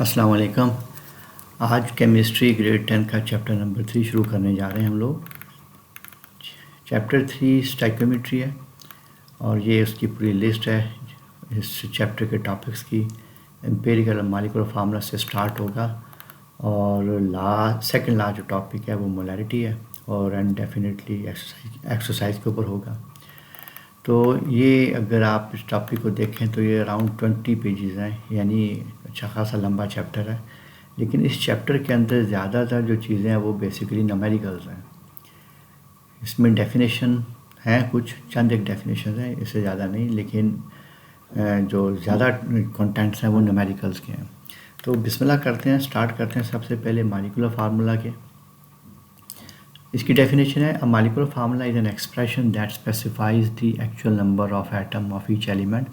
अस्सलाम वालेकुम। आज केमिस्ट्री ग्रेड 10 का चैप्टर नंबर 3 शुरू करने जा रहे हैं हम लोग। चैप्टर 3 स्टाइकोमेट्री है और ये उसकी पूरी लिस्ट है इस चैप्टर के टॉपिक्स की। एम्पिरिकल मॉलिक्यूलर फार्मूला से स्टार्ट होगा और सेकंड लास्ट जो टॉपिक है वो मोलैरिटी है और एंड डेफिनेटली एक्सरसाइज के ऊपर होगा। तो ये अगर आप इस टॉपिक को देखें तो ये अराउंड 20 पेजेस हैं, यानी अच्छा खासा लंबा चैप्टर है। लेकिन इस चैप्टर के अंदर ज़्यादातर जो चीज़ें हैं वो बेसिकली न्यूमेरिकल्स हैं। इसमें डेफिनेशन हैं, कुछ चंद एक डेफिनेशन हैं, इससे ज़्यादा नहीं, लेकिन जो ज़्यादा कंटेंट्स हैं वो न्यूमेरिकल्स के हैं। तो बिस्मिल्लाह करते हैं, स्टार्ट करते हैं सबसे पहले मॉलिक्यूलर फार्मूला के। इसकी डेफिनेशन है, a molecular formula is an expression that specifies the actual number of atom of each element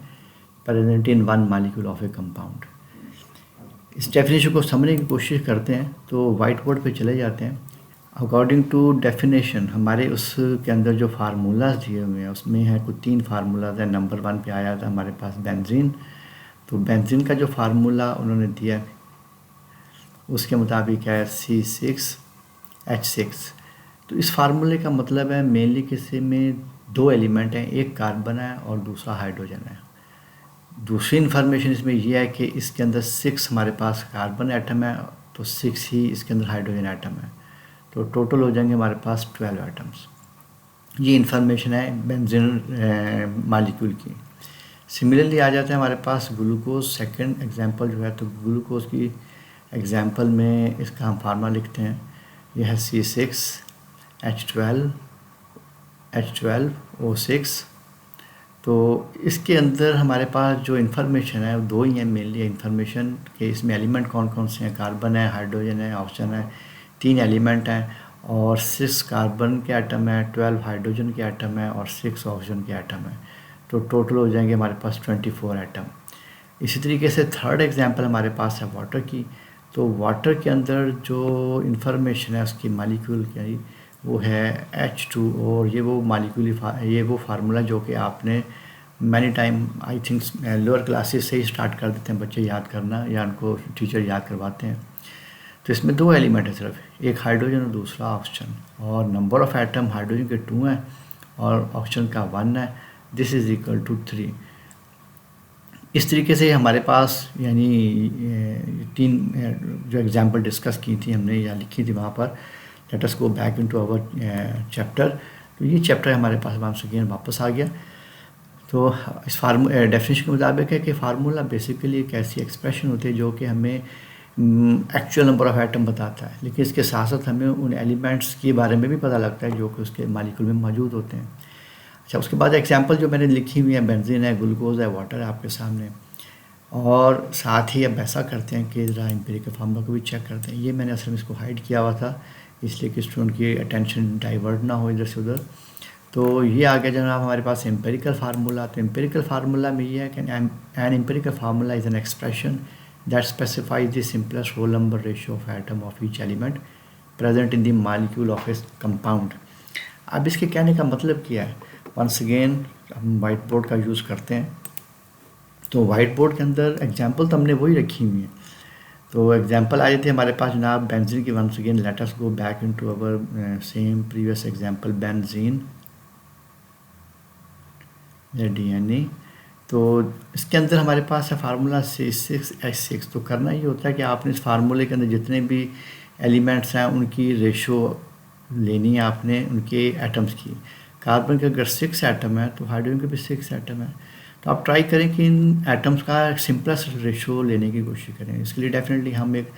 present in one molecule of a compound. इस डेफिनेशन को समझने की कोशिश करते हैं तो वाइट बोर्ड पे चले जाते हैं। अकॉर्डिंग टू डेफिनेशन हमारे उसके अंदर जो फार्मूलाज दिए हुए हैं उसमें है कुछ 3 फार्मूलाज हैं। नंबर 1 पे आया था हमारे पास बेंजीन। तो बेंजीन का जो फार्मूला उन्होंने दिया उसके मुताबिक है C6H6। तो इस फार्मूले का मतलब है मेनली किसी में 2 एलिमेंट हैं, एक कार्बन है और दूसरा हाइड्रोजन है। दूसरी इन्फॉर्मेशन इसमें यह है कि इसके अंदर 6 हमारे पास कार्बन एटम है तो 6 ही इसके अंदर हाइड्रोजन एटम है, तो टोटल हो जाएंगे हमारे पास 12 एटम्स। ये इन्फॉर्मेशन है बेंजीन मालिक्यूल की। सिमिलरली आ जाता है हमारे पास ग्लूकोज। सेकंड एग्जांपल जो है, तो ग्लूकोज की एग्जांपल में इसका हम फार्मूला लिखते हैं। यह है C6H12O6। तो इसके अंदर हमारे पास जो इन्फॉर्मेशन है वो 2 ही है मेनली इन्फॉर्मेशन कि इसमें एलिमेंट कौन कौन से हैं। कार्बन है, हाइड्रोजन है, ऑक्सीजन है, 3 एलिमेंट हैं और 6 कार्बन के एटम है, 12 हाइड्रोजन के एटम है और 6 ऑक्सीजन के एटम है। तो टोटल हो जाएंगे हमारे पास 24 एटम। इसी तरीके से थर्ड एग्जांपल हमारे पास है वाटर की। तो वाटर के अंदर जो इन्फॉर्मेशन है उसकी मॉलिक्यूल की वो है H2 और ये वो फार्मूला जो कि आपने many time I think lower classes से ही स्टार्ट कर देते हैं बच्चे याद करना, या उनको टीचर याद करवाते हैं। तो इसमें 2 एलिमेंट है सिर्फ, एक हाइड्रोजन और दूसरा ऑक्सीजन, और नंबर ऑफ एटम हाइड्रोजन के 2 हैं और ऑक्सीजन का 1 है। This is equal to 3। इस तरीके से हमारे पास यानी 3 जो एग्जांपल डिस्कस की थी हमने या लिखी थी वहाँ पर। Let us go back into our chapter. तो ये चैप्टर हमारे पास वंस अगेन वापस आ गया। तो इस डेफिनेशन के मुताबिक है कि फार्मूला बेसिकली एक ऐसी एक्सप्रेशन होती है जो कि हमें एक्चुअल नंबर ऑफ एटम बताता है, लेकिन इसके साथ साथ हमें उन एलिमेंट्स के बारे में भी पता लगता है जो कि उसके मॉलिक्यूल में मौजूद होते हैं। अच्छा, उसके बाद एग्जांपल जो मैंने लिखी हुई है, बेंजीन है, ग्लूकोज है, वाटर है आपके सामने। और साथ ही अब ऐसा करते हैं कि ज़रा एम्पिरिकल फार्मूला को भी चेक करते हैं। ये मैंने असल में इसको हाइड किया हुआ था इसलिए कि स्टूडेंट की अटेंशन डाइवर्ट ना हो इधर से उधर। तो ये आ गया जनाब हमारे पास एम्पिरिकल फार्मूला। तो एम्पिरिकल फार्मूला में ये है कि an empirical formula is an expression that specifies the simplest whole number ratio of atom of each element present in the molecule of a compound. अब इसके कहने का मतलब क्या है, वंस अगेन हम वाइट बोर्ड का यूज़ करते हैं। तो वाइट बोर्ड के अंदर एग्जांपल तो हमने वही रखी हुई है। तो एग्जांपल आए थे हमारे पास जनाब बेंजीन की। Once again let us go back into our same previous example benzene DNA। तो इसके अंदर हमारे पास है फार्मूला C6H6। तो करना ये होता है कि आपने इस फार्मूले के अंदर जितने भी एलिमेंट्स हैं उनकी रेशो लेनी है आपने, उनके एटम्स की। कार्बन के अगर 6 एटम है तो हाइड्रोजन के भी 6 एटम है। तो आप ट्राई करें कि इन एटम्स का सिंपलेस्ट रेशो लेने की कोशिश करें। इसके लिए डेफिनेटली हम एक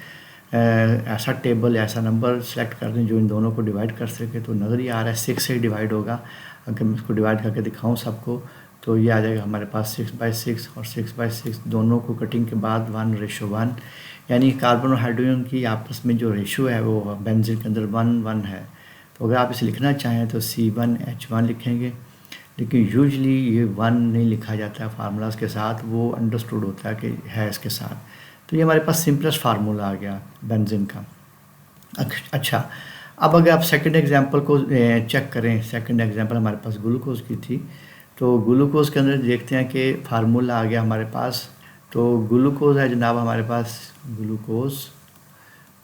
ऐसा टेबल, ऐसा नंबर सेलेक्ट कर दें जो इन दोनों को डिवाइड कर सके। तो नज़र ये आ रहा है 6 से डिवाइड होगा। अगर मैं इसको डिवाइड करके दिखाऊं सबको तो ये आ जाएगा हमारे पास 6/6 और 6/6 दोनों को कटिंग के बाद 1:1, यानी कार्बन और हाइड्रोजन की आपस में जो रेशो है वो बेंजीन के अंदर 1:1 है। तो अगर आप इसे लिखना चाहें तो C1H1 लिखेंगे, लेकिन यूजली ये 1 नहीं लिखा जाता है फार्मूलाज के साथ, वो अंडरस्टूड होता है कि है इसके साथ। तो ये हमारे पास सिंपलेस्ट फार्मूला आ गया बेंजीन का। अच्छा, अब अगर आप सेकंड एग्जांपल को चेक करें, सेकंड एग्जांपल हमारे पास ग्लूकोज की थी। तो ग्लूकोज के अंदर देखते हैं कि फार्मूला आ गया हमारे पास तो ग्लूकोज है जनाब हमारे पास, ग्लूकोज।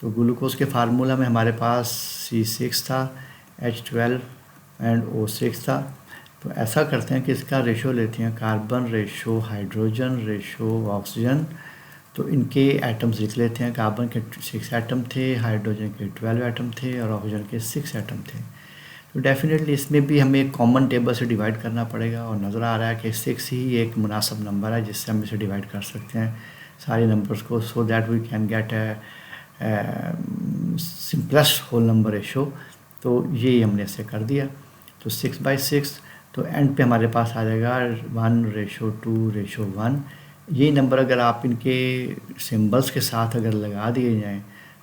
तो ग्लूकोज के फार्मूला में हमारे पास C6 था, H12 एंड O6 था। तो ऐसा करते हैं कि इसका रेशो लेते हैं, carbon ratio hydrogen ratio oxygen. तो इनके एटम्स लिख लेते हैं, कार्बन के 6 एटम थे, हाइड्रोजन के 12 एटम थे और ऑक्सीजन के 6 एटम थे। तो डेफिनेटली इसमें भी हमें एक कॉमन टेबल से डिवाइड करना पड़ेगा और नज़र आ रहा है कि 6 ही एक मुनासिब नंबर है जिससे हम इसे डिवाइड कर सकते हैं सारे नंबर्स को, so that we can get simplest whole number ratio. तो ये हमने इसे कर दिया, तो 6/6। तो एंड पे हमारे पास आ जाएगा 1:2:1। ये नंबर अगर आप इनके सिंबल्स के साथ अगर लगा दिए जाएँ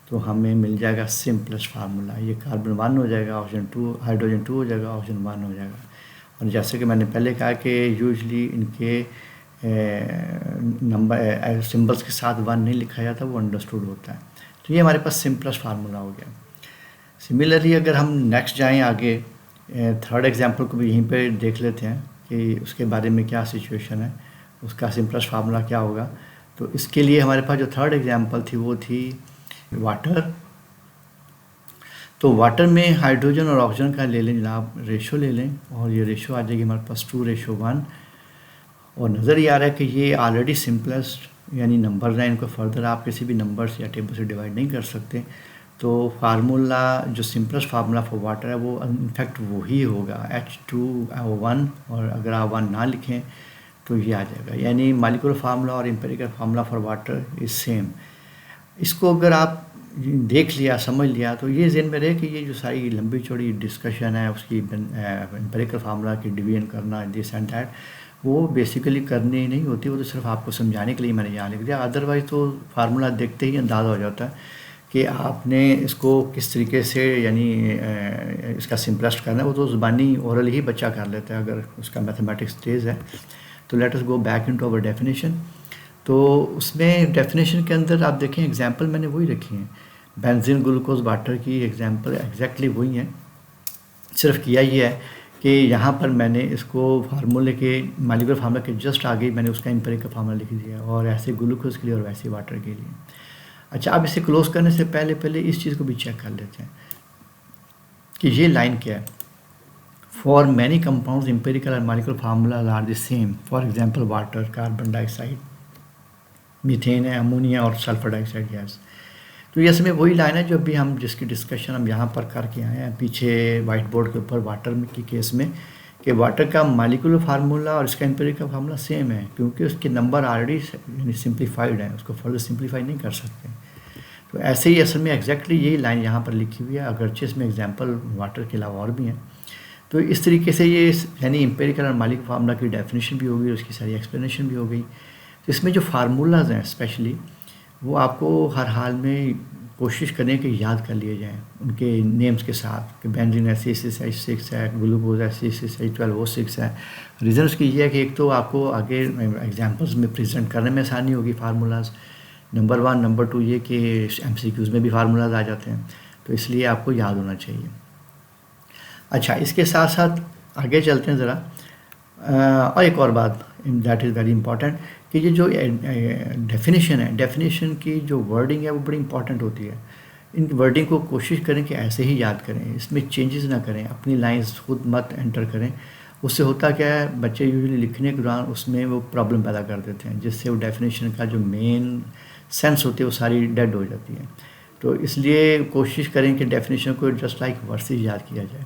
तो हमें मिल जाएगा सिंपलेस्ट फार्मूला। ये कार्बन 1 हो जाएगा, ऑक्सीजन 2, हाइड्रोजन 2 हो जाएगा, ऑक्सीजन 1 हो जाएगा। और जैसे कि मैंने पहले कहा कि यूजली इनके नंबर सिंबल्स के साथ 1 नहीं लिखा जाता, वो अंडरस्टूड होता है। तो ये हमारे पास सिंपलेस्ट फार्मूला हो गया। सिमिलरली अगर हम नेक्स्ट जाएं आगे, थर्ड एग्जांपल को भी यहीं पे देख लेते हैं कि उसके बारे में क्या सिचुएशन है, उसका सिंपलेस्ट फार्मूला क्या होगा। तो इसके लिए हमारे पास जो थर्ड एग्जांपल थी वो थी वाटर। तो वाटर में हाइड्रोजन और ऑक्सीजन का ले लें जनाब, रेशो ले लें और ये रेशो आ जाएगी हमारे पास 2:1। और नज़र ये आ रहा है कि ये ऑलरेडी सिंपलेस्ट यानी नंबर हैं, इनको फर्दर आप किसी भी नंबर या टेबल से डिवाइड नहीं कर सकते। तो फार्मूला जो सिंपलेस्ट फार्मूला फॉर वाटर है वो इनफैक्ट वही होगा, H2O1। और अगर आप 1 ना लिखें तो ये आ जाएगा, यानी मॉलिक्यूलर फार्मूला और empirical formula for water is same. इसको अगर आप देख लिया, समझ लिया, तो ये ज़हन में रहे कि ये जो सारी लंबी चौड़ी डिस्कशन है उसकी एम्पिरिकल फार्मूला की डिवीजन करना, दिस एंड दैट, वो बेसिकली करनी नहीं होती, वो तो सिर्फ आपको समझाने के लिए मैंने यहाँ लिख दिया। अदरवाइज़ तो फार्मूला देखते ही अंदाज़ा हो जाता है कि आपने इसको किस तरीके से यानी इसका सिंपलेस्ट करना है। वो तो ज़बानी ओरल ही बच्चा कर लेता है अगर उसका मैथमेटिक्स तेज़ है। तो let us go back into our definition. तो उसमें डेफिनेशन के अंदर आप देखें एग्जांपल मैंने वही रखी हैं, बेंजीन ग्लूकोज वाटर की एग्जांपल एग्जैक्टली वही है। सिर्फ किया ये है कि यहाँ पर मैंने इसको फार्मूले के मॉलिक्यूलर फार्मूला के जस्ट आगे मैंने उसका एम्पिरिकल फार्मूला लिख दिया, और ऐसे ग्लूकोज के लिए और वैसे वाटर के लिए। अच्छा, अब इसे क्लोज करने से पहले इस चीज़ को भी चेक कर लेते हैं कि ये लाइन क्या है। For many compounds empirical and molecular formula are the same, for example water, carbon dioxide, methane है, अमोनिया और सल्फर डाइऑक्साइड गैस। तो ये इसमें वही लाइन है जो अभी हम जिसकी डिस्कशन हम यहाँ पर करके आए हैं पीछे वाइट बोर्ड के ऊपर वाटर की केस में, कि वाटर का मॉलिक्यूलर फार्मूला और इसका एम्पिरिकल फार्मूला सेम है, क्योंकि उसके नंबर ऑलरेडी यानी सिंप्लीफाइड है, उसको फर्दर सिंप्लीफाई नहीं कर सकते। तो ऐसे ही असल में एग्जैक्टली यही लाइन यहाँ पर लिखी हुई है, अगरचे इसमें एग्जाम्पल वाटर के अलावा और भी हैं। तो इस तरीके से ये यानी एम्पिरिकल और मॉलिक्यूलर फार्मूला की डेफिनेशन भी हो गई, उसकी सारी एक्सप्लेनेशन भी हो गई। तो इसमें जो फार्मूलाज हैं स्पेशली वो आपको हर हाल में कोशिश करें कि याद कर लिए जाएं उनके नेम्स के साथ, कि बेंजीन C6H6 है, ग्लूकोज C6H12O6 है। रीज़न उसकी ये है कि एक तो आपको आगे एग्जांपल्स में प्रेजेंट करने में आसानी होगी फार्मूलाज, नंबर 1, नंबर 2 ये कि MCQs में भी फार्मूलाज आ जाते हैं, तो इसलिए आपको याद होना चाहिए। अच्छा, इसके साथ साथ आगे चलते हैं ज़रा, और एक और बात दैट इज़ वेरी इंपॉर्टेंट कि ये जो डेफिनेशन है, डेफिनेशन की जो वर्डिंग है वो बड़ी इंपॉर्टेंट होती है। इन वर्डिंग को कोशिश करें कि ऐसे ही याद करें, इसमें चेंजेस ना करें, अपनी लाइंस खुद मत एंटर करें। उससे होता क्या है, बच्चे यूजुअली लिखने के दौरान उसमें वो प्रॉब्लम पैदा कर देते हैं, जिससे वो डेफिनेशन का जो मेन सेंस होती है वो सारी डेड हो जाती है। तो इसलिए कोशिश करें कि डेफिनेशन को जस्ट लाइक वर्सेस याद किया जाए।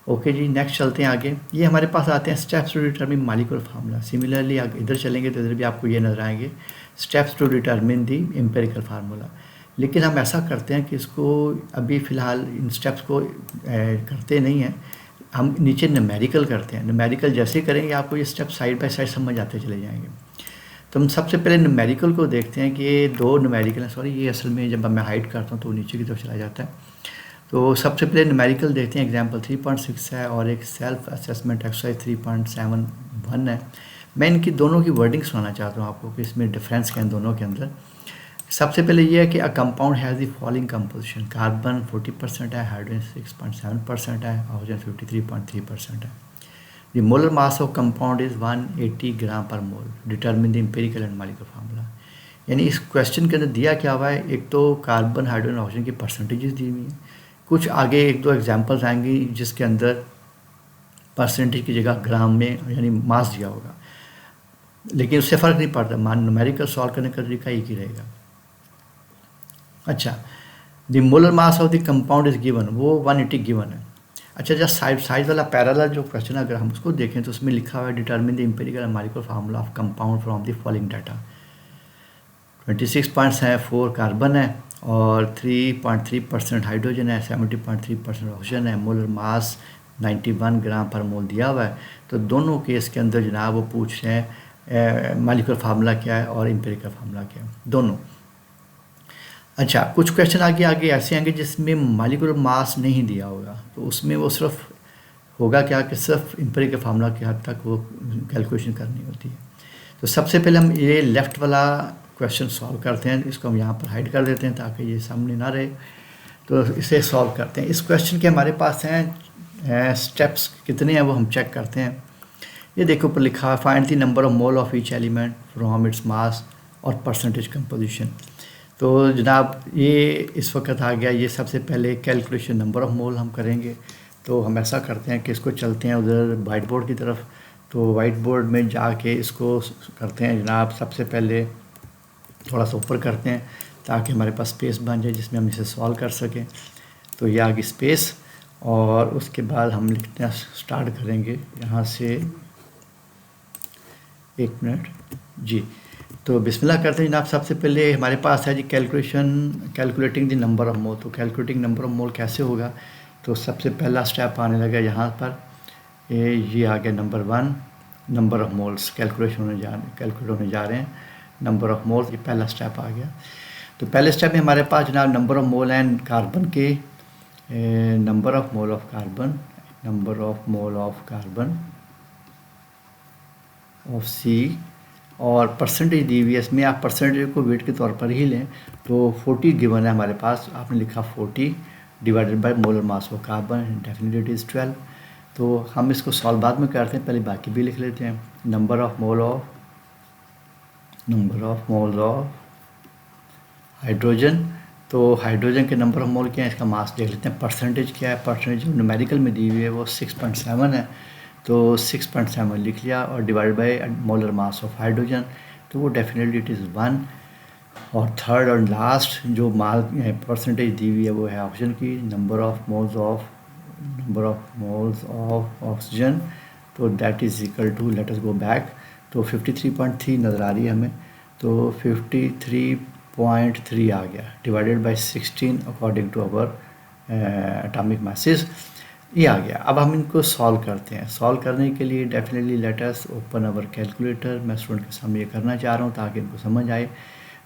ओके जी, नेक्स्ट चलते हैं आगे। ये हमारे पास आते हैं steps to determine molecular formula. Similarly इधर चलेंगे तो इधर भी आपको ये नजर आएंगे steps to determine the empirical formula. लेकिन हम ऐसा करते हैं कि इसको अभी फ़िलहाल इन स्टेप्स को करते नहीं हैं, हम नीचे न्यूमेरिकल करते हैं। न्यूमेरिकल जैसे करेंगे आपको ये स्टेप साइड बाय साइड समझ आते चले जाएंगे। तो हम सबसे पहले न्यूमेरिकल को देखते हैं कि ये 2 न्यूमेरिकल हैं। सॉरी, ये असल में जब मैं हाइड करता हूँ तो नीचे की तरफ चला जाता है। तो सबसे पहले न्यूमेरिकल देखते हैं, एग्जांपल 3.6 है और एक सेल्फ असेसमेंट एक्सरसाइज 3.71 है। मैं इनकी दोनों की वर्डिंग सुनाना चाहता हूँ आपको कि इसमें डिफरेंस क्या है दोनों के अंदर। सबसे पहले ये है कि a compound has the following composition, carbon 40% है, हाइड्रोजन 6.7% है, ऑक्सीजन 53.3% है। The molar mass of compound is 180 gram per mole. Determine the empirical and molecular formula. यानी इस क्वेश्चन के अंदर दिया क्या हुआ है, एक तो कार्बन हाइड्रोजन ऑक्सीजन की परसेंटेजेस दी हुई हैं, कुछ आगे एक दो एग्जांपल्स आएंगी जिसके अंदर परसेंटेज की जगह ग्राम में यानी मास दिया होगा, लेकिन उससे फ़र्क नहीं पड़ता, न्यूमेरिकल सॉल्व करने का तरीका एक ही रहेगा। अच्छा, the molar mass of the compound is given, वो 180 गिवन है। अच्छा, जब साइड वाला पैरेलल जो क्वेश्चन अगर हम उसको देखें तो उसमें लिखा हुआ है determine the empirical and molecular formula of compound from the following data. 26.4 carbon है और 3.3% हाइड्रोजन है, 70.3% ऑक्सीजन है, मोलर मास 91 ग्राम पर मोल दिया हुआ है। तो दोनों केस के अंदर जनाब वो पूछ रहे हैं मॉलिक्यूलर फार्मूला क्या है और एम्पिरिकल फार्मूला क्या है, दोनों। अच्छा, कुछ क्वेश्चन आगे आगे ऐसे आएंगे जिसमें मॉलिक्यूलर मास नहीं दिया होगा, तो उसमें वो सिर्फ होगा क्या कि सिर्फ एम्पिरिकल फार्मूला की हद तक वो कैलकुलेशन करनी होती है। तो सबसे पहले हम ये लेफ़्ट वाला क्वेश्चन सॉल्व करते हैं, इसको हम यहाँ पर हाइड कर देते हैं ताकि ये सामने ना रहे। तो इसे सॉल्व करते हैं। इस क्वेश्चन के हमारे पास हैं स्टेप्स कितने हैं वो हम चेक करते हैं। ये देखो ऊपर लिखा है find the number of mole of each element from its mass और परसेंटेज कंपोजिशन। तो जनाब ये इस वक्त आ गया, ये सबसे पहले कैलकुलेशन नंबर ऑफ मोल हम करेंगे। तो हम ऐसा करते हैं कि इसको चलते हैं उधर वाइट बोर्ड की तरफ। तो वाइट बोर्ड में जाके इसको करते हैं जनाब, सबसे पहले थोड़ा सा ऊपर करते हैं ताकि हमारे पास स्पेस बन जाए जिसमें हम इसे सॉल्व कर सकें। तो ये आ गई स्पेस, और उसके बाद हम लिखते हैं, स्टार्ट करेंगे यहाँ से, एक मिनट जी। तो बिस्मिल्लाह करते हैं जनाब। सबसे पहले हमारे पास है जी calculating the number of mole. तो कैलकुलेटिंग नंबर ऑफ मोल कैसे होगा, तो सबसे पहला स्टेप आने लगा यहाँ पर, ये आ गया number 1, number of moles calculate होने जा रहे हैं। नंबर ऑफ मोल्स, ये पहला स्टेप आ गया। तो पहले स्टेप में हमारे पास जनाब नंबर ऑफ मोल हैं कार्बन के, number of mole of carbon, number of mole of carbon of C, और परसेंटेज दी हुई है। इसमें आप परसेंटेज को वेट के तौर पर ही लें। तो 40 गिवन है हमारे पास, आपने लिखा 40 divided by molar mass of carbon, definitely it is 12। तो हम इसको सॉल्व बाद में करते हैं, पहले बाकी भी लिख लेते हैं। Number of moles of hydrogen. तो हाइड्रोजन के नंबर ऑफ मोल क्या है, इसका मास देख लेते हैं। परसेंटेज क्या है, परसेंटेज जो न्यूमेरिकल में दी हुई है वो 6.7 है। तो 6.7 लिख लिया, और divide by molar mass of hydrogen, तो वो डेफिनेटली इट इज़ 1। और थर्ड और लास्ट जो परसेंटेज दी हुई है वो है ऑक्सीजन की, number of moles of oxygen. तो that is equal to, let us go back, तो 53.3 नज़र आ रही है हमें। तो 53.3 आ गया, divided by 16 according to our atomic masses, ये आ गया। अब हम इनको सॉल्व करते हैं। सॉल्व करने के लिए definitely let us open our calculator. मैं स्टूडेंट के सामने ये करना चाह रहा हूँ ताकि इनको समझ आए।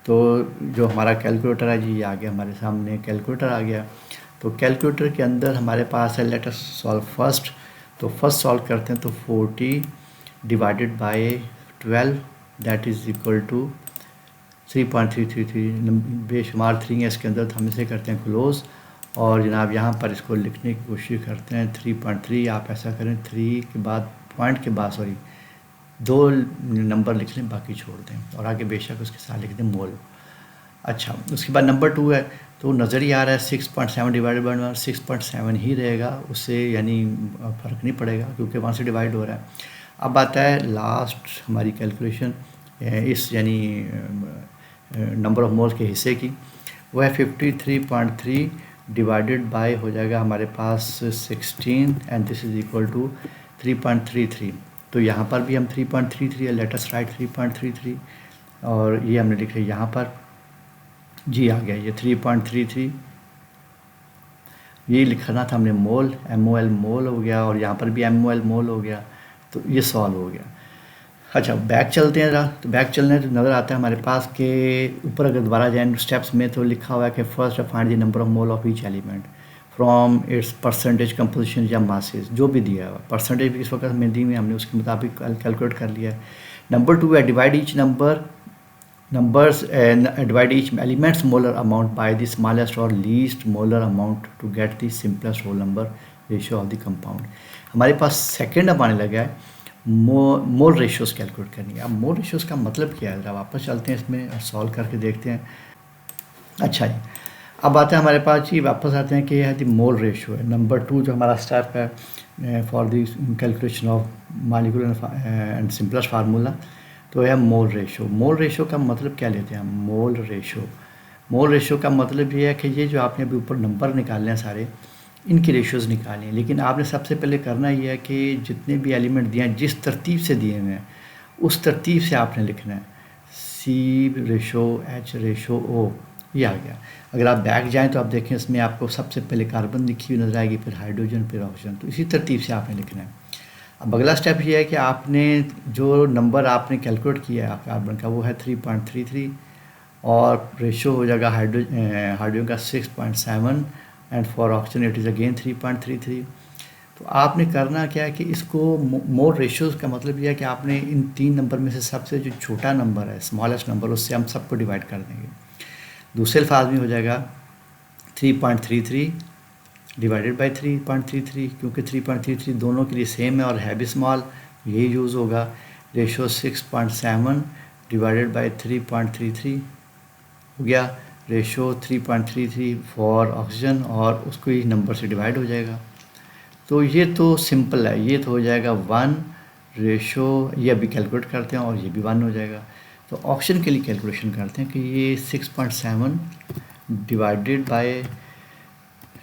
तो जो हमारा कैलकुलेटर है जी, ये आ गया हमारे सामने, कैलकुलेटर आ गया। तो कैलकुलेटर के अंदर हमारे पास है, लेट अस सॉल्व फर्स्ट। तो फर्स्ट सॉल्व करते हैं, तो 40 divided by 12 that is equal to 3.333, बेशुमार 3 है इसके अंदर, तो हम इसे करते हैं क्लोज़। और जनाब यहाँ पर इसको लिखने की कोशिश करते हैं 3.3। आप ऐसा करें 3 के बाद पॉइंट के बाद 2 नंबर लिख लें, बाकी छोड़ दें, और आगे बेशक उसके साथ लिख दें मोल। अच्छा, उसके बाद नंबर 2 है, तो नज़र ही आ रहा है 6.7 डिवाइडेड बाय 6.7 ही रहेगा, उससे यानी फ़र्क नहीं पड़ेगा क्योंकि 1 से डिवाइड हो रहा है। अब आता है लास्ट हमारी कैलकुलेशन इस यानी नंबर ऑफ मोल्स के हिस्से की, वो है 53.3 डिवाइडेड बाय हो जाएगा हमारे पास 16 and this is equal to 3.33। तो यहाँ पर भी हम 3.33 है, लेट अस राइट 3.33, और ये हमने लिखा यहाँ पर जी आ गया ये 3.33, ये लिखना था हमने मोल, MOL मोल हो गया, और यहाँ पर भी MOL मोल हो गया। तो ये सॉल्व हो गया। अच्छा, बैक चलते हैं ज़रा। तो बैक चलने तो नज़र आता है हमारे पास के ऊपर अगर दोबारा जाए स्टेप्स में, तो लिखा हुआ है कि first find the number of mole of each element from its percentage composition या मासेस, जो भी दिया हुआ परसेंटेज भी इस वक्त में दी हुई, हमने उसके मुताबिक कैलकुलेट कर लिया है। नंबर 2 है divide each divide each elements molar amount by the smallest और least molar amount to get the simplest whole number ratio of the compound. हमारे पास सेकेंड अब आने लगा है, मोल रेशियोज कैलकुलेट करनी है। अब मोल रेशियोज का मतलब क्या है, ज़रा वापस चलते हैं इसमें और सॉल्व करके देखते हैं। अच्छा जी, अब आते हैं हमारे पास जी, वापस आते हैं कि यह दी मोल रेशियो है। नंबर 2 जो हमारा स्टेप है for the calculation of molecular and simplest formula, तो है मोल रेशियो। मोल रेशियो का मतलब क्या लेते हैं हम? मोल रेशियो का मतलब ये है कि ये जो आपने अभी ऊपर नंबर निकालने हैं सारे, इनकी रेशियोज़ निकालनी है। लेकिन आपने सबसे पहले करना ये है कि जितने भी एलिमेंट दिए हैं जिस तरतीब से दिए हुए हैं उस तरतीब से आपने लिखना है। सी रेशो एच रेशो ओ, ये आ गया। अगर आप बैक जाएं तो आप देखें इसमें आपको सबसे पहले कार्बन लिखी हुई नजर आएगी, फिर हाइड्रोजन, फिर ऑक्सीजन। तो इसी तरतीब से आपने लिखना है। अब अगला स्टेप ये है कि आपने जो नंबर आपने कैलकुलेट किया है कार्बन का वो है 3.33 और रेशो हो जाएगा हाइड्रोजन का 6.7 and for oxygen it is again 3.33। तो आपने करना क्या है कि इसको मोल रेशियोज़ का मतलब यह है कि आपने इन 3 नंबर में से सबसे जो छोटा नंबर है, स्मॉलेस्ट नंबर, उससे हम सबको डिवाइड कर देंगे। दूसरे अल्फाज में हो जाएगा 3.33 डिवाइडेड बाई 3.33, क्योंकि 3.33 दोनों के लिए सेम है और है भी स्मॉल, यही यूज़ होगा। रेशो 6.7 डिवाइडेड बाई 3.33 हो गया। रेशो 3.33 फॉर ऑक्सीजन और उसको ही नंबर से डिवाइड हो जाएगा। तो ये तो सिंपल है, ये तो हो जाएगा 1 रेशो, ये अभी कैलकुलेट करते हैं और ये भी 1 हो जाएगा। तो ऑक्सीजन के लिए कैलकुलेशन करते हैं कि ये 6.7 डिवाइडेड बाय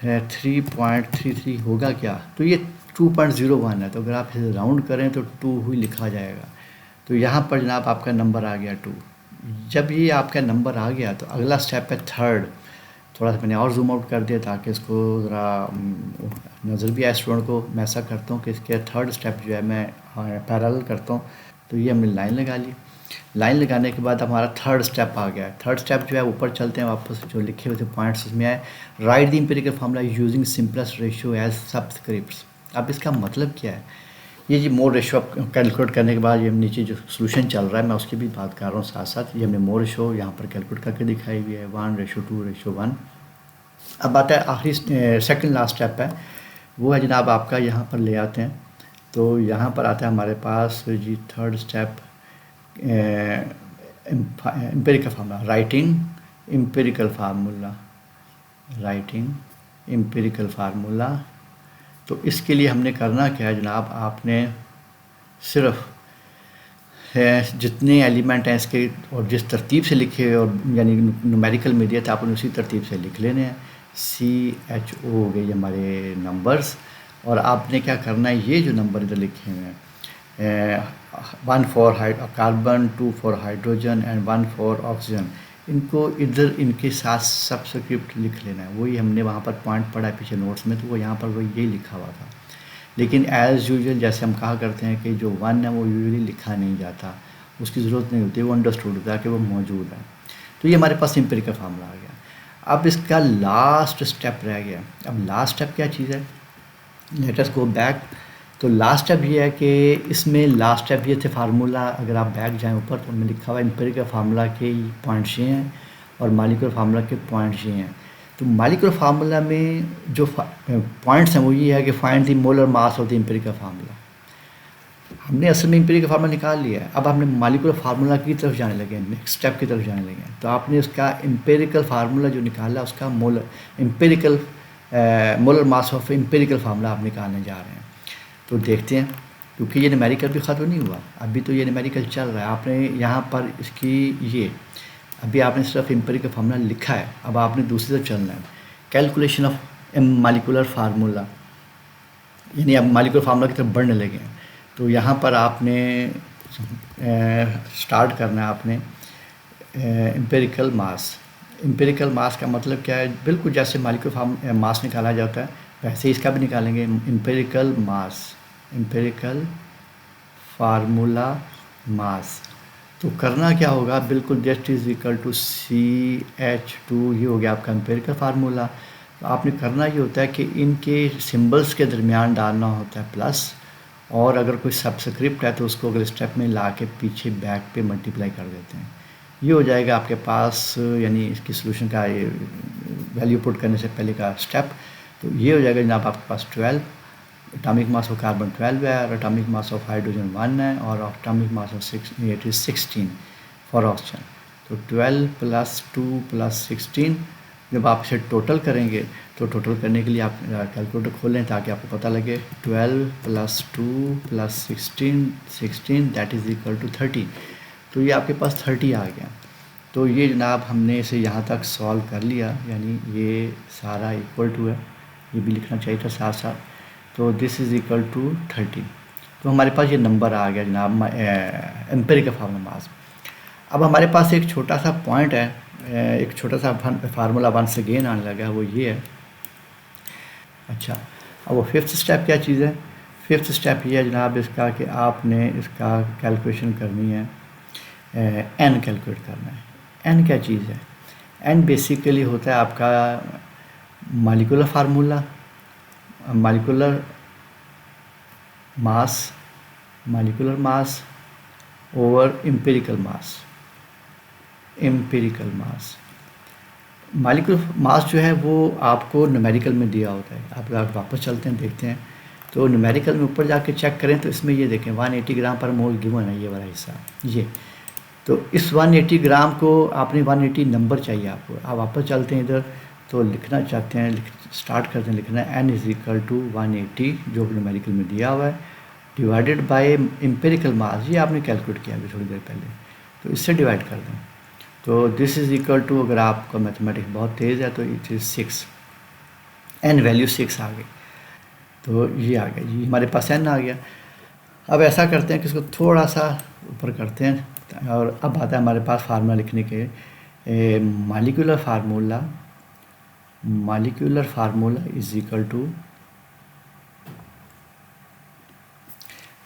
3.33 होगा क्या? तो ये 2.01 है, तो अगर आप इसे राउंड करें तो 2 ही लिखा जाएगा। तो यहाँ पर जनाब आपका नंबर आ गया 2। जब ये आपका नंबर आ गया तो अगला स्टेप है थर्ड। थोड़ा सा मैंने और जूम आउट कर दिया ताकि इसको ज़रा नज़र भी आए स्टूडेंट को। मैं ऐसा करता हूँ कि इसके थर्ड स्टेप जो है मैं पैरेलल करता हूँ। तो ये हमने लाइन लगा ली। लाइन लगाने के बाद हमारा थर्ड स्टेप आ गया है। थर्ड स्टेप जो है ऊपर चलते हैं वापस, जो लिखे हुए थे पॉइंट्स उसमें आए, write the empirical formula using simplest ratio as subscripts. अब इसका मतलब क्या है? ये जी मोल रेशो कैलकुलेट करने के बाद ये नीचे जो सोल्यूशन चल रहा है मैं उसकी भी बात कर रहा हूँ साथ साथ। ये हमने मोल रेशो यहाँ पर कैलकुलेट करके दिखाई हुई है, 1:2:1। अब आता है आखिरी सेकंड लास्ट स्टेप है, वो है जनाब आपका, यहाँ पर ले आते हैं। तो यहाँ पर आता है हमारे पास जी third step, empirical formula, writing empirical formula. तो इसके लिए हमने करना क्या है जनाब, आपने सिर्फ जितने एलिमेंट हैं इसके और जिस तरतीब से लिखे और यानी न्यूमेरिकल में दिया था आपने उसी तरतीब से लिख लेने हैं। CHO हो गए हमारे नंबर्स, और आपने क्या करना है, ये जो नंबर इधर लिखे हुए हैं 1 for carbon, 2 for hydrogen and 1 for oxygen, इनको इधर इनके साथ सब्सक्रिप्ट लिख लेना है। वही हमने वहाँ पर पॉइंट पढ़ा है पीछे नोट्स में, तो वो यहाँ पर वही यही लिखा हुआ था। लेकिन एज़ यूजुअल जैसे हम कहा करते हैं कि जो 1 है वो यूजुअली लिखा नहीं जाता, उसकी ज़रूरत नहीं होती, वो अंडरस्टूड होता है कि वो मौजूद है। तो ये हमारे पास एम्पिरिकल फार्मूला आ गया। अब इसका लास्ट स्टेप रह गया। अब लास्ट स्टेप क्या चीज़ है, लेट अस गो बैक। तो लास्ट स्टेप ये है कि इसमें लास्ट स्टेप ये थे फार्मूला, अगर आप बैक जाएं ऊपर तो उनमें लिखा हुआ है एम्पिरिकल फार्मूला के पॉइंट्स ये हैं और मॉलिक्यूलर फार्मूला के पॉइंट्स ये हैं। तो मॉलिक्यूलर फार्मूला में जो पॉइंट्स हैं वो ये है कि find the molar mass of the empirical formula. हमने असल में एम्पिरिकल फार्मूला निकाल लिया है, अब हमने मॉलिक्यूलर फार्मूला की तरफ जाने लगे हैं, नेक्स्ट स्टेप की तरफ जाने लगे हैं। तो आपने उसका एम्पिरिकल फार्मूला जो निकाला उसका molar mass of empirical formula आप निकालने जा रहे हैं। तो देखते हैं, क्योंकि ये न्यूमेरिकल भी ख़त्म नहीं हुआ, अभी तो ये न्यूमेरिकल चल रहा है। आपने यहाँ पर इसकी ये अभी आपने सिर्फ एम्पिरिकल फार्मूला लिखा है, अब आपने दूसरी तरफ चलना है, कैलकुलेशन ऑफ मॉलिक्यूलर फार्मूला, यानी अब मॉलिक्यूलर फार्मूला की तरफ बढ़ने लगे हैं। तो यहाँ पर आपने स्टार्ट करना है आपने एम्पिरिकल मास। एम्पिरिकल मास का मतलब क्या है, बिल्कुल जैसे मॉलिक्यूलर मास निकाला जाता है वैसे इसका भी निकालेंगे। Empirical formula mass. तो करना क्या होगा, बिल्कुल that is equal to CH2, ये हो गया आपका एम्पिरिकल फार्मूला। तो आपने करना ये होता है कि इनके सिंबल्स के दरमियान डालना होता है प्लस, और अगर कोई सब्सक्रिप्ट है तो उसको अगले स्टेप में ला के पीछे बैक पे मल्टीप्लाई कर देते हैं। ये हो जाएगा आपके पास, यानी इसकी सोल्यूशन का ये वैल्यू पुट करने से पहले का स्टेप। तो ये हो जाएगा जनाब आपके पास 12 एटॉमिक मास ऑफ कार्बन 12 है और एटॉमिक मास ऑफ हाइड्रोजन 1 है और atomic mass of 16 for oxygen. तो 12 + 2 + 16 जब आप इसे टोटल करेंगे तो टोटल करने के लिए आप कैलकुलेटर खोलें ताकि आपको पता लगे। 12 + 2 + 16 दैट इज़ इक्वल टू 30। तो ये आपके पास 30 आ गया। तो ये जनाब हमने इसे यहाँ तक सॉल्व कर लिया, यानी ये सारा इक्वल टू है, ये भी लिखना चाहिए था साथ साथ। तो दिस इज़ इक्वल टू 30। तो हमारे पास ये नंबर आ गया जनाब एम्पिरिकल फार्मूला मास। अब हमारे पास एक छोटा सा पॉइंट है, एक छोटा सा फार्मूला वंस अगेन आने लगा, वो ये है। अच्छा, अब वो फिफ्थ स्टेप क्या चीज़ है? फिफ्थ स्टेप ये है जनाब इसका कि आपने इसका कैलकुलेशन करनी है, एन कैलकुलेट करना है। एन क्या चीज़ है? एन बेसिकली होता है आपका molecular formula, molecular mass over empirical mass. Molecular mass जो है वो आपको न्यूमेरिकल में दिया होता है। आप अगर वापस चलते हैं देखते हैं तो न्यूमेरिकल में ऊपर जाके चेक करें तो इसमें ये देखें 180 ग्राम पर मोल गिवन है, ये वाला हिस्सा ये। तो इस 180 ग्राम को आपने 180 नंबर चाहिए आपको। आप वापस चलते हैं इधर तो लिखना चाहते हैं, स्टार्ट करते हैं लिखना है n = 180 जो न्यूमेरिकल में दिया हुआ है डिवाइडेड बाय एम्पिरिकल मास। ये आपने कैलकुलेट किया अभी थोड़ी देर पहले, तो इससे डिवाइड कर दें। तो दिस इज़ इक्वल टू, अगर आपका मैथमेटिक्स बहुत तेज़ है तो इट इज़ 6, n वैल्यू 6 आ गई। तो ये आ गया जी, हमारे पास n आ गया। अब ऐसा करते हैं कि इसको थोड़ा सा ऊपर करते हैं और अब आता है हमारे पास फार्मूला लिखने के। Molecular formula is equal to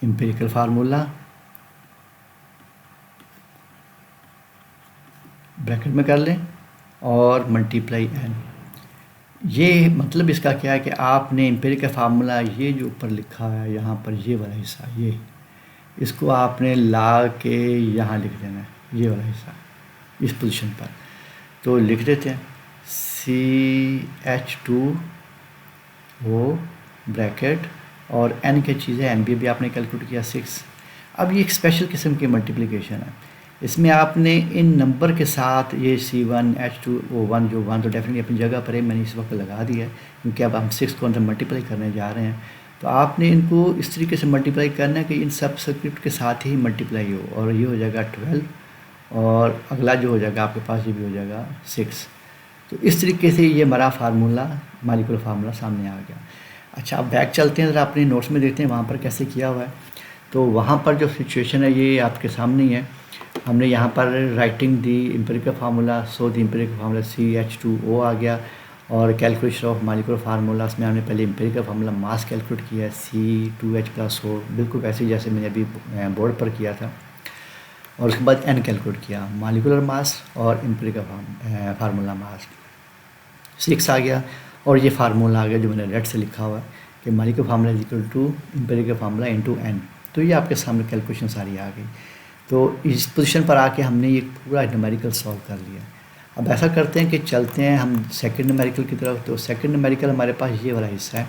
empirical formula, bracket में कर लें और मल्टीप्लाई n। ये मतलब इसका क्या है कि आपने एम्पिरिकल फार्मूला ये जो ऊपर लिखा है यहाँ पर ये वाला हिस्सा, ये इसको आपने ला के यहाँ लिख देना है, ये वाला हिस्सा इस पोजीशन पर। तो लिख देते हैं CH2O ब्रैकेट और n की चीज़ है, n भी आपने कैलकुलेट किया 6। अब ये एक स्पेशल किस्म की मल्टीप्लिकेशन है, इसमें आपने इन नंबर के साथ ये C1H2O1 जो 1 तो डेफिनेटली अपनी जगह पर है, मैंने इस वक्त लगा दिया है क्योंकि अब हम 6 को अंदर मल्टीप्लाई करने जा रहे हैं। तो आपने इनको इस तरीके से मल्टीप्लाई करना है कि इन सब सब्सक्रिप्ट के साथ ही मल्टीप्लाई हो, और ये हो जाएगा 12 और अगला जो हो जाएगा आपके पास ये भी हो जाएगा 6। तो इस तरीके से ये हमारा फार्मूला मॉलिक्यूलर फार्मूला सामने आ गया। अच्छा, अब बैक चलते हैं, ज़रा अपने नोट्स में देखते हैं वहाँ पर कैसे किया हुआ है। तो वहाँ पर जो सिचुएशन है ये आपके सामने ही है। हमने यहाँ पर writing the empirical formula, so the empirical formula CH2O आ गया और कैलकुलेशन ऑफ मॉलिक्यूलर फार्मूला में हमने पहले एम्पिरिकल फार्मूला मास कैलकुलेट किया है C2H+O, बिल्कुल वैसे जैसे मैंने अभी बोर्ड पर किया था। और उसके बाद n कैलकुलेट किया, मॉलिक्यूलर मास और एम्पिरिकल फार्मूला मास 6 आ गया। और ये फार्मूला आ गया जो मैंने रेड से लिखा हुआ है कि molecular formula is equal to empirical formula into n। तो ये आपके सामने कैलकुलेशन सारी आ गई। तो इस पोजीशन पर आके हमने ये पूरा न्यूमेरिकल सॉल्व कर लिया। अब ऐसा करते हैं कि चलते हैं हम सेकंड न्यूमेरिकल की तरफ। तो सेकंड न्यूमेरिकल हमारे पास ये वाला हिस्सा है।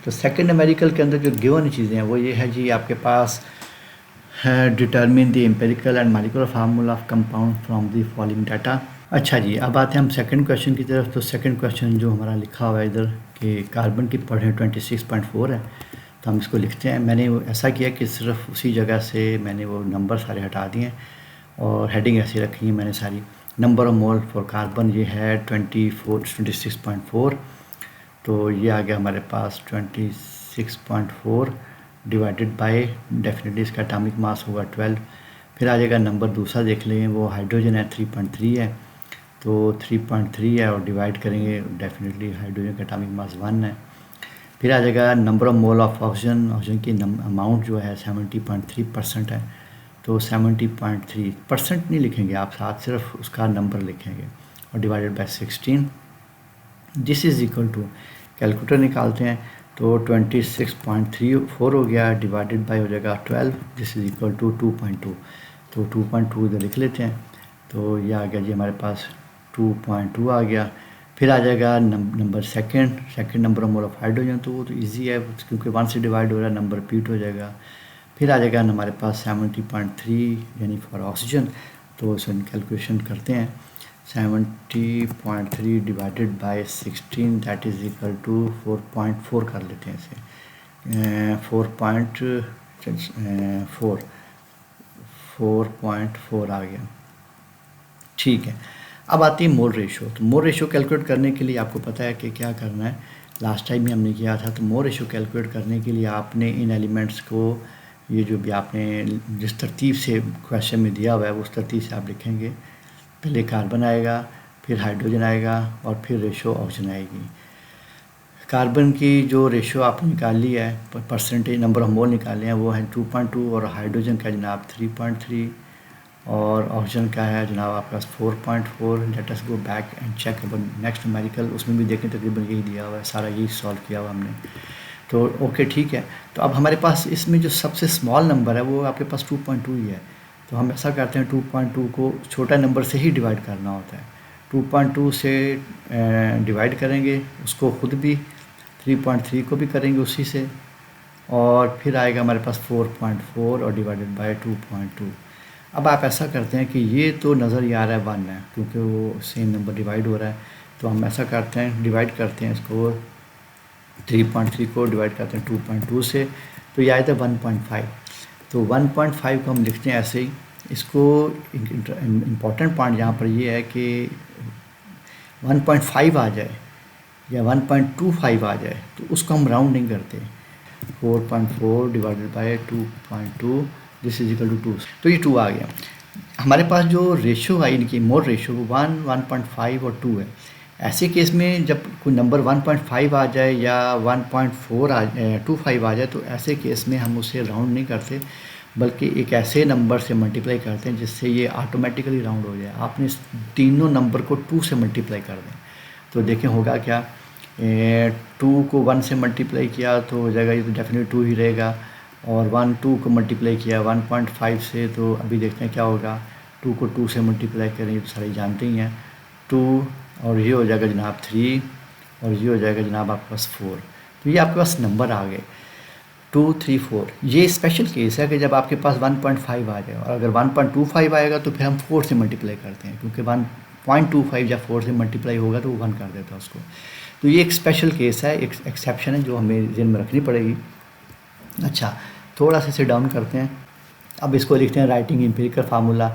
तो सेकंड न्यूमेरिकल के अंदर जो गिवन चीज़ें हैं वो ये है जी, आपके पास है determine the empirical and molecular formula of compound from the following data. अच्छा जी, अब आते हैं हम सेकंड क्वेश्चन की तरफ। तो सेकंड क्वेश्चन जो हमारा लिखा हुआ है इधर कि कार्बन की पढ़ें 26.4 है, तो हम इसको लिखते हैं। मैंने वो ऐसा किया कि सिर्फ उसी जगह से मैंने वो नंबर सारे हटा दिए और हेडिंग ऐसी रखी है मैंने सारी। Number of mole for carbon ये है 26.4। तो ये आ गया हमारे पास 26.4 डिवाइडेड बाय, डेफिनेटली इसका एटॉमिक मास होगा 12। फिर आ जाएगा नंबर दूसरा देख लें, वो हाइड्रोजन है 3.3 है, तो 3.3 है और डिवाइड करेंगे डेफिनेटली हाइड्रोजन का एटॉमिक मास 1 है। फिर आ जाएगा number of mole of oxygen की अमाउंट जो है 70.3% है, तो 70.3% नहीं लिखेंगे आप, साथ सिर्फ उसका नंबर लिखेंगे और divided by 16। This is equal to, calculator निकालते हैं तो 26.34 हो गया, डिवाइडेड बाय हो जाएगा 12। This is equal to 2.2। तो 2.2 इधर लिख लेते हैं। तो ये आ गया जी हमारे पास 2.2 आ गया। फिर आ जाएगा number second number of mole of hydrogen, तो वो तो इजी है क्योंकि 1 से डिवाइड हो रहा है, नंबर रिपीट हो जाएगा। फिर आ जाएगा हमारे पास 70.3 यानी फॉर ऑक्सीजन, तो इसे कैलकुलेशन करते हैं। 70.3 divided by 16 that is equal to 4.4 कर लेते हैं इसे। 4.4 आ गया, ठीक है। अब आती है मोल रेशो। तो मोल रेशो कैलकुलेट करने के लिए आपको पता है कि क्या करना है, लास्ट टाइम भी हमने किया था। तो मोल रेशो कैलकुलेट करने के लिए आपने इन एलिमेंट्स को, ये जो भी आपने जिस तरतीब से क्वेश्चन में दिया हुआ है उस तरतीब से आप लिखेंगे। पहले कार्बन आएगा, फिर हाइड्रोजन आएगा और फिर रेशो ऑक्सीजन आएगी। कार्बन की जो रेशो आपने निकाली है, परसेंटेज नंबर ऑफ मोल निकाले हैं, वो है 2.2 और हाइड्रोजन का जनाब 3.3 और ऑक्सीजन का है जनाब आपके पास 4.4। Let us go back and check अब नेक्स्ट न्यूमेरिकल, उसमें भी देखें तकरीबन यही दिया हुआ है, सारा यही सॉल्व किया हुआ हमने। तो ओके ठीक है। तो अब हमारे पास इसमें जो सबसे स्मॉल नंबर है वो आपके पास 2.2 ही है। तो हम ऐसा करते हैं 2.2 को छोटा नंबर से ही डिवाइड करना होता है। 2.2 से डिवाइड करेंगे उसको खुद भी, 3.3 को भी करेंगे उसी से, और फिर आएगा हमारे पास 4.4 और डिवाइडेड बाय 2.2। अब आप ऐसा करते हैं कि ये तो नज़र ही आ रहा है 1 है क्योंकि वो सेम नंबर डिवाइड हो रहा है। तो हम ऐसा करते हैं, डिवाइड करते हैं इसको, 3.3 को डिवाइड करते हैं 2.2 से, तो ये आया था 1.5। तो 1.5 को हम लिखते हैं ऐसे ही। इसको इम्पॉर्टेंट पॉइंट यहाँ पर ये है कि 1.5 आ जाए या 1.25 आ जाए तो उसको हम राउंड नहीं करते। 4.4 divided by 2.2 this is equal to 2, तो ये 2 आ गया। हमारे पास जो रेशो आई इनकी मोल रेशो वो 1, 1.5 और 2 है। ऐसे केस में जब कोई नंबर 1.5 आ जाए या 1.25 आ जाए, तो ऐसे केस में हम उसे राउंड नहीं करते बल्कि एक ऐसे नंबर से मल्टीप्लाई करते हैं जिससे ये ऑटोमेटिकली राउंड हो जाए। आपने इस तीनों नंबर को 2 से मल्टीप्लाई कर दें तो देखें होगा क्या, 2 को 1 से मल्टीप्लाई किया तो हो जाएगा, ये तो डेफिनेटली 2 ही रहेगा। और 2 को मल्टीप्लाई किया 1.5 से, तो अभी देखते हैं क्या होगा। 2 को 2 से मल्टीप्लाई करेंगे तो सारे जानते ही हैं 2, और ये हो जाएगा जनाब 3 और ये हो जाएगा जनाब आपके पास 4। तो ये आपके पास नंबर आ गए 2, 3, 4। ये स्पेशल केस है कि जब आपके पास 1.5 आ जाए, और अगर 1.25 आएगा तो फिर हम 4 से मल्टीप्लाई करते हैं क्योंकि 1.25 या 4 से मल्टीप्लाई होगा तो वो 1 कर देता है उसको। तो ये एक स्पेशल केस है, एक एक्सेप्शन है जो हमें ज़हन में रखनी पड़ेगी। अच्छा, थोड़ा सा इसे डाउन करते हैं। अब इसको लिखते हैं राइटिंग एम्पिरिकल फार्मूला।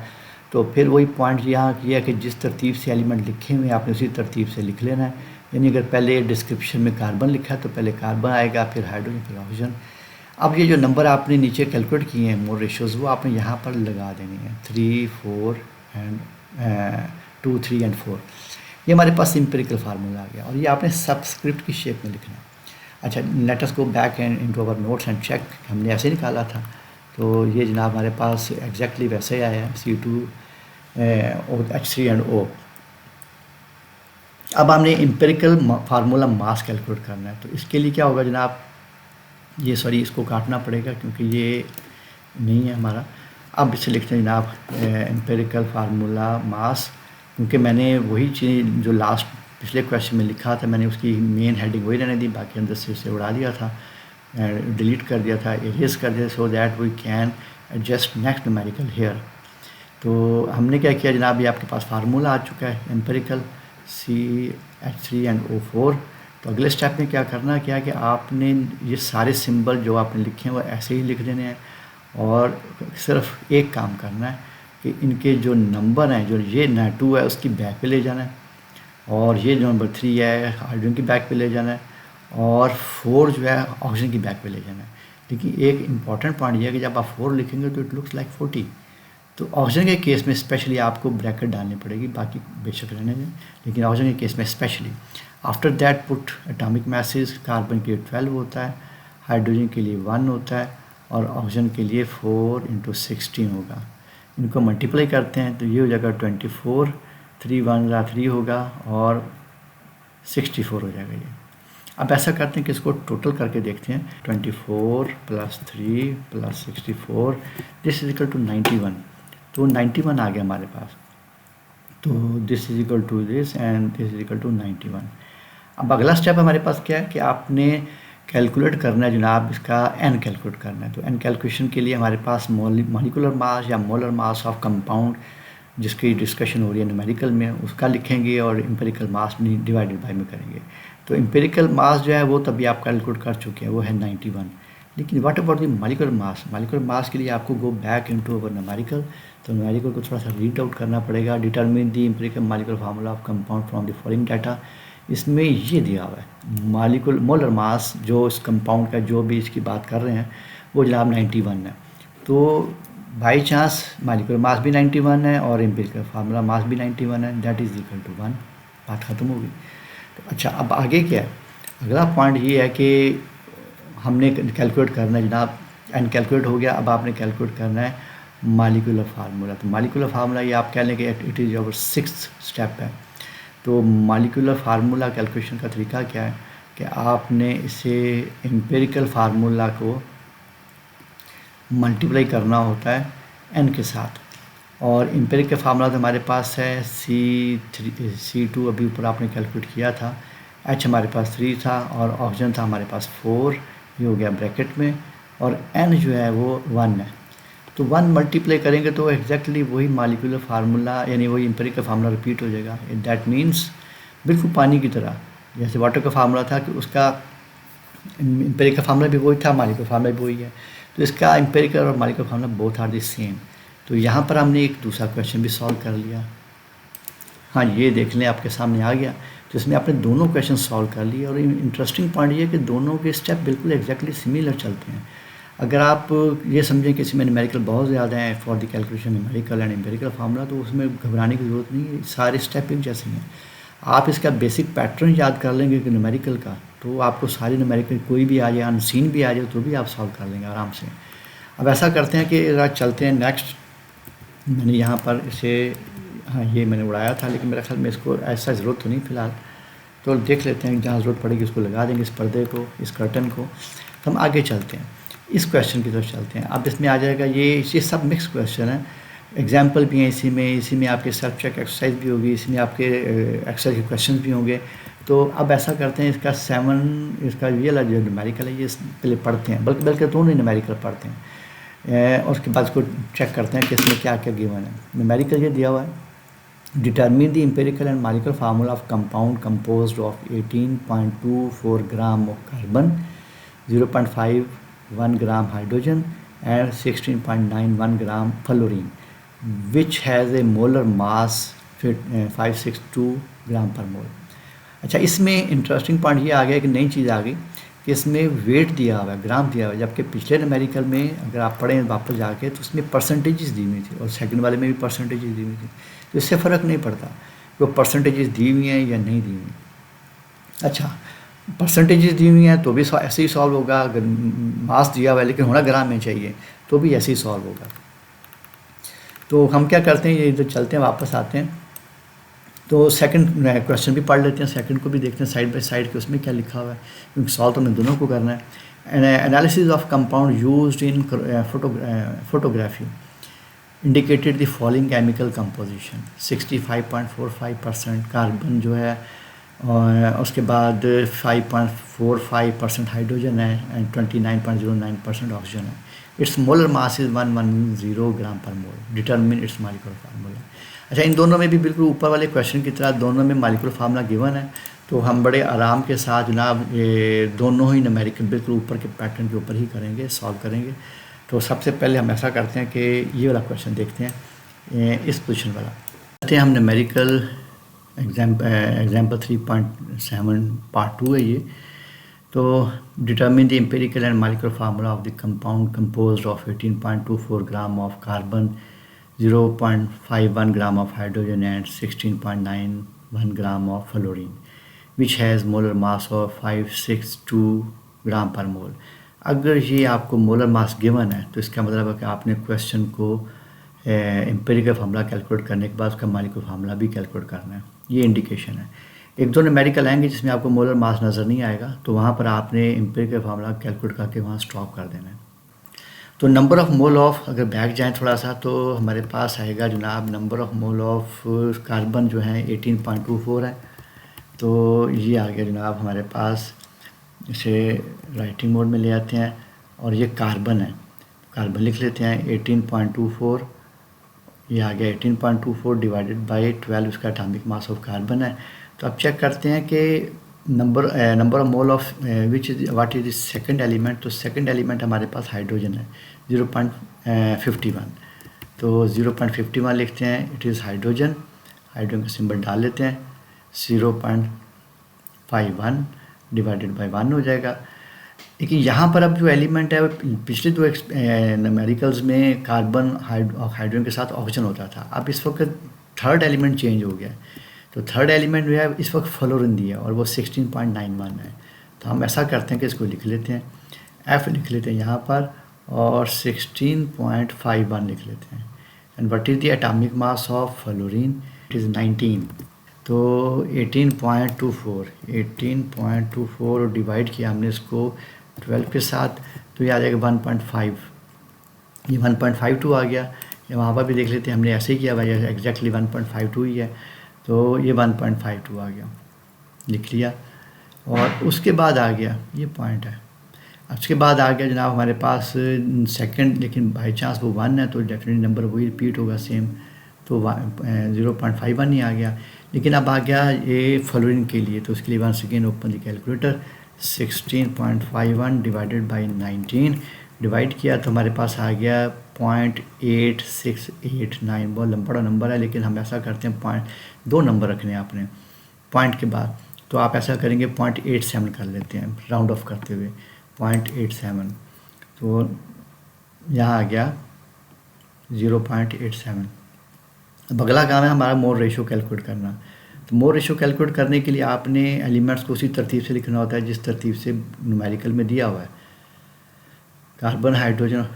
तो फिर वही पॉइंट यहाँ किया कि जिस तरतीब से एलिमेंट लिखे हुए हैं आपने उसी तरतीब से लिख लेना है। यानी अगर पहले डिस्क्रिप्शन में कार्बन लिखा है तो पहले कार्बन आएगा, फिर हाइड्रोजन, फिर ऑक्सीजन। अब ये जो नंबर आपने नीचे कैलकुलेट किए हैं मोल रेशोज़, वो आपने यहाँ पर लगा देने हैं 3, 4 एंड 2, 3 एंड 4। ये हमारे पास एम्पिरिकल फार्मूला आ गया और ये आपने सबस्क्रिप्ट की शेप में लिखना है। अच्छा, let us go back and into our notes and check, हमने ऐसे निकाला था तो ये जनाब हमारे पास एग्जैक्टली वैसे ही आया है C2H3NO। अब हमने एम्पिरिकल फार्मूला मास कैलकुलेट करना है। तो इसके लिए क्या होगा जनाब, ये सॉरी इसको काटना पड़ेगा क्योंकि ये नहीं है हमारा। अब इसे लिखते हैं जनाब एम्पिरिकल फार्मूला मास, क्योंकि मैंने वही चीज़ जो लास्ट पिछले क्वेश्चन में लिखा था मैंने उसकी मेन हेडिंग वही रहने दी, बाकी अंदर से उसे उड़ा दिया था, डिलीट कर दिया था, इरेज कर दिया, so that we can adjust next numerical here. तो हमने क्या किया जनाब, ये आपके पास फार्मूला आ चुका है एम्पिरिकल CH3NO4। तो अगले स्टेप में क्या करना है, क्या है कि आपने ये सारे सिंबल जो आपने लिखे हैं वो ऐसे ही लिख देने हैं और सिर्फ एक काम करना है कि इनके जो नंबर हैं, जो ये 2 है उसकी बैक पे ले जाना है, और ये जो नंबर 3 है हाइड्रोजन की बैक पे ले जाना है, और 4 जो है ऑक्सीजन की बैक पे ले जाना है। लेकिन एक इम्पॉर्टेंट पॉइंट ये है कि जब आप 4 लिखेंगे तो इट लुक्स लाइक 40। तो ऑक्सीजन के केस में स्पेशली आपको ब्रैकेट डालनी पड़ेगी, बाकी बेशक रहने दें, लेकिन ऑक्सीजन के केस में specially. After that put atomic message, carbon के लिए 12 होता है, हाइड्रोजन के लिए 1 होता है और ऑक्सीजन के लिए 4 × 16 होगा। इनको मल्टीप्लाई करते हैं तो ये हो जाएगा 24, 3 1 3 होगा और 64 हो जाएगा ये। अब ऐसा करते हैं कि इसको टोटल करके देखते हैं, 24 + 3 + 64 दिस इज इक्वल टू 91। तो 91 आ गया हमारे पास। तो तो this is equal to this and this is equal to 91। अब अगला स्टेप हमारे पास क्या है कि आपने कैलकुलेट करना है जनाब, इसका एन कैलकुलेट करना है। तो एन कैलकुलेशन के लिए हमारे पास मॉलिक्यूलर मास या मोलर मास ऑफ कंपाउंड जिसकी डिस्कशन हो रही है न्यूमेरिकल में उसका लिखेंगे और एम्पिरिकल मास डिवाइडेड बाय में करेंगे। तो एम्पिरिकल मास जो है वो तभी आप कैलकुलेट कर चुके हैं, वो है 91। लेकिन what about the molecular mass? Molecular मास के लिए आपको गो बैक इनटू अवर न्यूमेरिकल। तो न्यूमेरिकल को थोड़ा सा रीड आउट करना पड़ेगा। Determine the empirical molecular formula of compound from the following data. इसमें ये दिया हुआ है मॉलिक्यूलर मोलर मास, जो इस कंपाउंड का जो भी इसकी बात कर रहे हैं वो जनाब 91 है। तो बाई चांस मॉलिक्यूलर मास भी 91 है और एम्पिरिकल फार्मूला मास भी 91 है, दैट इज इक्वल टू 1। बात ख़त्म होगी। तो अच्छा, अब आगे क्या है? अगला पॉइंट ये है कि हमने कैलकुलेट करना है जनाब, एन कैलकुलेट हो गया, अब आपने कैलकुलेट करना है मॉलिक्यूलर फार्मूला। तो मॉलिक्यूलर फार्मूला ये आप कह लें कि it is your 6th step है। तो मॉलिक्यूलर फार्मूला कैलकुलेशन का तरीका क्या है कि आपने इसे एम्पिरिकल फार्मूला को मल्टीप्लाई करना होता है एन के साथ। और एम्पिरिकल फार्मूला तो हमारे पास है C2 अभी ऊपर आपने कैलकुलेट किया था, H हमारे पास 3 था और ऑक्सीजन था हमारे पास 4, ये हो गया ब्रैकेट में, और N जो है वो 1 है। तो 1 मल्टीप्लाई करेंगे तो एग्जैक्टली वही मॉलिक्यूलर फार्मूला यानी वही एम्पिरिकल फार्मूला रिपीट हो जाएगा। दैट मीन्स बिल्कुल पानी की तरह, जैसे वाटर का फार्मूला था कि उसका एम्पिरिकल फार्मूला भी वही था, मॉलिक्यूलर फार्मूला भी वही है। तो इसका एम्पिरिकल और molecular formula both are the same. तो यहाँ पर हमने एक दूसरा क्वेश्चन भी सॉल्व कर लिया। हाँ, ये देख लें आपके सामने आ गया। तो इसमें आपने दोनों क्वेश्चन सॉल्व कर लिए और इंटरेस्टिंग पॉइंट ये है कि दोनों के स्टेप बिल्कुल एग्जैक्टली सिमिलर चलते हैं। अगर आप ये समझें कि इसमें न्यूमेरिकल बहुत ज़्यादा हैं for the calculation numerical and empirical formula, तो उसमें घबराने की ज़रूरत नहीं है, सारे स्टेप एक जैसे हैं। आप इसका बेसिक पैटर्न याद कर लेंगे कि न्यूमेरिकल का, तो आपको सारी न्यूमेरिकल कोई भी आ जाए, अनसीन भी आ जाए, तो भी आप सॉल्व कर लेंगे आराम से। अब ऐसा करते हैं कि आज चलते हैं नेक्स्ट। मैंने यहाँ पर इसे, हाँ ये मैंने उड़ाया था, लेकिन मेरा ख्याल में इसको ऐसा ज़रूरत तो नहीं फ़िलहाल, तो देख लेते हैं, जहाँ ज़रूरत पड़ेगी उसको लगा देंगे, इस पर्दे को, इस कर्टन को। तो हम आगे चलते हैं, इस क्वेश्चन की तरफ चलते हैं। अब इसमें आ जाएगा ये सब मिक्स क्वेश्चन है, एग्जाम्पल भी हैं इसी में आपके सेल्फ चेक एक्सरसाइज भी होगी, इसमें आपके एक्सरसाइज के क्वेश्चन भी होंगे। तो अब ऐसा करते हैं, इसका 7 इसका ये वाला जो न्यूमेरिकल है ये पहले पढ़ते हैं, बल्कि दोनों न्यूमेरिकल पढ़ते हैं और उसके बाद इसको चेक करते हैं कि इसमें क्या क्या गिवन है। न्यूमेरिकल ये दिया हुआ है, determine the empirical and molecular formula of compound composed of 18.24 gram of carbon, 0.51 gram hydrogen and 16.91 gram fluorine, which has a molar mass 562 gram per मोल। अच्छा, इसमें इंटरेस्टिंग पॉइंट ये आ गया कि नई चीज़ आ गई कि इसमें वेट दिया हुआ है, ग्राम दिया हुआ है, जबकि पिछले न्यूमेरिकल में अगर आप पढ़ें वापस जाके तो उसमें परसेंटेजेस दी हुई थी और सेकंड वाले में भी परसेंटेजेस दी हुई थी। तो इससे फ़र्क नहीं पड़ता वो परसेंटेजेस दी हुई हैं या नहीं दी हुई। अच्छा, परसेंटेजेस दी हुई हैं तो भी ऐसे ही सॉल्व होगा, अगर मास दिया हुआ है लेकिन होना ग्राम में चाहिए तो भी ऐसे ही सॉल्व होगा। तो हम क्या करते हैं, ये इधर चलते हैं, वापस आते हैं। तो सेकंड क्वेश्चन भी पढ़ लेते हैं, सेकंड को भी देखते हैं साइड बाय साइड कि उसमें क्या लिखा हुआ है, क्योंकि सॉल्व तो हमें दोनों को करना है। Analysis of compound used in photography indicated the following chemical composition, 65.45% carbon जो है, और उसके बाद 5.45% हाइड्रोजन है एंड 29.09% ऑक्सीजन है। It's molar mass is 110 gram per mole, determine it's molecular formula. अच्छा, इन दोनों में भी बिल्कुल ऊपर वाले क्वेश्चन की तरह दोनों में मॉलिक्यूलर फार्मूला गिवन है, तो हम बड़े आराम के साथ जनाब ये दोनों ही न्यूमेरिकल बिल्कुल ऊपर के पैटर्न के ऊपर ही करेंगे, सॉल्व करेंगे। तो सबसे पहले हम ऐसा करते हैं कि ये वाला क्वेश्चन देखते हैं, इस पोजीशन वाला देखते हैं हम। न्यूमेरिकल एग्जाम्पल 3.7 पार्ट 2 है ये। तो determine the empirical and molecular formula of the compound composed of 18.24 gram of carbon, 0.51 gram of hydrogen and 16.91 gram of fluorine, which has molar mass of 562 gram per मोल। अगर ये आपको molar mass given है तो इसका मतलब है कि आपने क्वेश्चन को एम्पिरिकल फार्मूला कैलकुलेट करने के बाद उसका मॉलिक्यूलर फार्मूला भी कैलकुलेट करना है, ये इंडिकेशन है। एक दो न्यूमेरिकल आएंगे जिसमें आपको मोलर मास नज़र नहीं आएगा, तो वहाँ पर आपने एम्पिरिकल फार्मूला कैलकुलेट करके वहाँ स्टॉप कर देना है। तो नंबर ऑफ़ मोल ऑफ अगर बैक जाएँ थोड़ा सा तो हमारे पास आएगा जनाब number of mole of carbon जो है 18.24 है। तो ये आ गया जनाब हमारे पास। इसे राइटिंग मोड में ले आते हैं और ये कार्बन है, कार्बन लिख लेते हैं 18.24। ये आ गया 18.24 डिवाइडेड बाई 12 उसका एटॉमिक मास ऑफ कार्बन है। तो अब चेक करते हैं कि number of mole of which is what is second element. तो सेकंड एलिमेंट हमारे पास हाइड्रोजन है 0.51। तो 0.51 लिखते हैं, इट इज़ हाइड्रोजन। हाइड्रोजन का सिंबल डाल लेते हैं, 0.51 डिवाइडेड बाई 1 हो जाएगा। लेकिन यहाँ पर अब जो एलिमेंट है पिछले दो न्यूमेरिकल्स में कार्बन हाइड्रोजन के साथ ऑक्सीजन होता था। अब इस वक्त थर्ड एलिमेंट चेंज हो गया। तो थर्ड एलिमेंट जो है इस वक्त फ्लोरीन दिया और वो 16.91 है। तो हम ऐसा करते हैं कि इसको लिख लेते हैं, F लिख लेते हैं यहाँ पर और 16.51 लिख लेते हैं। And what is the atomic mass of fluorine, it is 19। तो 18.24 डिवाइड किया हमने इसको 12 के साथ, तो ये आ जाएगा 1.5। ये 1.52 आ गया। या वहाँ पर भी देख लेते हैं, हमने ऐसे ही किया भाई, एग्जैक्टली 1.52 ही है। तो ये 1.52 आ गया, लिख लिया। और उसके बाद आ गया, ये पॉइंट है, उसके बाद आ गया जनाब हमारे पास सेकंड, लेकिन बाई चांस वो 1 है तो डेफिनेटली नंबर वही रिपीट होगा सेम। तो 0.51 ही आ गया। लेकिन अब आ गया ये फ्लोरीन के लिए, तो उसके लिए once again open the calculator, 16.51 divided by 19 divide किया तो हमारे पास आ गया 0.8689। बहुत लंबा नंबर है, लेकिन हम ऐसा करते हैं पॉइंट 2 नंबर रखने हैं आपने पॉइंट के बाद। तो आप ऐसा करेंगे 0.87 कर लेते हैं राउंड ऑफ करते हुए, 0.87। तो यहाँ आ गया 0.87। अब अगला काम है हमारा मोल रेशो कैलकुलेट करना। तो मोल रेशो कैलकुलेट करने के लिए आपने एलिमेंट्स को उसी तरतीब से लिखना होता है जिस तरतीब से न्यूमेरिकल में दिया हुआ है, कार्बन, हाइड्रोजन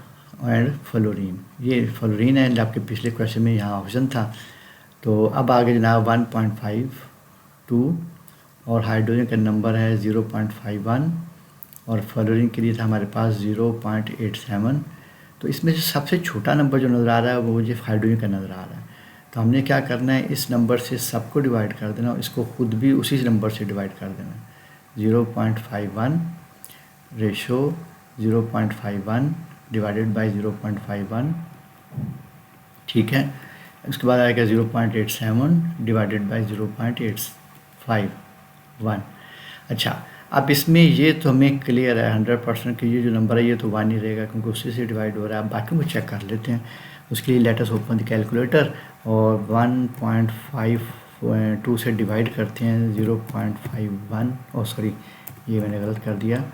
एंड फ्लोरीन। ये फ्लोरीन है, आपके पिछले क्वेश्चन में यहाँ ऑप्शन था। तो अब आगे जनाब 1.52 और हाइड्रोजन का नंबर है 0.51 और फ्लोरीन के लिए था हमारे पास 0.87। तो इसमें से सबसे छोटा नंबर जो नज़र आ रहा है वो मुझे हाइड्रोजन का नज़र आ रहा है। तो हमने क्या करना है, इस नंबर से सबको डिवाइड कर देना और इसको खुद भी उसी नंबर से डिवाइड कर देना। 0.51 रेशो 0.51 डिवाइडेड बाई 0.51, ठीक है। उसके बाद आएगा 0.87 डिवाइडेड बाई 0.851। अच्छा, अब इसमें ये तो हमें क्लियर है 100% कि ये जो नंबर है ये तो 1 ही रहेगा क्योंकि उसी से डिवाइड हो रहा है। अब बाकी को चेक कर लेते हैं। उसके लिए late us open the calculator और 1.52 से डिवाइड करते हैं 0.51, और सॉरी ये मैंने गलत कर दिया,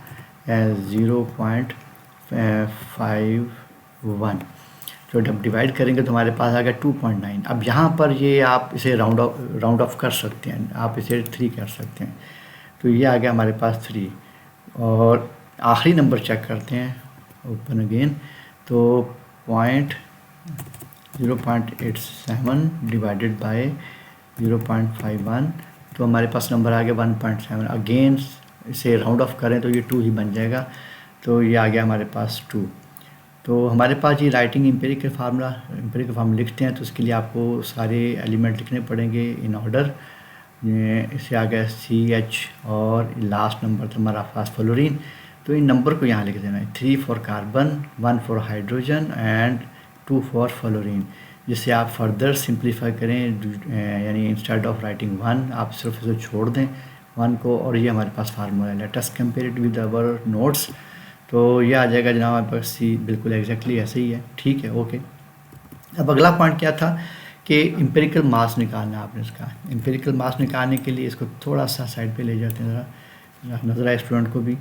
0.51। तो जब डिवाइड करेंगे तो हमारे पास आ गया 2.9। अब यहाँ पर ये आप इसे राउंड ऑफ कर सकते हैं, आप इसे 3 कर सकते हैं। तो ये आ गया हमारे पास 3। और आखिरी नंबर चेक करते हैं, ओपन अगेन, तो 0.87 डिवाइडेड बाय 0.51, तो हमारे पास नंबर आ गया 1.7। अगेन इसे राउंड ऑफ करें तो ये 2 ही बन जाएगा। तो ये आ गया हमारे पास 2। तो हमारे पास ये राइटिंग एम्पिरिकल फार्मूला लिखते हैं तो उसके लिए आपको सारे एलिमेंट लिखने पड़ेंगे इन ऑर्डर। इसे आ गया CH और लास्ट नंबर था हमारा पास फ्लोरीन। तो इन नंबर को यहाँ लिख देना है, 3 for carbon, 1 for hydrogen and 2 for fluorine. जिससे आप फर्दर सिंप्लीफाई करें, यानी इंस्टेड ऑफ राइटिंग 1 आप सिर्फ इसे छोड़ दें 1 को, और ये हमारे पास फार्मूला है। Let us compare it with our notes. तो ये आ जाएगा जनाब हमारे पास C, बिल्कुल एग्जैक्टली ऐसे ही है, ठीक है, ओके। अब अगला पॉइंट क्या था कि एम्पिरिकल मास निकालना। आपने इसका एम्पिरिकल मास निकालने के लिए इसको थोड़ा सा साइड पे ले जाते हैं, ज़रा नज़र आए स्टूडेंट को भी।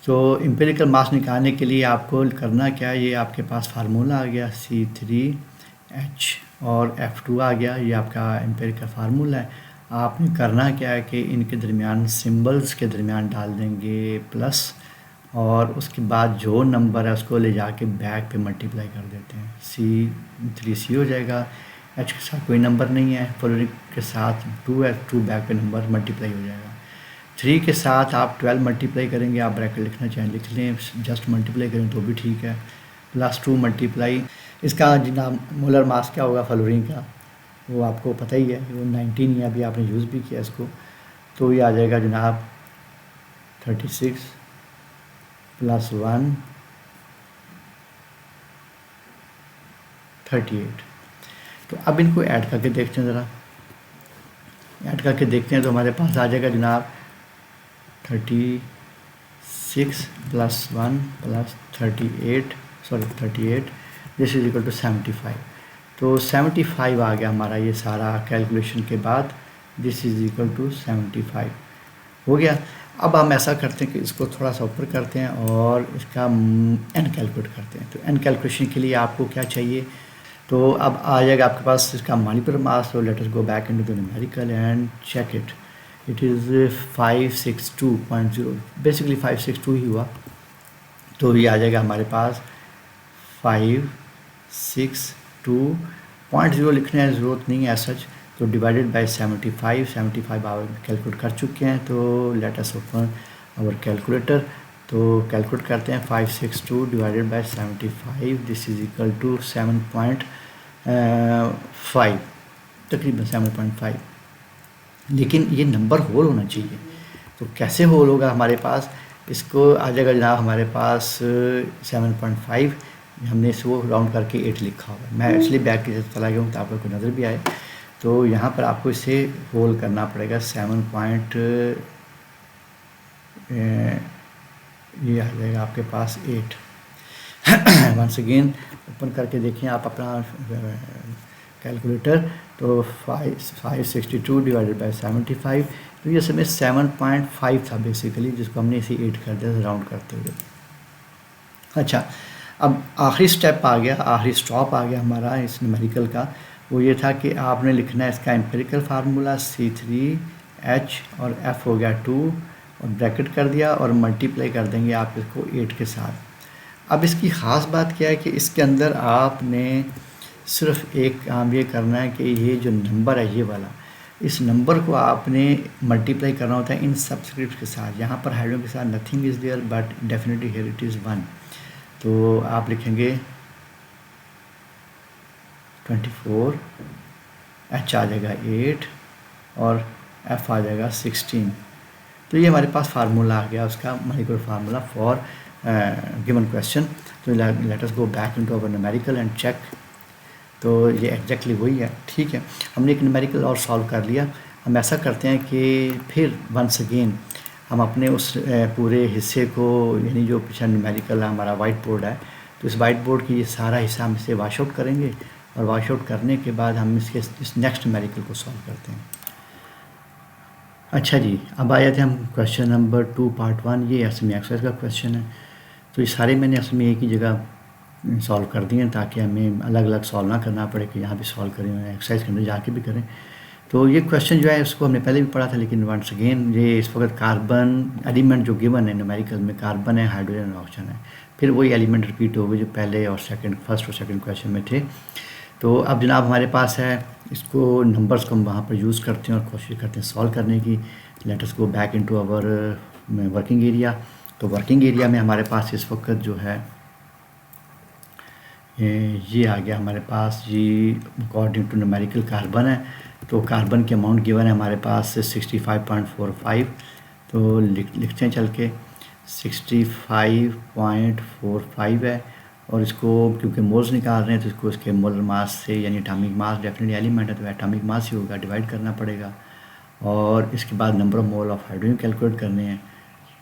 तो एम्पिरिकल मास निकालने के लिए आपको करना क्या है, ये आपके पास फार्मूला आ गया C3H और F2 आ गया, ये आपका एम्पिरिकल फार्मूला है। आपने करना क्या है कि इनके दरमियान सिंबल्स के दरमियान डाल देंगे प्लस, और उसके बाद जो नंबर है उसको ले जाके बैक पे मल्टीप्लाई कर देते हैं। C3C हो जाएगा, H के साथ कोई नंबर नहीं है, फ्लोरीन के साथ 2 है, 2 बैक पे नंबर मल्टीप्लाई हो जाएगा। 3 के साथ आप 12 मल्टीप्लाई करेंगे, आप ब्रैकेट लिखना चाहें लिख लें, जस्ट मल्टीप्लाई करें तो भी ठीक है। +2 मल्टीप्लाई इसका जनाब मोलर मास क्या होगा फ्लोरीन का, वो आपको पता ही है, वो 19 है, अभी आपने यूज़ भी किया इसको। तो ये आ जाएगा जनाब 36 + 1 38। तो अब इनको ऐड करके देखते हैं, ज़रा ऐड करके देखते हैं तो हमारे पास आ जाएगा जनाब 36 + 1 + 38 दिस इज इक्वल टू 75। तो 75 आ गया हमारा ये सारा कैलकुलेशन के बाद, दिस इज इक्वल टू 75 हो गया। अब हम ऐसा करते हैं कि इसको थोड़ा सा ऊपर करते हैं और इसका एन कैलकुलेट करते हैं। तो एन कैलकुलेशन के लिए आपको क्या चाहिए, तो अब आ जाएगा आपके पास इसका मॉलिक्यूलर मास। तो let us go back into the numerical and check it. It is 562.0, basically 562 ही हुआ। तो ये आ जाएगा हमारे पास 562.0 लिखने की ज़रूरत नहीं है सच, तो डिवाइडेड बाय 75 आप कैलकुलेट कर चुके हैं। तो let us open our calculator. तो कैलकुलेट करते हैं 562 divided by 75, this is equal to 7.5, तकरीबन 7.5। लेकिन ये नंबर होल होना चाहिए। तो कैसे होल होगा हमारे पास, इसको आ जाएगा जनाब हमारे पास 7.5, हमने इसको राउंड करके 8 लिखा होगा। मैं इसलिए बैक की तरफ चला गया हूँ ताकि आपको नज़र भी आए। तो यहाँ पर आपको इसे होल करना पड़ेगा 7 ये आ जाएगा आपके पास 8। वंस अगेन ओपन करके देखें आप अपना कैलकुलेटर। तो 562 डिवाइडेड बाय 75, तो ये समय 7.5 था बेसिकली, जिसको हमने इसे 8 कर दिया राउंड करते हुए। अच्छा, अब आखिरी स्टेप आ गया, आखिरी स्टॉप आ गया हमारा इस न्यूमेरिकल का। वो ये था कि आपने लिखना है इसका एम्पिरिकल फार्मूला C3H और F हो गया 2 और ब्रैकेट कर दिया और मल्टीप्लाई कर देंगे आप इसको 8 के साथ। अब इसकी ख़ास बात क्या है कि इसके अंदर आपने सिर्फ एक काम ये करना है कि ये जो नंबर है ये वाला, इस नंबर को आपने मल्टीप्लाई करना होता है इन सब्सक्रिप्ट के साथ। यहाँ पर हाइड्रोजन के साथ nothing is there but definitely here it is 1। तो आप लिखेंगे 24, H आ जाएगा 8 और F आ जाएगा 16। तो ये हमारे पास फार्मूला आ गया उसका, molecular formula for given question. तो let us go back into our numerical and check. तो ये एग्जैक्टली वही है, ठीक है। हमने एक न्यूमेरिकल और सॉल्व कर लिया। हम ऐसा करते हैं कि फिर वंस अगेन हम अपने उस पूरे हिस्से को, यानी जो पीछे न्यूमेरिकल हमारा वाइट बोर्ड है, तो इस वाइट बोर्ड की ये सारा हिस्सा हम इसे वॉश आउट करेंगे और वॉश आउट करने के बाद हम इसके इस नेक्स्ट न्यूमेरिकल को सॉल्व करते हैं। अच्छा जी, अब आए थे हम क्वेश्चन नंबर 2 पार्ट 1। ये असल में एक्सरसाइज का क्वेश्चन है। तो ये सारे मैंने असल में एक ही जगह सॉल्व कर दिए हैं ताकि हमें अलग अलग सॉल्व ना करना पड़े कि यहाँ भी सॉल्व करें, एक्सरसाइज के अंदर जाके भी करें। तो ये क्वेश्चन जो है उसको हमने पहले भी पढ़ा था, लेकिन वंस अगेन ये इस वक्त कार्बन एलिमेंट जो गिवन है न्यूमेरिकल में, कार्बन है, हाइड्रोजन और ऑक्सीजन है। फिर वही एलिमेंट रिपीट हो गए जो पहले और फर्स्ट और सेकंड क्वेश्चन में थे। तो अब जनाब हमारे पास है, इसको नंबर्स को हम वहाँ पर यूज़ करते हैं और कोशिश करते हैं सॉल्व करने की। Let us go back into our working area. तो वर्किंग एरिया में हमारे पास इस वक्त जो है ये आ गया हमारे पास जी, अकॉर्डिंग टू न्यूमेरिकल कार्बन है। तो कार्बन के अमाउंट गिवन है हमारे पास 65.45। तो लिखते हैं चल के 65.45 है। और इसको क्योंकि मोल्स निकाल रहे हैं तो इसको इसके मोलर मास से, यानी एटॉमिक मास डेफिनेटली एलिमेंट है तो एटॉमिक मास ही होगा, डिवाइड करना पड़ेगा। और इसके बाद number of mole of hydrogen calculate करने हैं,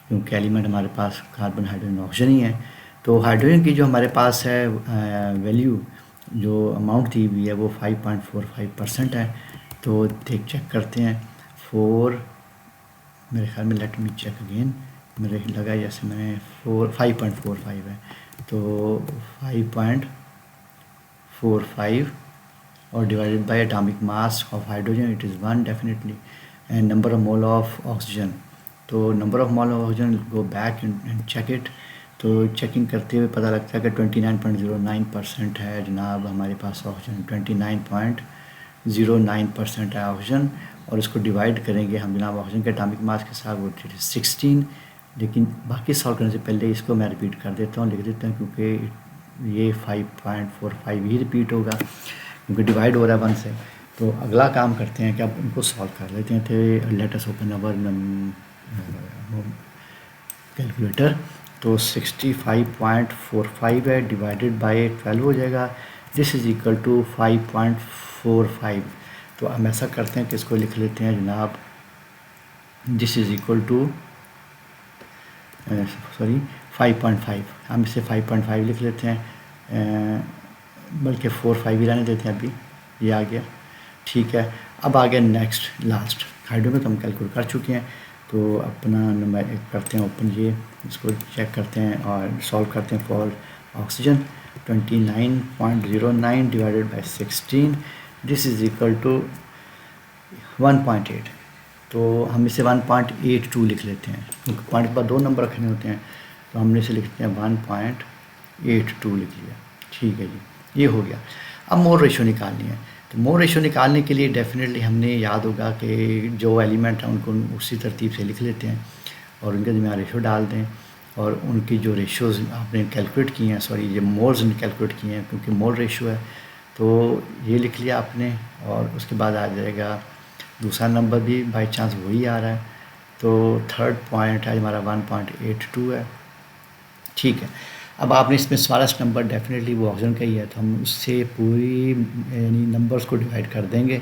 क्योंकि एलिमेंट हमारे पास कार्बन, हाइड्रोजन, ऑक्सीजन ही है। तो हाइड्रोजन की जो हमारे पास है वैल्यू, जो अमाउंट दी हुई है वो 5.45% है। तो चेक करते हैं 4, मेरे ख्याल में लेट मी चेक अगेन, मेरे लगा जैसे मैंने 5.45 है। तो 5.45 और divided by atomic mass of hydrogen, it is 1 definitely, and number of mole of oxygen. तो number of mole of oxygen, go back and check it. तो चेकिंग करते हुए पता लगता है कि 29.09% है जनाब हमारे पास ऑक्सीजन, 29.09% है ऑक्सीजन। और इसको डिवाइड करेंगे हम जनाब ऑक्सीजन के एटॉमिक मास के साथ, वो 16। लेकिन बाकी सॉल्व करने से पहले इसको मैं रिपीट कर देता हूँ, लिख देता हूँ, क्योंकि ये 5.45 ही रिपीट होगा क्योंकि डिवाइड हो रहा है 1 से। तो अगला काम करते हैं कि अब उनको सॉल्व कर लेते हैं। थे let us open our calculator. तो 65.45 है, डिवाइडेड बाय 12 हो जाएगा। This is equal to 5.45। तो हम ऐसा करते हैं कि इसको लिख लेते हैं जनाब, दिस इज़ इक्वल टू 5.5। हम इसे 5.5 लिख लेते हैं, बल्कि 4.5 ही रहने देते हैं अभी। ये आ गया, ठीक है। अब आ गया नेक्स्ट लास्ट हाइड्रो में, तो हम कैलकुलेट कर चुके हैं। तो अपना नंबर करते हैं ओपन, ये इसको चेक करते हैं और सॉल्व करते हैं for oxygen. 29.09 divided by 16, this is equal to 1.8। तो हम इसे 1.82 लिख लेते हैं क्योंकि पॉइंट के बाद 2 नंबर रखने होते हैं। तो हमने इसे लिखते हैं 1.82 लिख लिया, ठीक है जी, ये हो गया। अब मोल रेशो निकालनी है। तो मोल रेशो निकालने के लिए डेफिनेटली हमने याद होगा कि जो एलिमेंट हैं उनको उसी तरतीब से लिख लेते हैं और उनके दरमियान रेशो डाल दें, और उनकी जो रेशोज़ आपने कैलकुलेट किए हैं, सॉरी ये मोल्स कैलकुलेट किए हैं क्योंकि मोल रेशो है। तो ये लिख लिया आपने, और उसके बाद आ जाएगा दूसरा नंबर भी बाई चांस वही आ रहा है। तो थर्ड पॉइंट है हमारा 1.82 है, ठीक है। अब आपने इसमें स्मॉलेस्ट नंबर डेफिनेटली वो ऑक्सीजन का ही है, तो हम उससे पूरी यानी नंबर्स को डिवाइड कर देंगे।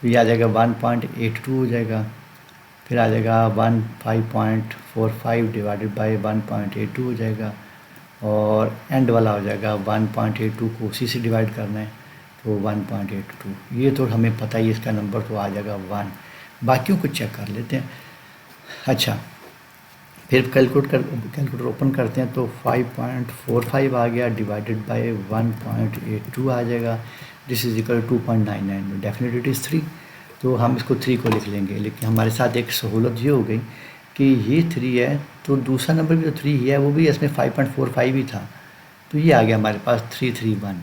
तो ये आ जाएगा 1.82 हो जाएगा, फिर आ जाएगा 5.45 डिवाइडेड बाय 1.82 हो जाएगा, और एंड वाला हो जाएगा 1.82 को उसी से डिवाइड करना है, तो 1.82। ये तो हमें पता ही, इसका नंबर तो आ जाएगा 1। बाकियों को चेक कर लेते हैं। अच्छा, फिर कैलकुलेटर ओपन करते हैं तो 5.45 आ गया, डिवाइडेड बाय 1.82 आ जाएगा। This is equal 2.99, definitely it is 3। तो हम इसको 3 को लिख लेंगे, लेकिन हमारे साथ एक सहूलत ये हो गई कि ये 3 है, तो दूसरा नंबर भी तो 3 ही है, वो भी इसमें 5.45 ही था। तो ये आ गया हमारे पास 331।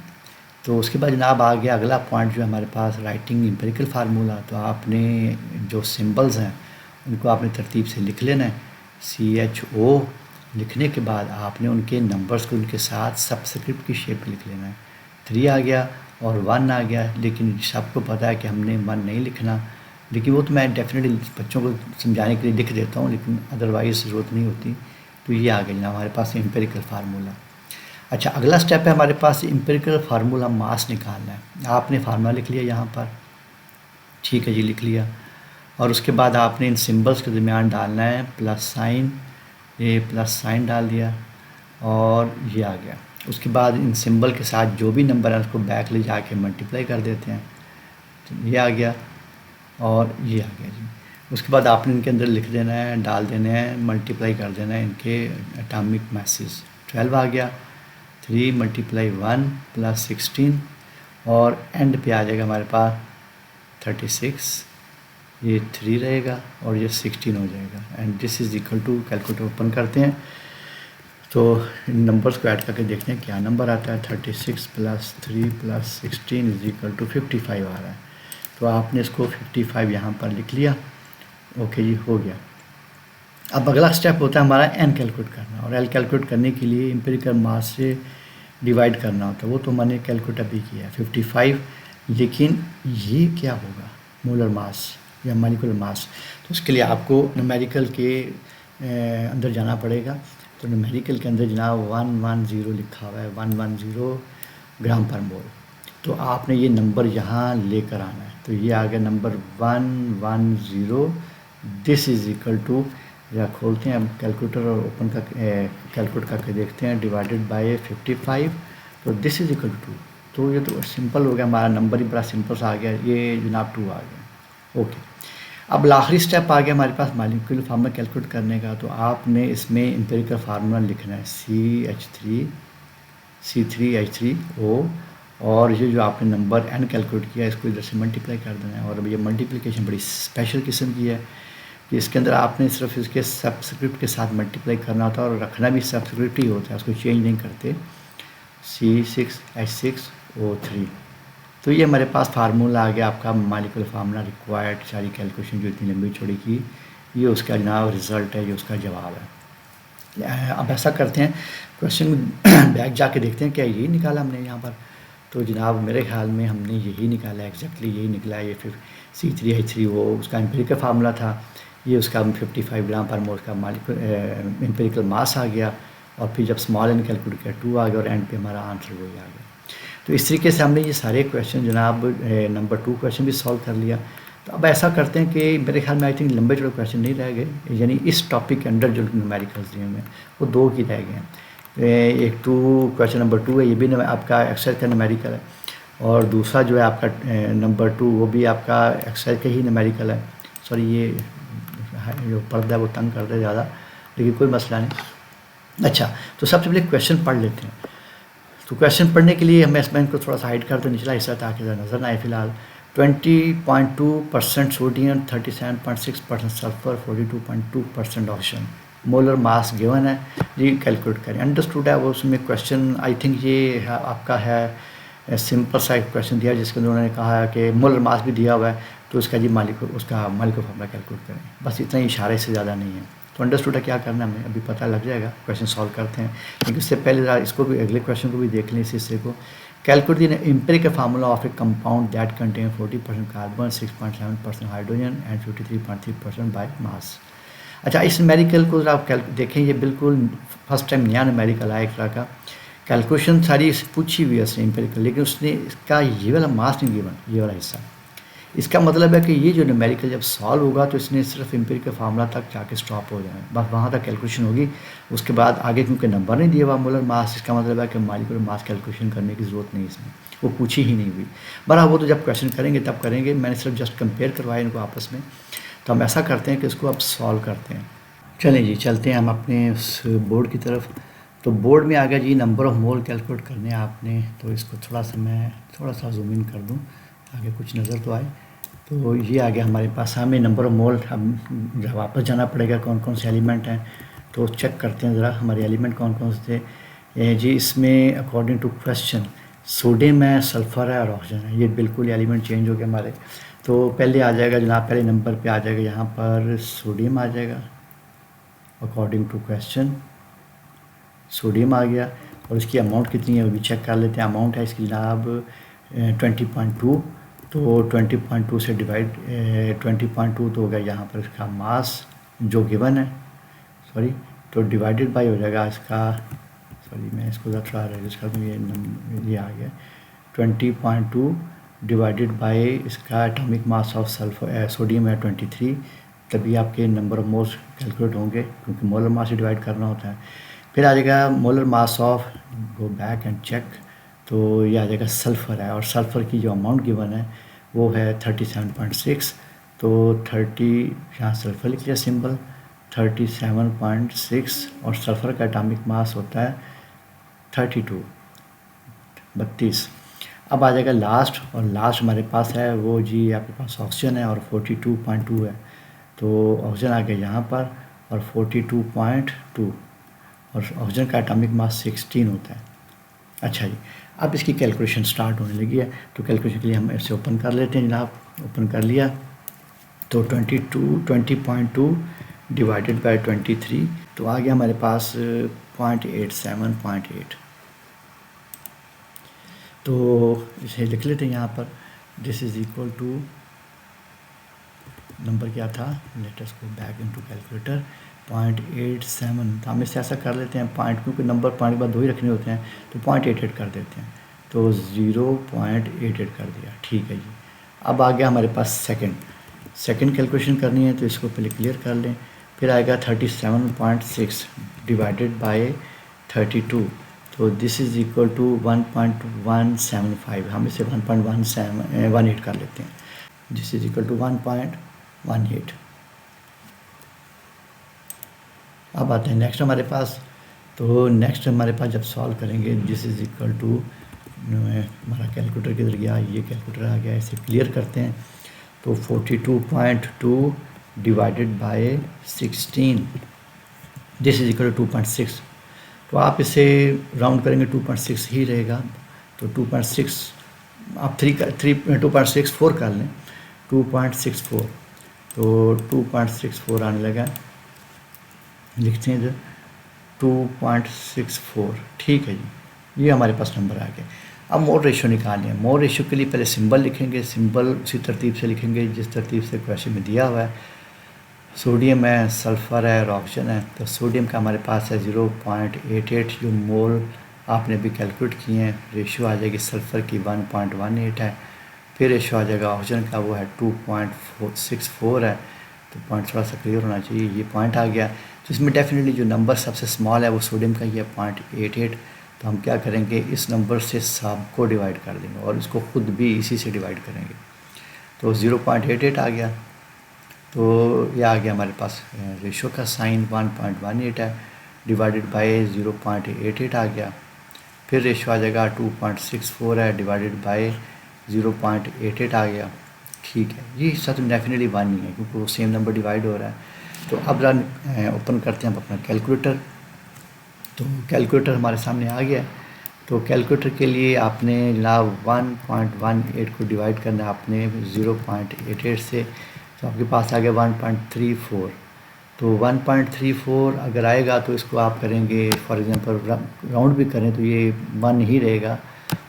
तो उसके बाद जनाब आ गया अगला पॉइंट जो हमारे पास, राइटिंग एम्पिरिकल फार्मूला। तो आपने जो सिंबल्स हैं उनको आपने तरतीब से लिख लेना है। CHO लिखने के बाद आपने उनके नंबर्स को उनके साथ सबस्क्रिप्ट की शेप में लिख लेना है। 3 आ गया और 1 आ गया, लेकिन सबको पता है कि हमने 1 नहीं लिखना, लेकिन वो तो मैं डेफिनेटली बच्चों को समझाने के लिए लिख देता हूँ, लेकिन अदरवाइज़ ज़रूरत नहीं होती। तो ये आ गया हमारे पास एम्पिरिकल फार्मूला। अच्छा, अगला स्टेप है हमारे पास एम्पिरिकल फार्मूला मास निकालना है। आपने फार्मूला लिख लिया यहाँ पर, ठीक है जी, लिख लिया। और उसके बाद आपने इन सिंबल्स के दरमियान डालना है प्लस साइन, ये प्लस साइन डाल दिया और ये आ गया। उसके बाद इन सिंबल के साथ जो भी नंबर है उसको बैक ले जाके मल्टीप्लाई कर देते हैं, तो ये आ गया और ये आ गया जी। उसके बाद आपने इनके अंदर लिख देना है, डाल देना है, मल्टीप्लाई कर देना है इनके एटॉमिक मासेस। 12 आ गया, 3 मल्टीप्लाई 1 प्लस 16, और एंड पे आ जाएगा हमारे पास 36, ये 3 रहेगा और ये 16 हो जाएगा। And this is equal to, calculator open करते हैं तो इन नंबर्स को ऐड करके देखते हैं क्या नंबर आता है। 36 plus 3 plus 16 is equal to 55 आ रहा है। तो आपने इसको 55 यहाँ पर लिख लिया, ओके जी, हो गया। अब अगला स्टेप होता है हमारा एन कैलकुलेट करना, और एल कैलकुलेट करने के लिए एम्पिरिकल मास से डिवाइड करना होता है। वो तो मैंने कैलकुलेट अभी किया है 55, लेकिन ये क्या होगा मोलर मास या मॉलिक्यूलर मास। तो उसके लिए आपको न्यूमेरिकल के अंदर जाना पड़ेगा। तो न्यूमेरिकल के अंदर जनाब 110 लिखा हुआ है, 110 ग्राम पर मोल। तो आपने ये नंबर यहाँ लेकर आना है। तो ये आ गया number 110, this is equal to, या खोलते हैं अब कैलकुलेटर और ओपन का कैलकुलेट करके देखते हैं, डिवाइडेड बाय 55, तो दिस इज़ इक्वल टू 2। तो ये तो सिंपल हो गया, हमारा नंबर ही बड़ा सिंपल सा आ गया, ये जनाब 2 आ गया, ओके। अब आखिरी स्टेप आ गया हमारे पास मॉलिक्यूलर फार्मूला कैलकुलेट करने का। तो आपने इसमें एम्पिरिकल फार्मूला लिखना है C3H3O, और ये जो आपने नंबर n कैलकुलेट किया इसको इधर से मल्टीप्लाई कर देना है। और अब ये मल्टीप्लिकेशन बड़ी स्पेशल किस्म की है कि इसके अंदर आपने सिर्फ इसके सबस्क्रिप्ट के साथ मल्टीप्लाई करना होता है, और रखना भी सबस्क्रिप्ट ही होता है, उसको चेंज नहीं करते। C6H6O3। तो ये हमारे पास फार्मूला आ गया आपका मॉलिक्यूलर फार्मूला रिक्वायर्ड। सारी कैलकुलेशन जो इतनी लंबी चौड़ी की, ये उसका जनाब रिज़ल्ट है, ये उसका जवाब है। अब ऐसा करते हैं, क्वेश्चन बैक जाके देखते हैं क्या यही निकाला हमने यहाँ पर। तो जनाब मेरे ख्याल में हमने यही निकाला, एग्जैक्टली यही निकला। ये फिर C3H3 वो उसका एम्पिरिकल फार्मूला था, ये उसका 55 ग्राम पर मोल का एम्पिरिकल मास आ गया, और फिर जब स्मॉल एन कैलकुलेट किया 2 आ गया, और एंड पे हमारा आंसर वही आ गया। तो इस तरीके से हमने ये सारे क्वेश्चन जनाब नंबर 2 क्वेश्चन भी सॉल्व कर लिया। तो अब ऐसा करते हैं कि मेरे ख्याल में आई थिंक लंबे चौड़े क्वेश्चन नहीं रह गए, यानी इस टॉपिक के अंडर जो न्यूमेरिकल्स दिए हुए हैं वो 2 ही रह गए हैं। एक क्वेश्चन नंबर 2 है, ये भी आपका एक्सरसाइज का न्यूमेरिकल है, और दूसरा जो है आपका नंबर 2 वो भी आपका एक्सरसाइज का ही न्यूमेरिकल है। सॉरी, ये जो पर्दा है वो तंग करता है ज़्यादा, लेकिन कोई मसला नहीं। अच्छा, तो सबसे पहले क्वेश्चन पढ़ लेते हैं। तो क्वेश्चन पढ़ने के लिए मैं इसमें इनको थोड़ा सा हाइड कर दूँ निचला हिस्सा, ताकि नज़र ना आए। फिलहाल 20.2% sodium, 37.6% sulphur, 42.2% oxygen, molar mass given है जी, कैलकुलेट करें। अंडरस्टूड है वो, उसमें क्वेश्चन आई थिंक ये है आपका है सिंपल सा क्वेश्चन दिया, जिसके अंदर उन्होंने कहा है कि मोलर मास भी दिया हुआ है, तो उसका जी उसका मालिक फॉर्मूला कैलकुलेट करें। बस इतना ही इशारे से ज़्यादा नहीं है। तो अंडरस्टूड है क्या करना है हमें, अभी पता लग जाएगा। क्वेश्चन सॉल्व करते हैं, लेकिन उससे पहले इसको भी, अगले क्वेश्चन को भी देख लें इस हिस्से को। Calculate the empirical formula of a compound that contain 40% carbon, 6.7% hydrogen and 53.3% by mass. अच्छा, इस न्यूमेरिकल को आप देखें, ये बिल्कुल फर्स्ट टाइम नया न्यूमेरिकल आया एक तरह का। कैलकुलेशन सारी पूछी हुई है उसने एम्पिरिकल, लेकिन उसने इसका ये वाला मास नहीं गिवन, ये वाला हिस्सा। इसका मतलब है कि ये जो न्यूमेरिकल जब सॉल्व होगा तो इसने सिर्फ एम्पिरिकल फार्मूला तक जाके स्टॉप हो जाए, बस वहाँ तक कैलकुलेशन होगी। उसके बाद आगे क्योंकि नंबर नहीं दिया हुआ मोलर मास, इसका मतलब है कि मॉलिक्यूलर मास कैलकुलेशन करने की ज़रूरत नहीं इसमें, वो पूछी ही नहीं हुई। बहरहाल वो तो जब क्वेश्चन करेंगे तब करेंगे, मैंने सिर्फ जस्ट कंपेयर करवाया इनको आपस में। तो हम ऐसा करते हैं कि इसको अब सॉल्व करते हैं। चलें जी, चलते हैं हम अपने उस बोर्ड की तरफ। तो बोर्ड में आ गया जी, नंबर ऑफ मोल कैलकुलेट करने हैं आपने। तो इसको थोड़ा सा मैं थोड़ा सा जूम इन कर दूं ताकि कुछ नज़र तो आए। तो ये आ गया हमारे पास हमें नंबर ऑफ मोल। अब वापस जाना पड़ेगा कौन कौन से एलिमेंट हैं, तो चेक करते हैं ज़रा हमारे एलिमेंट कौन कौन से थे जी। इसमें अकॉर्डिंग टू क्वेश्चन सोडियम है, सल्फ़र है और ऑक्सीजन है। ये बिल्कुल एलिमेंट चेंज हो गए हमारे। तो पहले आ जाएगा जनाब, पहले नंबर पे आ जाएगा यहाँ पर सोडियम आ जाएगा अकॉर्डिंग टू क्वेश्चन। सोडियम आ गया, और इसकी अमाउंट कितनी है वो भी चेक कर लेते हैं। अमाउंट है इसकी जनाब 20.2। तो 20.2 से डिवाइड 20.2 तो हो गया यहाँ पर इसका मास जो गिवन है, सॉरी, तो डिवाइडेड बाय हो जाएगा इसका, सॉरी मैं इसको थोड़ा रेड्यूस कर दूँ, ये आ गया 20.2 डिवाइडेड बाय इसका atomic mass of sulphur sodium है 23। तभी आपके नंबर ऑफ मोल्स कैलकुलेट होंगे, क्योंकि मोलर मास से डिवाइड करना होता है। फिर आ जाएगा molar mass of, go back and check, तो ये आ जाएगा सल्फ़र है, और सल्फ़र की जो अमाउंट गिवन है वो है 37.6। तो 30 यहाँ सल्फ़र लिख लिया सिंबल 37.6, और सल्फ़र का एटॉमिक मास होता है 32। अब आ जाएगा लास्ट, और लास्ट हमारे पास है वो जी आपके पास ऑक्सीजन है, और 42.2 है। तो ऑक्सीजन आ गया यहाँ पर, और 42.2, और ऑक्सीजन का एटॉमिक मास 16 होता है। अच्छा जी, अब इसकी कैलकुलेशन स्टार्ट होने लगी है। तो कैलकुलेशन के लिए हम इसे ओपन कर लेते हैं जनाब। ओपन कर लिया, तो 20.2 डिवाइडेड बाय 23, तो आ गया हमारे पास 0.87.8। तो इसे लिख लेते हैं यहाँ पर, this is equal to, number क्या था, let us go back into calculator, 0.87। तो हम इससे ऐसा कर लेते हैं पॉइंट, क्योंकि नंबर पॉइंट के बाद 2 ही रखने होते हैं, तो 0.88 कर देते हैं। तो 0.88 कर दिया, ठीक है जी। अब आ गया हमारे पास सेकंड कैलकुलेशन करनी है, तो इसको पहले क्लियर कर लें। फिर आएगा 37.6 डिवाइडेड बाय 32, तो दिस इज़ इक्वल टू 1.175। हम इसे 1.18 कर लेते हैं, दिस इज़ इक्वल टू 1.18। अब आते हैं नेक्स्ट हमारे पास। तो नेक्स्ट हमारे पास जब सॉल्व करेंगे, दिस इज़ इक्वल टू, हमारा कैलकुलेटर किधर गया, ये कैलकुलेटर आ गया, इसे क्लियर करते हैं। तो 42.2 divided by 16, this is equal to 2.6। तो आप इसे राउंड करेंगे 2.6 ही रहेगा। तो 2.6 आप 2.64 कर लें, 2.64, तो 2.64 आने लगा। लिखते हैं इधर 2.64। ठीक है जी, ये हमारे पास नंबर आ गया। अब मोल रेशियो निकालनी है। मोल रेशियो के लिए पहले सिंबल लिखेंगे, सिंबल उसी तरतीब से लिखेंगे जिस तरतीब से क्वेश्चन में दिया हुआ है। सोडियम है, सल्फ़र है और ऑक्सीजन है। तो सोडियम का हमारे पास है 0.88 जो मोल आपने भी कैलकुलेट किए हैं। रेशियो आ जाएगी सल्फ़र की 1.18 है। फिर रेशियो आ जाएगा ऑक्सीजन का, वो है 2.64 है। तो पॉइंट थोड़ा सा क्लियर होना चाहिए, ये पॉइंट आ गया। तो इसमें डेफिनेटली जो नंबर सबसे स्मॉल है वो सोडियम का ही है 0.88। तो हम क्या करेंगे, इस नंबर से सब को डिवाइड कर देंगे और इसको खुद भी इसी से डिवाइड करेंगे। तो 0.88 आ गया। तो ये आ गया हमारे पास रेशो का साइन 1.18 है, डिवाइडेड बाय 0.88 आ गया। फिर रेशो आ जाएगा 2.64 है, डिवाइडेड बाय 0.88 आ गया। ठीक है, ये सच डेफिनेटली 1 ही है क्योंकि वो सेम नंबर डिवाइड हो रहा है। तो अब ओपन करते हैं हम अपना कैलकुलेटर। तो कैलकुलेटर हमारे सामने आ गया। तो कैलकुलेटर के लिए आपने जनाब 1.18 को डिवाइड करना है आपने 0.88 से। तो आपके पास आ गया 1.34। तो 1.34 अगर आएगा तो इसको आप करेंगे, फॉर एग्जांपल राउंड भी करें तो ये 1 ही रहेगा।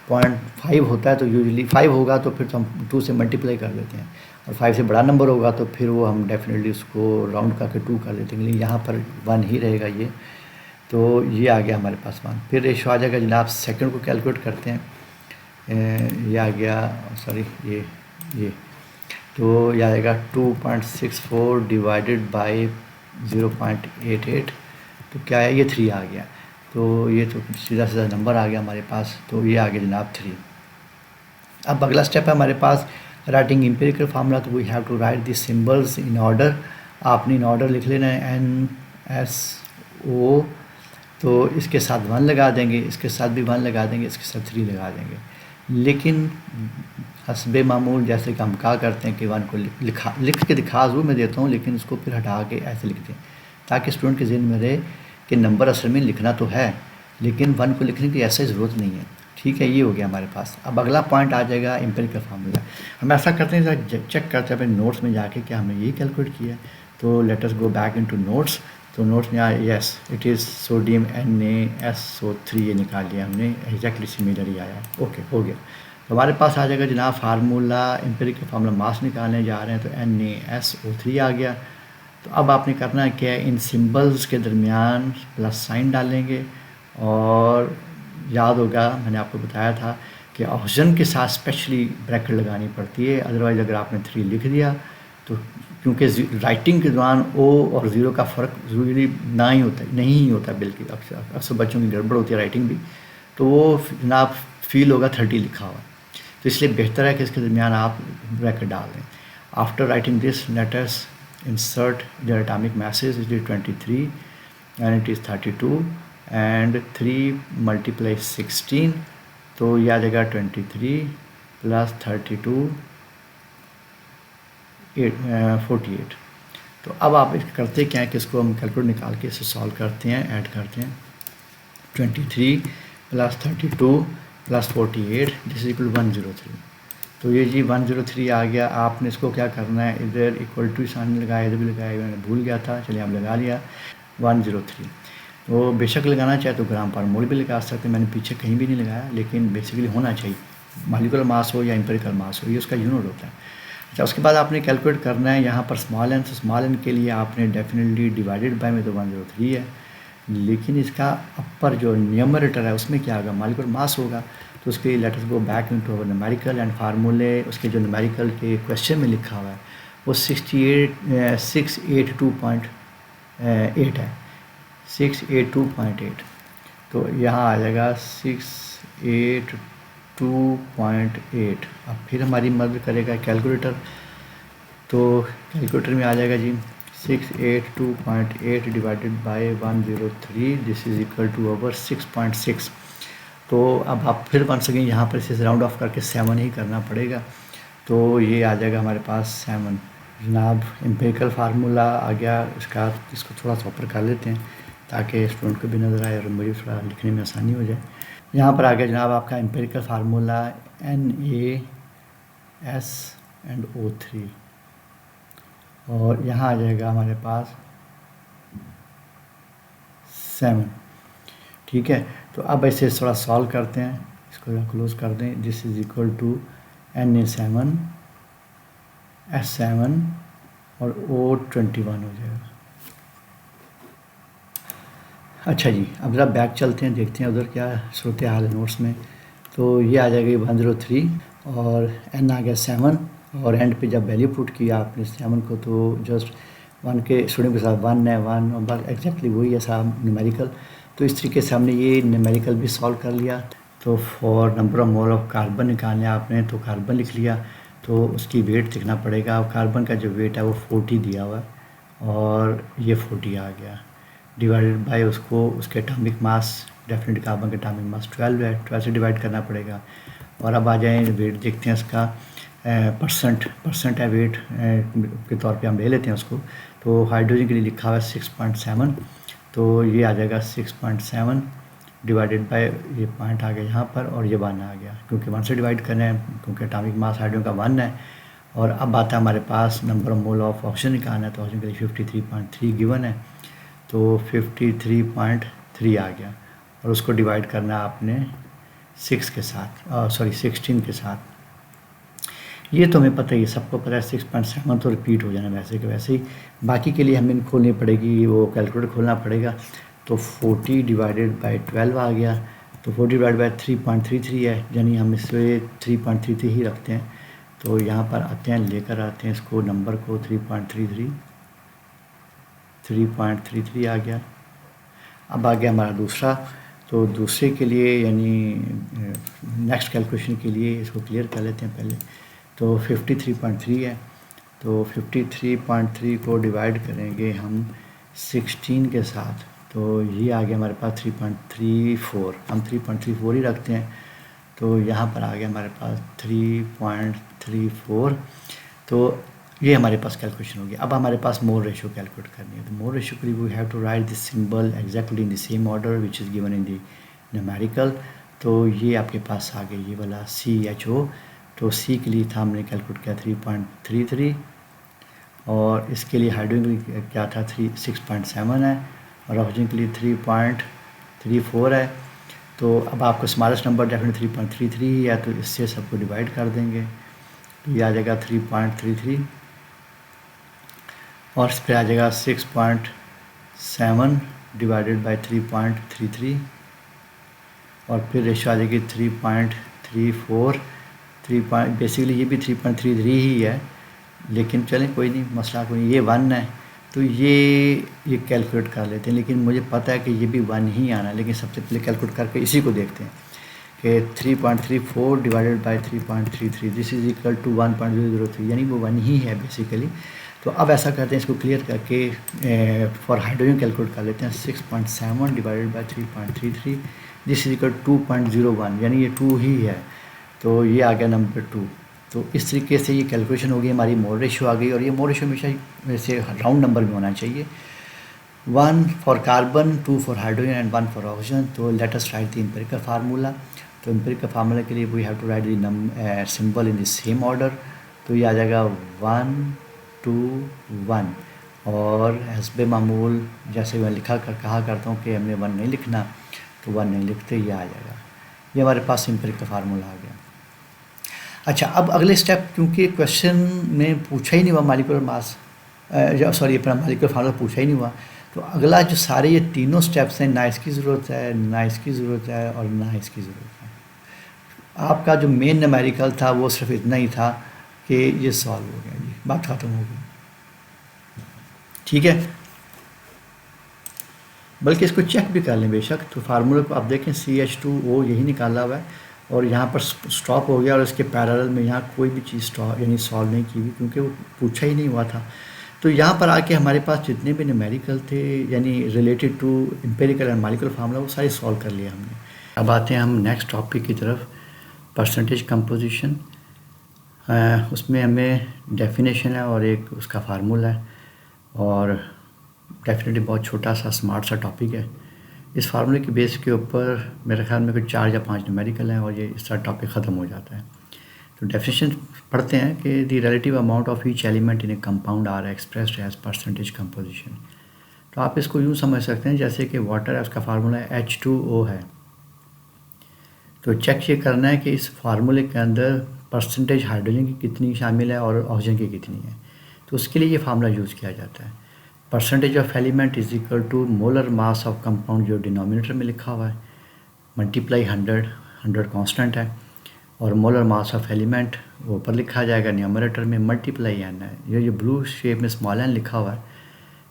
0.5 होता है तो यूजुअली 5 होगा तो फिर तो हम 2 से मल्टीप्लाई कर देते हैं, और 5 से बड़ा नंबर होगा तो फिर वो हम डेफिनेटली उसको राउंड करके 2 कर देते हैं, लेकिन यहाँ पर 1 ही रहेगा ये। तो ये आ गया हमारे पास 1। फिर रेशो आ जाएगा जनाब सेकंड को कैलकुलेट करते हैं। ये आ गया, सॉरी ये तो ये आएगा 2.64 डिवाइडेड बाय 0.88। तो क्या है, ये 3 आ गया। तो ये तो सीधा सीधा नंबर आ गया हमारे पास। तो ये आ गया जनाब 3। अब अगला स्टेप है हमारे पास राइटिंग एम्पिरिकल फार्मूला। तो we have to write the symbols in order. आपने इन ऑर्डर लिख लेना है, NSO। तो इसके साथ 1 लगा देंगे, इसके साथ भी 1 लगा देंगे, इसके साथ 3 लगा देंगे। लेकिन हस्बे मामूल जैसे कि हम कहा करते हैं कि 1 को लिख के दिखा ज़रूर मैं देता हूँ, लेकिन उसको फिर हटा के ऐसे लिखते हैं ताकि स्टूडेंट के जहन में रहे कि नंबर असल में लिखना तो है, लेकिन 1 को लिखने की ऐसा ज़रूरत नहीं है। ठीक है, ये हो गया हमारे पास। अब अगला पॉइंट आ जाएगा एम्पिरिकल फार्मूला। हम ऐसा करते हैं, चेक करते हैं अपने नोट्स में जाके कि हमने यही कैलकुलेट किया है। तो let us go back into notes. तो नोट्स में आया yes it is sodium NaSO3, ये निकाल लिया हमने, एग्जैक्टली सिमिलर ही आया। ओके, हो गया। तो हमारे पास आ जाएगा जनाब फार्मूला, एम्पिरिकल फार्मूला मास निकालने जा रहे हैं। तो NaSO3 आ गया। तो अब आपने करना है क्या, इन सिंबल्स के दरमियान प्लस साइन डालेंगे। और याद होगा मैंने आपको बताया था कि ऑक्सीजन के साथ स्पेशली ब्रैकेट लगानी पड़ती है, अदरवाइज़ अगर आपने 3 लिख दिया तो क्योंकि राइटिंग के दौरान O और 0 का फ़र्क ज़रूरी ना ही होता, नहीं ही होता, बल्कि अक्सर बच्चों की गड़बड़ होती है राइटिंग भी। तो वो जनाब फील होगा 30 लिखा हुआ। तो इसलिए बेहतर है कि इसके दरमियान आप ब्रैकेट डाल दें। After writing this let us insert their atomic masses, it is 23 and it is 32 and 3 multiply 16। तो ये आ जाएगा 23 प्लस 32 48। तो अब आप करते क्या है कि इसको हम कैलकुलेट निकाल के इसे सॉल्व करते हैं, ऐड करते हैं। 23 plus 32 plus 48 this is equal 103। तो ये जी 103 आ गया। आपने इसको क्या करना है, इधर इक्वल टू सामने लगाया, इधर भी लगाया, मैंने भूल गया था, चलिए हम लगा लिया 103। तो बेशक लगाना चाहे तो ग्राम पर मोल भी लगा सकते हैं, मैंने पीछे कहीं भी नहीं लगाया, लेकिन बेसिकली होना चाहिए, मॉलिक्यूलर मास हो या एम्पिरिकल मास हो, ये उसका यूनिट होता है। अच्छा, उसके बाद आपने कैलकुलेट करना है यहाँ पर स्मॉल एन। तो स्मॉल एन के लिए आपने डेफिनेटली डिवाइडेड बाय में तो 103 है, लेकिन इसका अपर जो न्यूमरेटर है उसमें क्या होगा, मॉलिक्यूलर मास होगा। तो उसके लिए late us go back into our numerical and फार्मूले। उसके जो न्यूमेरिकल के क्वेश्चन में लिखा हुआ है वो 682.8 है, 682.8। तो यहाँ आ जाएगा 682.8। अब फिर हमारी मदद करेगा कैलकुलेटर। तो कैलकुलेटर में आ जाएगा जी 682.8 divided by 103, this is equal to over 6.6। तो अब आप फिर बन सकें यहाँ पर इसे राउंड ऑफ करके 7 ही करना पड़ेगा। तो ये आ जाएगा हमारे पास 7। जनाब एम्पिरिकल फार्मूला आ गया इसका, इसको थोड़ा सा ऊपर कर लेते हैं ताकि स्टूडेंट को भी नज़र आए और मुझे थोड़ा लिखने में आसानी हो जाए। यहाँ पर आ गया जनाब आपका एम्पिरिकल फार्मूला NaSO3, और यहाँ आ जाएगा हमारे पास 7। ठीक है, तो अब ऐसे थोड़ा सॉल्व करते हैं, इसको क्लोज कर दें। This is equal to Na7 S7 और O21 हो जाएगा। अच्छा जी, अब ज़रा बैक चलते हैं, देखते हैं उधर क्या सूरत हाल है नोट्स में। तो ये आ जाएगी 103 और n आ गया 7 और एंड पे जब वैल्यू पुट किया आपने 7 को तो जस्ट 1 के स्टूडेंट के साथ 1 है 1 और बस एग्जैक्टली वही है साहब न्यूमेरिकल। तो इस तरीके से हमने ये न्यूमेरिकल भी सॉल्व कर लिया। तो for number of mole of carbon निकालने आपने तो कार्बन लिख लिया, तो उसकी वेट लिखना पड़ेगा। कार्बन का जो वेट है वो 40 दिया हुआ है और ये 40 आ गया डिवाइडेड बाय उसको उसके एटॉमिक मास, डेफिनेट कार्बन का एटॉमिक मास 12 है, 12 से डिवाइड करना पड़ेगा। और अब आ जाए वेट देखते हैं इसका परसेंट है वेट के तौर पे हम ले लेते हैं उसको। तो हाइड्रोजन के लिए लिखा हुआ है 6.7, तो ये आ जाएगा 6.7 डिवाइडेड बाय ये पॉइंट आ गया यहाँ पर और ये 1 आ गया, क्योंकि 1 से डिवाइड करना है क्योंकि एटॉमिक मास हाइड्रोजन का 1 है। और अब आता है हमारे पास number of mole of oxygen निकालना है, तो ऑक्सीजन के लिए 53.3 गिवन है, तो 53.3 आ गया और उसको डिवाइड करना है आपने 6 के साथ, सॉरी 16 के साथ। ये तो हमें पता ही है, सबको पता है 6.7 तो रिपीट हो जाना वैसे के वैसे ही। बाकी के लिए हमें खोलनी पड़ेगी, वो कैलकुलेटर खोलना पड़ेगा। तो 40 डिवाइडेड बाई 12 आ गया, तो 40 डिवाइड बाई 3.33 है, यानी हम इसे 3.33 ही रखते हैं। तो यहाँ पर आते हैं, लेकर आते हैं इसको नंबर को 3.33 आ गया। अब आ गया हमारा दूसरा, तो दूसरे के लिए यानी नेक्स्ट कैलकुलेशन के लिए इसको क्लियर कर लेते हैं पहले। तो 53.3 है, तो 53.3 को डिवाइड करेंगे हम 16 के साथ, तो ये आ गया हमारे पास 3.34, हम 3.34 ही रखते हैं। तो यहाँ पर आ गया हमारे पास 3.34, तो ये हमारे पास कैलकुलेशन हो गया। अब हमारे पास मोल रेशियो कैलकुलेट करनी है, तो मोल रेशियो के लिए we have to write this symbol exactly in the same order which is given in the numerical. तो ये आपके पास आ गया ये वाला CHO, तो C के लिए था हमने कैलकुलेट किया 3.33 और इसके लिए हाइड्रोजन के लिए क्या था 6.7 है और ऑक्सीजन के लिए 3.34 है। तो अब आपको स्मॉलेस्ट नंबर डेफिनेटली 3.33 ही है, तो इससे सबको डिवाइड कर देंगे, तो ये आ जाएगा 3.33 और इस पर आ जाएगा 6.7 डिवाइडेड बाई 3.33 और फिर रेशो आ जाएगी 3.34। बेसिकली ये भी 3.33 ही है, लेकिन चलें कोई नहीं, मसला कोई नहीं। ये 1 है तो ये कैलकुलेट कर लेते हैं, लेकिन मुझे पता है कि ये भी 1 ही आना है, लेकिन सबसे पहले कैलकुलेट करके इसी को देखते हैं कि 3.34 divided by 3.33 this is equal to 1.003, यानी वो 1 ही है बेसिकली। तो अब ऐसा करते हैं, इसको क्लियर करके फॉर हाइड्रोजन कैलकुलेट कर लेते हैं। 6.7 divided by 3.33 this is equal 2.01, यानी ये 2 ही है, तो ये आ गया नंबर 2। तो इस तरीके से ये कैलकुलेशन होगी, हमारी मोल रेशियो आ गई। और ये मोल रेशियो हमेशा वैसे राउंड नंबर में होना चाहिए, 1 for carbon, 2 for hydrogen and 1 for oxygen. तो let us write the empirical formula. तो एम्पिरिकल फार्मूला के लिए we have to write the symbol in the same order. तो ये आ जाएगा 1 2 1 और हस्बे मामूल जैसे मैं कहा करता हूँ कि हमने 1 नहीं लिखना, तो 1 नहीं लिखते, ये आ जाएगा। ये हमारे पास एम्पिरिकल फार्मूला आ गया। अच्छा, अब अगले स्टेप, क्योंकि क्वेश्चन में पूछा ही नहीं हुआ मॉलिक्यूलर मास, सॉरी अपना मॉलिक्यूलर फार्मूला पूछा ही नहीं हुआ, तो अगला जो सारे ये तीनों स्टेप्स हैं, ना इसकी ज़रूरत है, ना इसकी ज़रूरत है और ना इसकी ज़रूरत है। आपका जो मेन न्यूमेरिकल था वो सिर्फ इतना ही था कि ये सॉल्व हो गया जी, बात ख़त्म हो गई। ठीक है, बल्कि इसको चेक भी कर लें बेशक। तो फार्मूले को आप देखें CH2O यही निकाला हुआ है और यहाँ पर स्टॉप हो गया और इसके पैरेलल में यहाँ कोई भी चीज़ स्टॉप यानी सॉल्व नहीं की हुई, क्योंकि वो पूछा ही नहीं हुआ था। तो यहाँ पर आके हमारे पास जितने भी न्यूमेरिकल थे यानी related to empirical and molecular formula, वो सारे सॉल्व कर लिया हमने। अब आते हैं हम नेक्स्ट टॉपिक की तरफ, परसेंटेज कंपोजिशन। उसमें हमें डेफिनेशन है और एक उसका फार्मूला है, और डेफिनेटली बहुत छोटा सा स्मार्ट सा टॉपिक है। इस फार्मूले की बेस के ऊपर मेरे ख्याल में कुछ 4 या 5 न्यूमेरिकल हैं और ये इस तरह टॉपिक ख़त्म हो जाता है। तो डेफिनेशन पढ़ते हैं कि the relative amount of each element in a compound are expressed as percentage composition. तो आप इसको यूँ समझ सकते हैं जैसे कि वाटर है, उसका फार्मूला H2O है। तो चेक ये करना है कि इस फार्मूले के अंदर परसेंटेज हाइड्रोजन की कितनी शामिल है और ऑक्सीजन की कितनी है। तो उसके लिए ये फार्मूला यूज़ किया जाता है। Percentage of element is equal to molar mass of compound, जो डिनोमिनेटर में लिखा हुआ है, मल्टीप्लाई 100 कांस्टेंट है, और मोलर मास ऑफ एलिमेंट वो ऊपर लिखा जाएगा न्यूमरेटर में, मल्टीप्लाई n है। ये ब्लू शेप में स्मॉल n लिखा हुआ है,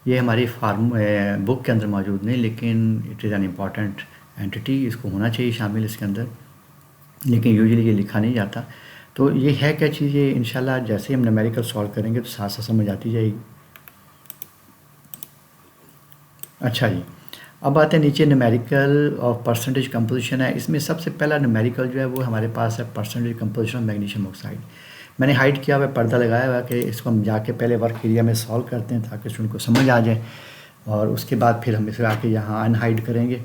ये हमारी बुक के अंदर मौजूद नहीं, लेकिन it is an important entity, इसको होना चाहिए शामिल इसके अंदर, लेकिन यूजुअली ये लिखा नहीं जाता। तो ये है क्या चीज़, ये इंशाल्लाह जैसे हम न्यूमेरिकल सॉल्व करेंगे तो साथ साथ समझ आती जाएगी। अच्छा जी, अब आते हैं नीचे न्यूमेरिकल ऑफ परसेंटेज कंपोजिशन है। इसमें सबसे पहला न्यूमेरिकल जो है वो हमारे पास है percentage composition of magnesium oxide. मैंने हाइड किया हुआ पर्दा लगाया हुआ कि इसको हम जाके पहले वर्क एरिया में सॉल्व करते हैं ताकि स्टूडेंट को समझ आ जाए, और उसके बाद फिर हम इसे आके यहाँ अनहाइड करेंगे।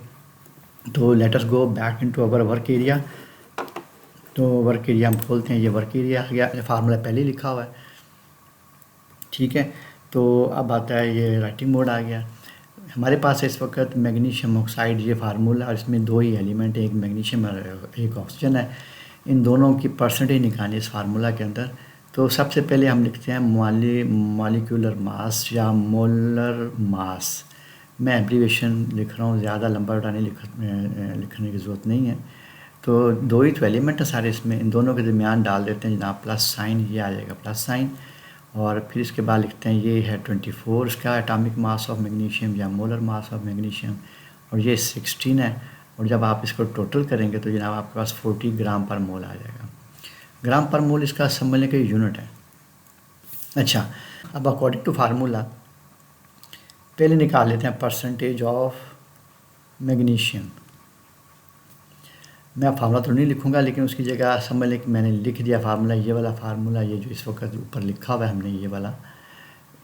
तो let us go back into our work area. तो वर्क एरिया हम खोलते हैं, ये वर्क एरिया आ गया, फार्मूला पहले ही लिखा हुआ है, ठीक है। तो अब आता है ये राइटिंग मोड आ गया। हमारे पास इस वक्त मैग्नीशियम ऑक्साइड ये फार्मूला, और इसमें दो ही एलिमेंट है, एक मैग्नीशियम और एक ऑक्सीजन है। इन दोनों की परसेंटेज निकालनी इस फार्मूला के अंदर। तो सबसे पहले हम लिखते हैं मॉलिक्यूलर मास या मोलर मास। मैं एब्रीवेशन लिख रहा हूँ, ज़्यादा लंबा नहीं लिखने की ज़रूरत नहीं है। तो दो ही तो एलिमेंट है सारे इसमें, इन दोनों के दरमियान डाल देते हैं जनाब प्लस साइन, ये आ जाएगा प्लस साइन, और फिर इसके बाद लिखते हैं ये है 24 इसका एटॉमिक मास ऑफ मैग्नीशियम या मोलर मास ऑफ मैग्नीशियम, और ये 16 है। और जब आप इसको टोटल करेंगे तो जनाब आपके पास 40 ग्राम पर मोल आ जाएगा। ग्राम पर मोल इसका समझने का यूनिट है। अच्छा, अब अकॉर्डिंग टू फार्मूला पहले निकाल लेते हैं परसेंटेज ऑफ मैग्नीशियम। मैं फार्मूला तो नहीं लिखूंगा, लेकिन उसकी जगह समझ लें कि मैंने लिख दिया फार्मूला, ये वाला फार्मूला, ये जो इस वक्त ऊपर लिखा हुआ है हमने ये वाला,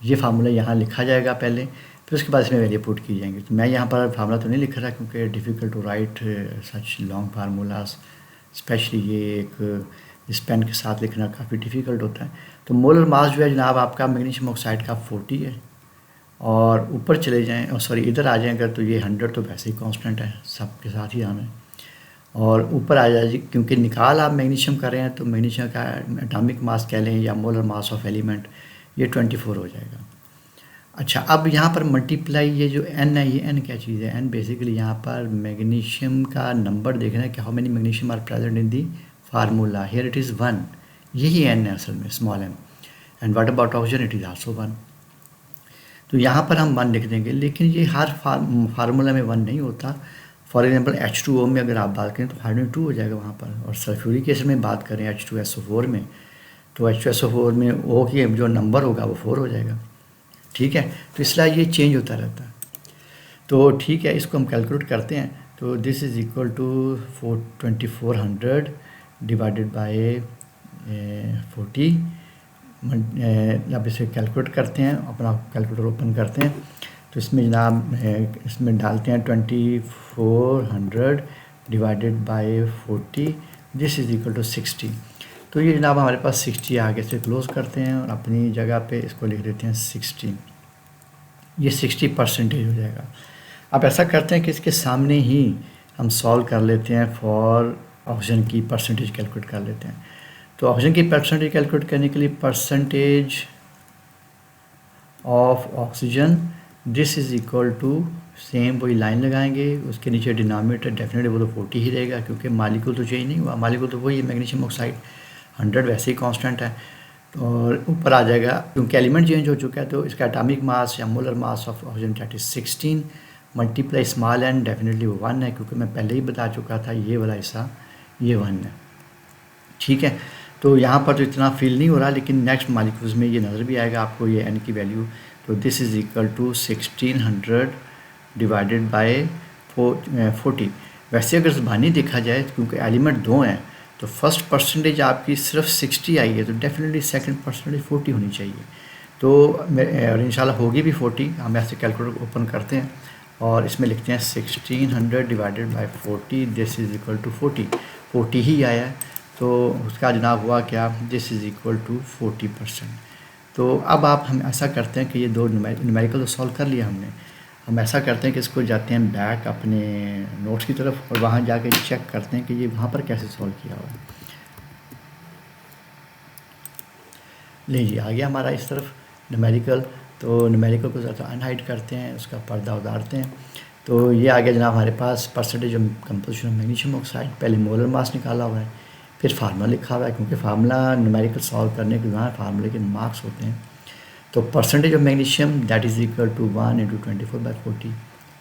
ये फार्मूला यहाँ लिखा जाएगा पहले, फिर उसके बाद इसमें वैल्यू पुट की जाएंगी। तो मैं यहाँ पर फार्मूला तो नहीं लिख रहा क्योंकि difficult to write such long formulas, specially ये एक इस पेन के साथ लिखना काफ़ी डिफ़िकल्ट होता है। तो मोलर मास जो है जनाब आपका मैग्नीशियम ऑक्साइड का 40 है, और ऊपर चले जाएँ और सॉरी इधर आ जाएगा तो ये 100 तो वैसे ही कांस्टेंट है, सबके साथ ही आना है, और ऊपर आ जाए क्योंकि निकाल आप मैग्नीशियम कर रहे हैं तो मैग्नीशियम का एटॉमिक मास कह लें या मोलर मास ऑफ एलिमेंट, ये 24 हो जाएगा। अच्छा, अब यहाँ पर मल्टीप्लाई ये जो n है, ये n क्या चीज़ है, n बेसिकली यहाँ पर मैग्नीशियम का नंबर देखना है कि how many magnesium are present in the formula, here it is 1, यही n है असल में, small n, and what about oxygen, it is also 1। तो यहाँ पर हम 1 लिख देंगे, लेकिन ये हर फार्मूला में 1 नहीं होता। फॉर एग्जांपल H2O में अगर आप बात करें तो हाइड्रोजन 2 हो जाएगा वहाँ पर, और सल्फ्यूरिक एसिड में बात करें H2SO4 में तो H2SO4 में O की जो नंबर होगा वो 4 हो जाएगा, ठीक है। तो इसलिए ये चेंज होता रहता है। तो ठीक है, इसको हम कैलकुलेट करते हैं। तो this is equal to 2400 divided by 40। जब इसे कैलकुलेट करते हैं, अपना कैलकुलेटर ओपन करते हैं तो इसमें जनाब इसमें डालते हैं 2400 divided by 40, this is equal to 60। तो ये जनाब हमारे पास 60 आगे से क्लोज़ करते हैं और अपनी जगह पे इसको लिख देते हैं 60, ये 60% हो जाएगा। अब ऐसा करते हैं कि इसके सामने ही हम सॉल्व कर लेते हैं फॉर ऑक्सीजन की परसेंटेज कैलकुलेट कर लेते हैं। तो ऑक्सीजन की परसेंटेज कैलकुलेट करने के लिए percentage of oxygen this is equal to same वही लाइन लगाएंगे, उसके नीचे डिनोमिनेटर डेफिनेटली वो तो 40 ही रहेगा क्योंकि मालिक्यूल तो चेंज नहीं हुआ, मालिक्यूल तो वही है मैग्नीशियम ऑक्साइड 100 वैसे ही कांस्टेंट है। और ऊपर आ जाएगा क्योंकि एलिमेंट चेंज हो चुका है तो इसका एटॉमिक मास या molar mass of oxygen that is 16 multiply small n, definitely वो 1 है क्योंकि मैं पहले ही बता चुका था ये वाला हिस्सा ये 1 है, ठीक है। तो यहाँ पर तो इतना फील नहीं हो रहा, लेकिन नेक्स्ट मालिक्यूल्स में ये नज़र भी आएगा आपको ये n की वैल्यू। तो this is equal to 1600 divided by 40। वैसे अगर ज़बानी देखा जाए क्योंकि एलिमेंट 2 हैं तो फर्स्ट परसेंटेज आपकी सिर्फ 60 आई है, तो डेफिनेटली सेकंड परसेंटेज 40 होनी चाहिए। तो और इंशाल्लाह होगी भी 40। हम ऐसे कैलकुलेटर ओपन करते हैं और इसमें लिखते हैं 1600 divided by 40, this is equal to 40 ही आया है। तो उसका जनाब हुआ क्या, दिस इज़ इक्वल टू 40%। तो अब आप हम ऐसा करते हैं कि ये दो न्यूमेरिकल तो सॉल्व कर लिया हमने, हम ऐसा करते हैं कि इसको जाते हैं बैक अपने नोट्स की तरफ और वहाँ जाके चेक करते हैं कि ये वहाँ पर कैसे सॉल्व किया हुआ है। लीजिए आ गया हमारा इस तरफ न्यूमेरिकल। तो न्यूमेरिकल को ज़रा अनहाइड करते हैं, उसका पर्दा उतारते हैं। तो ये आ गया जनाब हमारे पास percentage of composition of magnesium oxide. पहले मोलर मास निकाला हुआ है, फिर फार्मूला लिखा हुआ है, क्योंकि फार्मूला न्यूमेरिकल सॉल्व करने के दौरान फार्मूले के मार्क्स होते हैं। तो percentage of magnesium that is equal to 1 × 24/40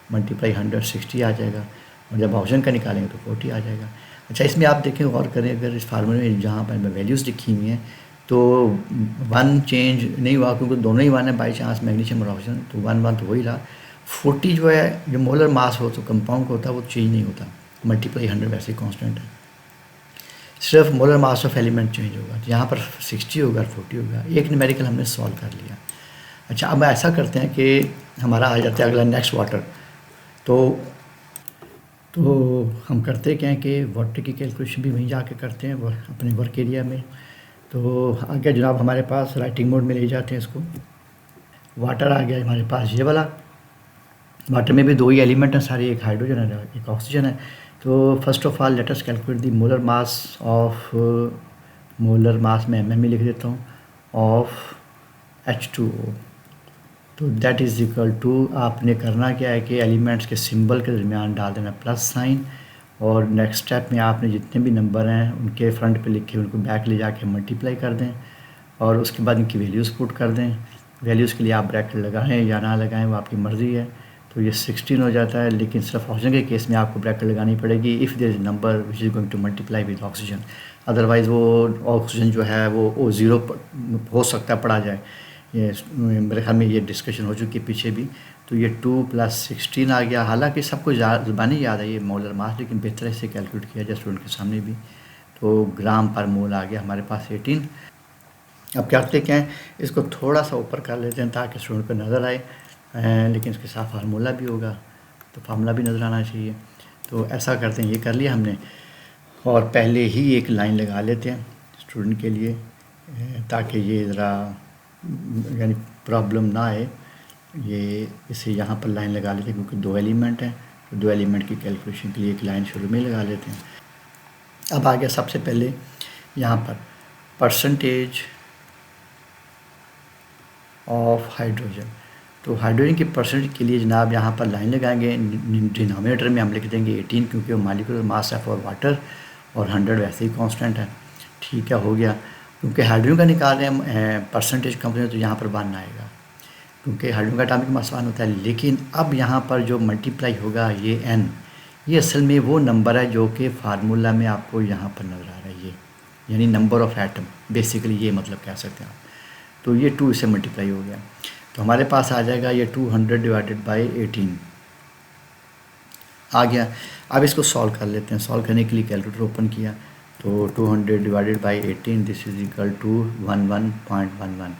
multiply 160 आ जाएगा, और जब ऑप्शन का निकालेंगे तो 40 आ जाएगा। अच्छा, इसमें आप देखें और करें, अगर इस फार्मूले में जहाँ पर वैल्यूज़ लिखी हुई हैं तो 1 चेंज नहीं हुआ, क्योंकि दोनों ही 1 है बाई चांस, मैग्नीशियम और ऑक्सीजन, तो 1 तो हो ही रहा। 40 जो है जो मोलर मास हो तो कंपाउंड होता है वो चेंज नहीं होता, मल्टीप्लाई 100 वैसे ही कॉन्स्टेंट है, सिर्फ molar mass of element change होगा। यहाँ पर 60 होगा, 40 होगा। एक न्यूमेरिकल हमने सॉल्व कर लिया। अच्छा, अब ऐसा करते हैं कि हमारा आ जाता है अगला नेक्स्ट वाटर। तो हम करते क्या है कि वाटर की कैलकुलेशन भी वहीं जाके करते हैं अपने वर्क एरिया में। तो आ गया जनाब हमारे पास, राइटिंग मोड में ले जाते हैं इसको। वाटर आ गया हमारे पास ये वाला। वाटर में भी दो ही एलिमेंट हैं सारे, एक हाइड्रोजन है एक ऑक्सीजन है। तो first of all let us calculate the molar mass of, molar mass में mm में लिख देता हूँ, ऑफ H2O। तो दैट इज़ इक्वल टू, आपने करना क्या है कि एलिमेंट्स के सिंबल के दरमियान डाल देना प्लस साइन, और नेक्स्ट स्टेप में आपने जितने भी नंबर हैं उनके फ्रंट पे लिखे उनको बैक ले जाके मल्टीप्लाई कर दें, और उसके बाद इनकी वैल्यूज़ पुट कर दें। वैल्यूज़ के लिए आप ब्रैकेट लगाएं या ना लगाएं वो आपकी मर्ज़ी है। तो ये 16 हो जाता है, लेकिन सिर्फ ऑक्सीजन के केस में आपको ब्रैकेट लगानी पड़ेगी if there is number which is going to multiply with oxygen. Otherwise वो ऑक्सीजन जो है वो ज़ीरो हो सकता है पड़ा जाए। ये मेरे ख्याल में ये डिस्कशन हो चुकी है पीछे भी। तो ये 2 + 16 आ गया। हालांकि सबको ज़ुबानी याद है ये मोलर मास, लेकिन बेहतर से कैलकुलेट किया जाए स्टूडेंट के सामने भी। तो ग्राम पर मोल आ गया हमारे पास 18। अब क्या करते हैं, इसको थोड़ा सा ऊपर कर लेते हैं ताकि स्टूडेंट को नज़र आए, लेकिन इसके साथ फार्मूला भी होगा तो फार्मूला भी नज़र आना चाहिए। तो ऐसा करते हैं, ये कर लिया हमने, और पहले ही एक लाइन लगा लेते हैं स्टूडेंट के लिए, ताकि ये ज़रा यानी प्रॉब्लम ना आए। ये इसे यहाँ पर लाइन लगा लेते हैं, क्योंकि दो एलिमेंट हैं, तो दो एलिमेंट की कैलकुलेशन के लिए एक लाइन शुरू में लगा लेते हैं। अब आ गया सबसे पहले यहाँ पर परसेंटेज ऑफ हाइड्रोजन। तो हाइड्रोजन की परसेंटेज के लिए जनाब यहाँ पर लाइन लगाएंगे। डिनोमिनेटर में हम लिख देंगे 18, क्योंकि वो मॉलिक्यूलर मास है फॉर वाटर, और 100 वैसे ही कांस्टेंट है। ठीक है, हो गया। क्योंकि हाइड्रोजन का निकाल रहे हैं परसेंटेज कंपनी, तो यहाँ पर 1 आएगा, क्योंकि हाइड्रोजन का एटॉमिक मास 1 होता है। लेकिन अब यहाँ पर जो मल्टीप्लाई होगा ये n, ये असल में वो नंबर है जो कि फार्मूला में आपको यहाँ पर नज़र आ रहा है, ये यानी नंबर ऑफ़ एटम, बेसिकली ये मतलब कह सकते हैं आप। तो ये 2 से मल्टीप्लाई हो गया, तो हमारे पास आ जाएगा ये 200 डिवाइडेड बाई 18 आ गया। अब इसको सॉल्व कर लेते हैं। सॉल्व करने के लिए कैलकुलेटर ओपन किया, तो 200 divided by 18 this is equal to 11.11।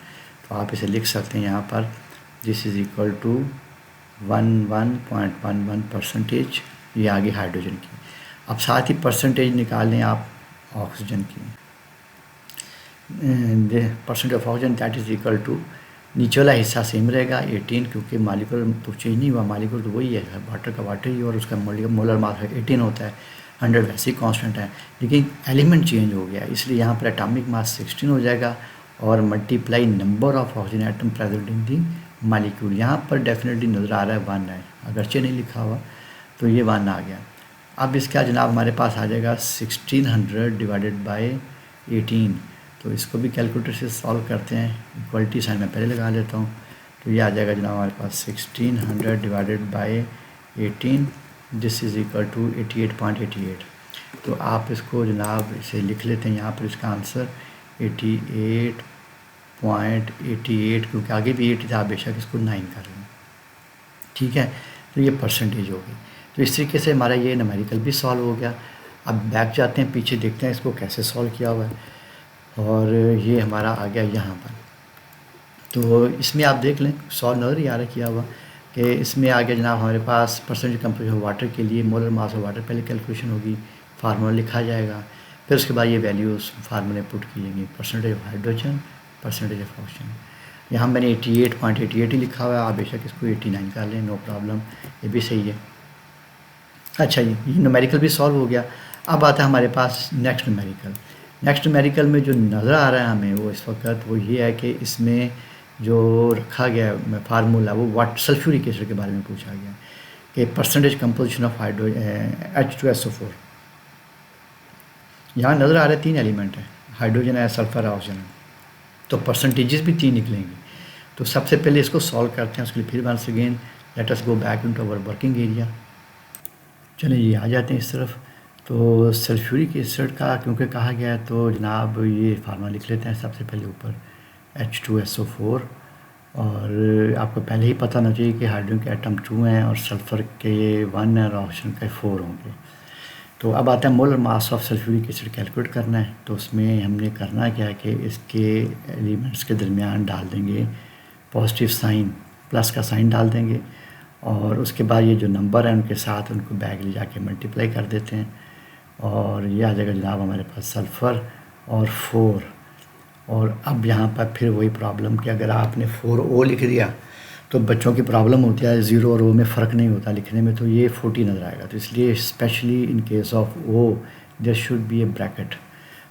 तो आप इसे लिख सकते हैं यहाँ पर, this is equal to 11.11 percentage. ये आगे हाइड्रोजन की। अब साथ ही परसेंटेज निकाल लें आप ऑक्सीजन की, percent of oxygen that is equal to, नीचे वाला हिस्सा सेम रहेगा 18, क्योंकि मालिक्यूल तो चेंज नहीं हुआ, मालिक्यूल तो वही है, वाटर का वाटर ही, और उसका मोलर मास 18 होता है, 100 वैसे ही कांस्टेंट है, लेकिन एलिमेंट चेंज हो गया, इसलिए यहाँ पर एटॉमिक मास 16 हो जाएगा, और multiply number of oxygen atom present in the molecule. यहाँ पर डेफिनेटली नज़र आ रहा है 1 है, अगरचे नहीं लिखा हुआ, तो ये 1 आ गया। अब इसका जनाब हमारे पास आ जाएगा 1600 डिवाइडेड बाई 18। तो इसको भी कैलकुलेटर से सॉल्व करते हैं, इक्वलिटी साइन मैं पहले लगा लेता हूँ। तो ये आ जाएगा जनाब हमारे पास 1600 divided by 18 this is equal to 88.88। तो आप इसको जनाब इसे लिख लेते हैं यहाँ पर, इसका आंसर 88.88, क्योंकि आगे भी 8 था, बेशक इसको 9 कर लें। ठीक है, तो ये परसेंटेज हो गई। तो इस तरीके से हमारा ये न्यूमेरिकल भी सॉल्व हो गया। अब बैक जाते हैं, पीछे देखते हैं इसको कैसे सॉल्व किया हुआ है, और ये हमारा आ गया यहाँ पर। तो इसमें आप देख लें, सॉल्व नज़र ही आ रहा किया हुआ कि इसमें आ गया जनाब हमारे पास परसेंटेज कंपोजिशन वाटर के लिए मोलर मास ऑफ वाटर पहले कैलकुलेशन होगी, फार्मूला लिखा जाएगा, फिर उसके बाद ये वैल्यूज़ फार्मूले पुट की जाएंगी, percentage of hydrogen, percentage of oxygen. यहाँ मैंने 88.88 ही लिखा हुआ है, आप बेशक इसको 89 कर लें, नो प्रॉब्लम, ये भी सही है। अच्छा जी, ये न्यूमेरिकल भी सॉल्व हो गया। अब आता है हमारे पास नेक्स्ट न्यूमेरिकल। नेक्स्ट न्यूमेरिकल में जो नज़र आ रहा है हमें वो इस वक्त वो ये है कि इसमें जो रखा गया है फार्मूला वो वाट सल्फ्यूरिक एसिड के बारे में पूछा गया है कि परसेंटेज कंपोजिशन ऑफ H2SO4। यहाँ नज़र आ रहे हैं 3 एलिमेंट हैं, हाइड्रोजन है, सल्फर है, ऑक्सीजन है, तो परसेंटेजेस भी 3 निकलेंगे। तो सबसे पहले इसको सॉल्व करते हैं, उसके लिए फिर once again let us go back into our working area. चलिए ये आ जाते हैं इस तरफ। तो सल्फ्यूरिक एसिड का क्योंकि कहा गया है तो जनाब ये फार्मूला लिख लेते हैं सबसे पहले ऊपर H2SO4। और आपको पहले ही पता होना चाहिए कि हाइड्रोजन के एटम 2 हैं और सल्फ़र के 1 हैं और ऑक्सीजन के 4 होंगे। तो अब आता है molar mass of sulphuric acid calculate करना है। तो उसमें हमने करना क्या है कि इसके एलिमेंट्स के दरमियान डाल देंगे पॉजिटिव साइन, प्लस का साइन डाल देंगे और उसके बाद ये जो नंबर है उनके साथ उनको बैग ले जाके मल्टीप्लाई कर देते हैं और ये आ जाएगा जनाब हमारे पास सल्फ़र और 4। और अब यहाँ पर फिर वही प्रॉब्लम कि अगर आपने 4O लिख दिया तो बच्चों की प्रॉब्लम होती है, 0 और O में फ़र्क नहीं होता लिखने में, तो ये 40 नज़र आएगा। तो इसलिए specially in case of O there should be a bracket,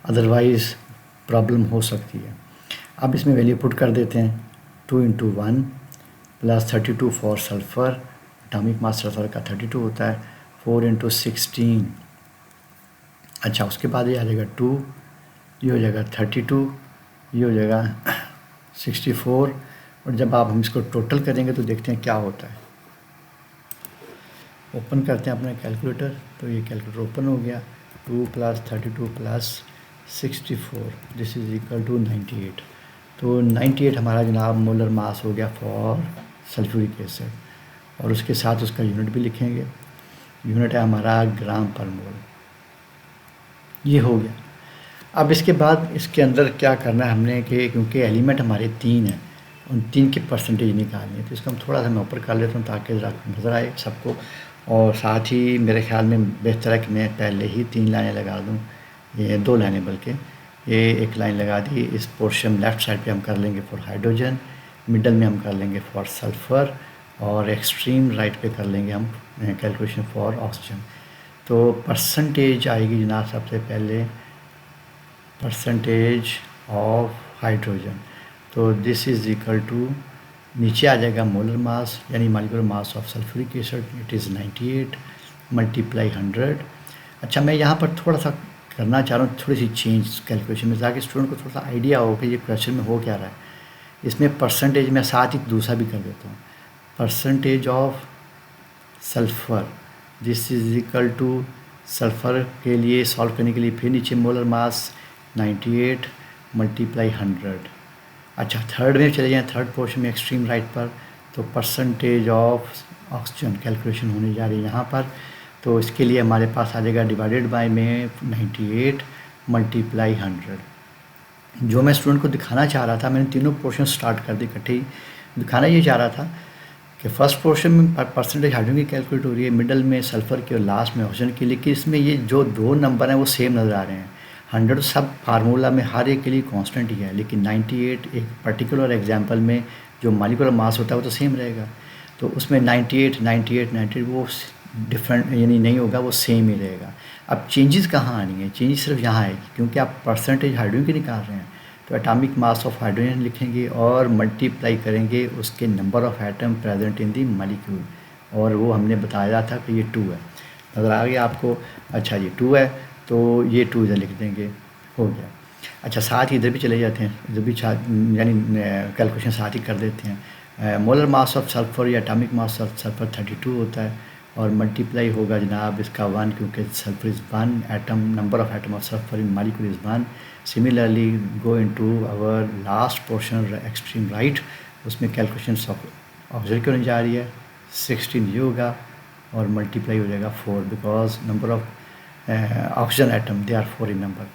otherwise problem हो सकती है। अब इसमें वैल्यू पुट कर देते हैं 2 × 1 + 32 for sulphur, atomic mass sulphur का 32 होता है, 4 × 16। अच्छा उसके बाद ये आ जाएगा 2, ये हो जाएगा 32, ये हो जाएगा 64। और जब आप हम इसको टोटल करेंगे तो देखते हैं क्या होता है। ओपन करते हैं अपना कैलकुलेटर, तो ये कैलकुलेटर ओपन हो गया। 2 + 32 + 64 दिस इज़ इक्वल टू 98। तो 98 हमारा जनाब मोलर मास हो गया फॉर सल्फ्यूरिक एसिड। और उसके साथ उसका यूनिट भी लिखेंगे, यूनिट है हमारा ग्राम पर मोल। ये हो गया। अब इसके बाद इसके अंदर क्या करना है हमने कि क्योंकि एलिमेंट हमारे 3 हैं, उन 3 की परसेंटेज निकालनी है। तो इसको हम थोड़ा सा मैं ऊपर कर लेता हूँ ताकि नज़र आए सबको। और साथ ही मेरे ख्याल में बेहतर है कि मैं पहले ही 3 लाइनें लगा दूँ, ये 2 लाइनें बल्कि, ये एक लाइन लगा दी। इस पोर्शन लेफ़्ट साइड पे हम कर लेंगे फॉर हाइड्रोजन, मिडल में हम कर लेंगे फॉर सल्फ़र और एक्सट्रीम राइट पे कर लेंगे हम कैलकुलेशन फॉर ऑक्सीजन। तो परसेंटेज आएगी जनाब सबसे पहले परसेंटेज ऑफ हाइड्रोजन, तो दिस इज़ इक्वल टू, नीचे आ जाएगा मोलर मास यानी molecular mass of sulphuric acid, it is 98 × 100। अच्छा मैं यहाँ पर थोड़ा सा करना चाह रहा हूँ थोड़ी सी चेंज कैलकुलेशन में, ताकि स्टूडेंट को थोड़ा सा आइडिया हो कि ये क्वेश्चन में हो क्या रहा है। इसमें परसेंटेज मैं साथ ही दूसरा भी कर देता हूँ, percentage of sulphur this is equal to, sulphur के लिए सॉल्व करने के लिए फिर नीचे मोलर मास 98 × 100। अच्छा थर्ड में चले जाएँ, थर्ड पोर्शन में एक्सट्रीम राइट पर, तो परसेंटेज ऑफ ऑक्सीजन कैलकुलेशन होने जा रही है यहाँ पर। तो इसके लिए हमारे पास आ जाएगा डिवाइडेड बाय में 98 × 100। जो मैं स्टूडेंट को दिखाना चाह रहा था, मैंने तीनों पोर्शन स्टार्ट कर दी इकट्ठे ही। दिखाना ये चाह रहा था कि फर्स्ट पोर्शन में परसेंटेज हाइड्रोजन की कैलकुलेट हो रही है, मिडल में सल्फ़र की और लास्ट में ऑक्सीजन की, लेकिन इसमें ये जो 2 नंबर हैं वो सेम नज़र आ रहे हैं। 100 सब फार्मूला में हर एक के लिए कांस्टेंट ही है, लेकिन 98 एक पर्टिकुलर एग्जांपल में जो मॉलिक्यूलर मास होता है वो तो सेम रहेगा। तो उसमें 98 98 98 वो डिफरेंट यानी नहीं होगा, वो सेम ही रहेगा। अब चेंजेस कहाँ आनी है? चेंजेस सिर्फ यहाँ आएगी क्योंकि आप परसेंटेज हाइड्रोजन की निकाल रहे हैं, तो एटॉमिक मास ऑफ हाइड्रोजन लिखेंगे और मल्टीप्लाई करेंगे उसके number of atom present in the molecule, और वो हमने बताया था कि ये 2 है। नज़र आ गया आपको? अच्छा जी 2 है, तो ये 2 इधर लिख देंगे, हो गया। अच्छा साथ ही इधर भी चले जाते हैं, इधर भी यानी कैलकुलेशन साथ ही कर देते हैं। मोलर मास ऑफ सल्फ़र या एटॉमिक मास ऑफ सल्फ़र 32 होता है और मल्टीप्लाई होगा जनाब इसका 1 क्योंकि sulphur is 1 atom, number of atom of sulphur in molecule is 1। Similarly go into our last portion extreme right, उसमें कैलकुलेशन ऑक्सीजन की होने जा रही है, 16 ये होगा और मल्टीप्लाई हो जाएगा 4 because number of oxygen atom they are 4 in number.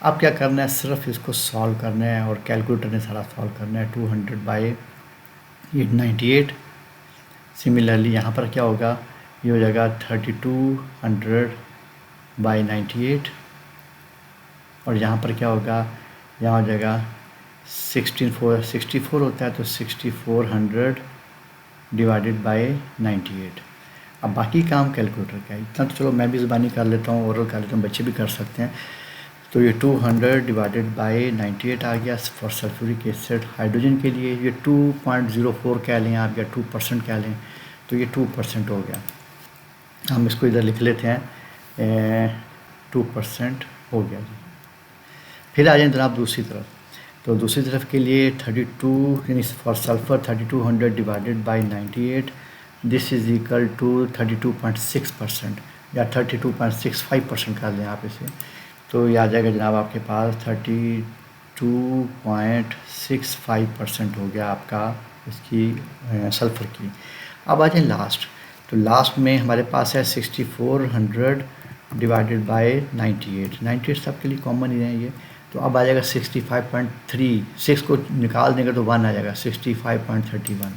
अब क्या करना है, सिर्फ इसको सॉल्व करना है और कैलकुलेटर ने सारा सॉल्व करना है। 200/98। सिमिलरली यहाँ पर क्या होगा, ये हो जाएगा 3200/98 और यहाँ पर क्या होगा, यहाँ हो जाएगा 64 होता है, तो 6400 डिवाइडेड बाय 98। अब बाकी काम कैलकुलेटर का है, इतना तो चलो मैं भी ज़बानी कर लेता हूँ, ओरल कर लेता हूँ, बच्चे भी कर सकते हैं। तो ये 200 डिवाइडेड बाय 98 आ गया फॉर सल्फ्यूरिक एसिड। हाइड्रोजन के लिए ये 2.04 कह लें आप, या 2% कह लें, तो ये 2% हो गया। हम इसको इधर लिख लेते हैं, 2% हो गया जी। फिर आ जाए जनाब दूसरी तरफ, तो दूसरी तरफ के लिए 32 यानी for sulphur 3200 divided by 98, this is equal to 32.6% या 32.65% कर लें आप इसे, तो ये आ जाएगा जनाब आपके पास 32.65% हो गया आपका इसकी सल्फ़र की। अब आ जाए लास्ट, तो लास्ट में हमारे पास है 6400 डिवाइडेड बाय 98 सबके लिए कॉमन ही है ये, तो अब आ जाएगा 65.3, 6 को निकाल देंगे तो 1 आ जाएगा 65.31,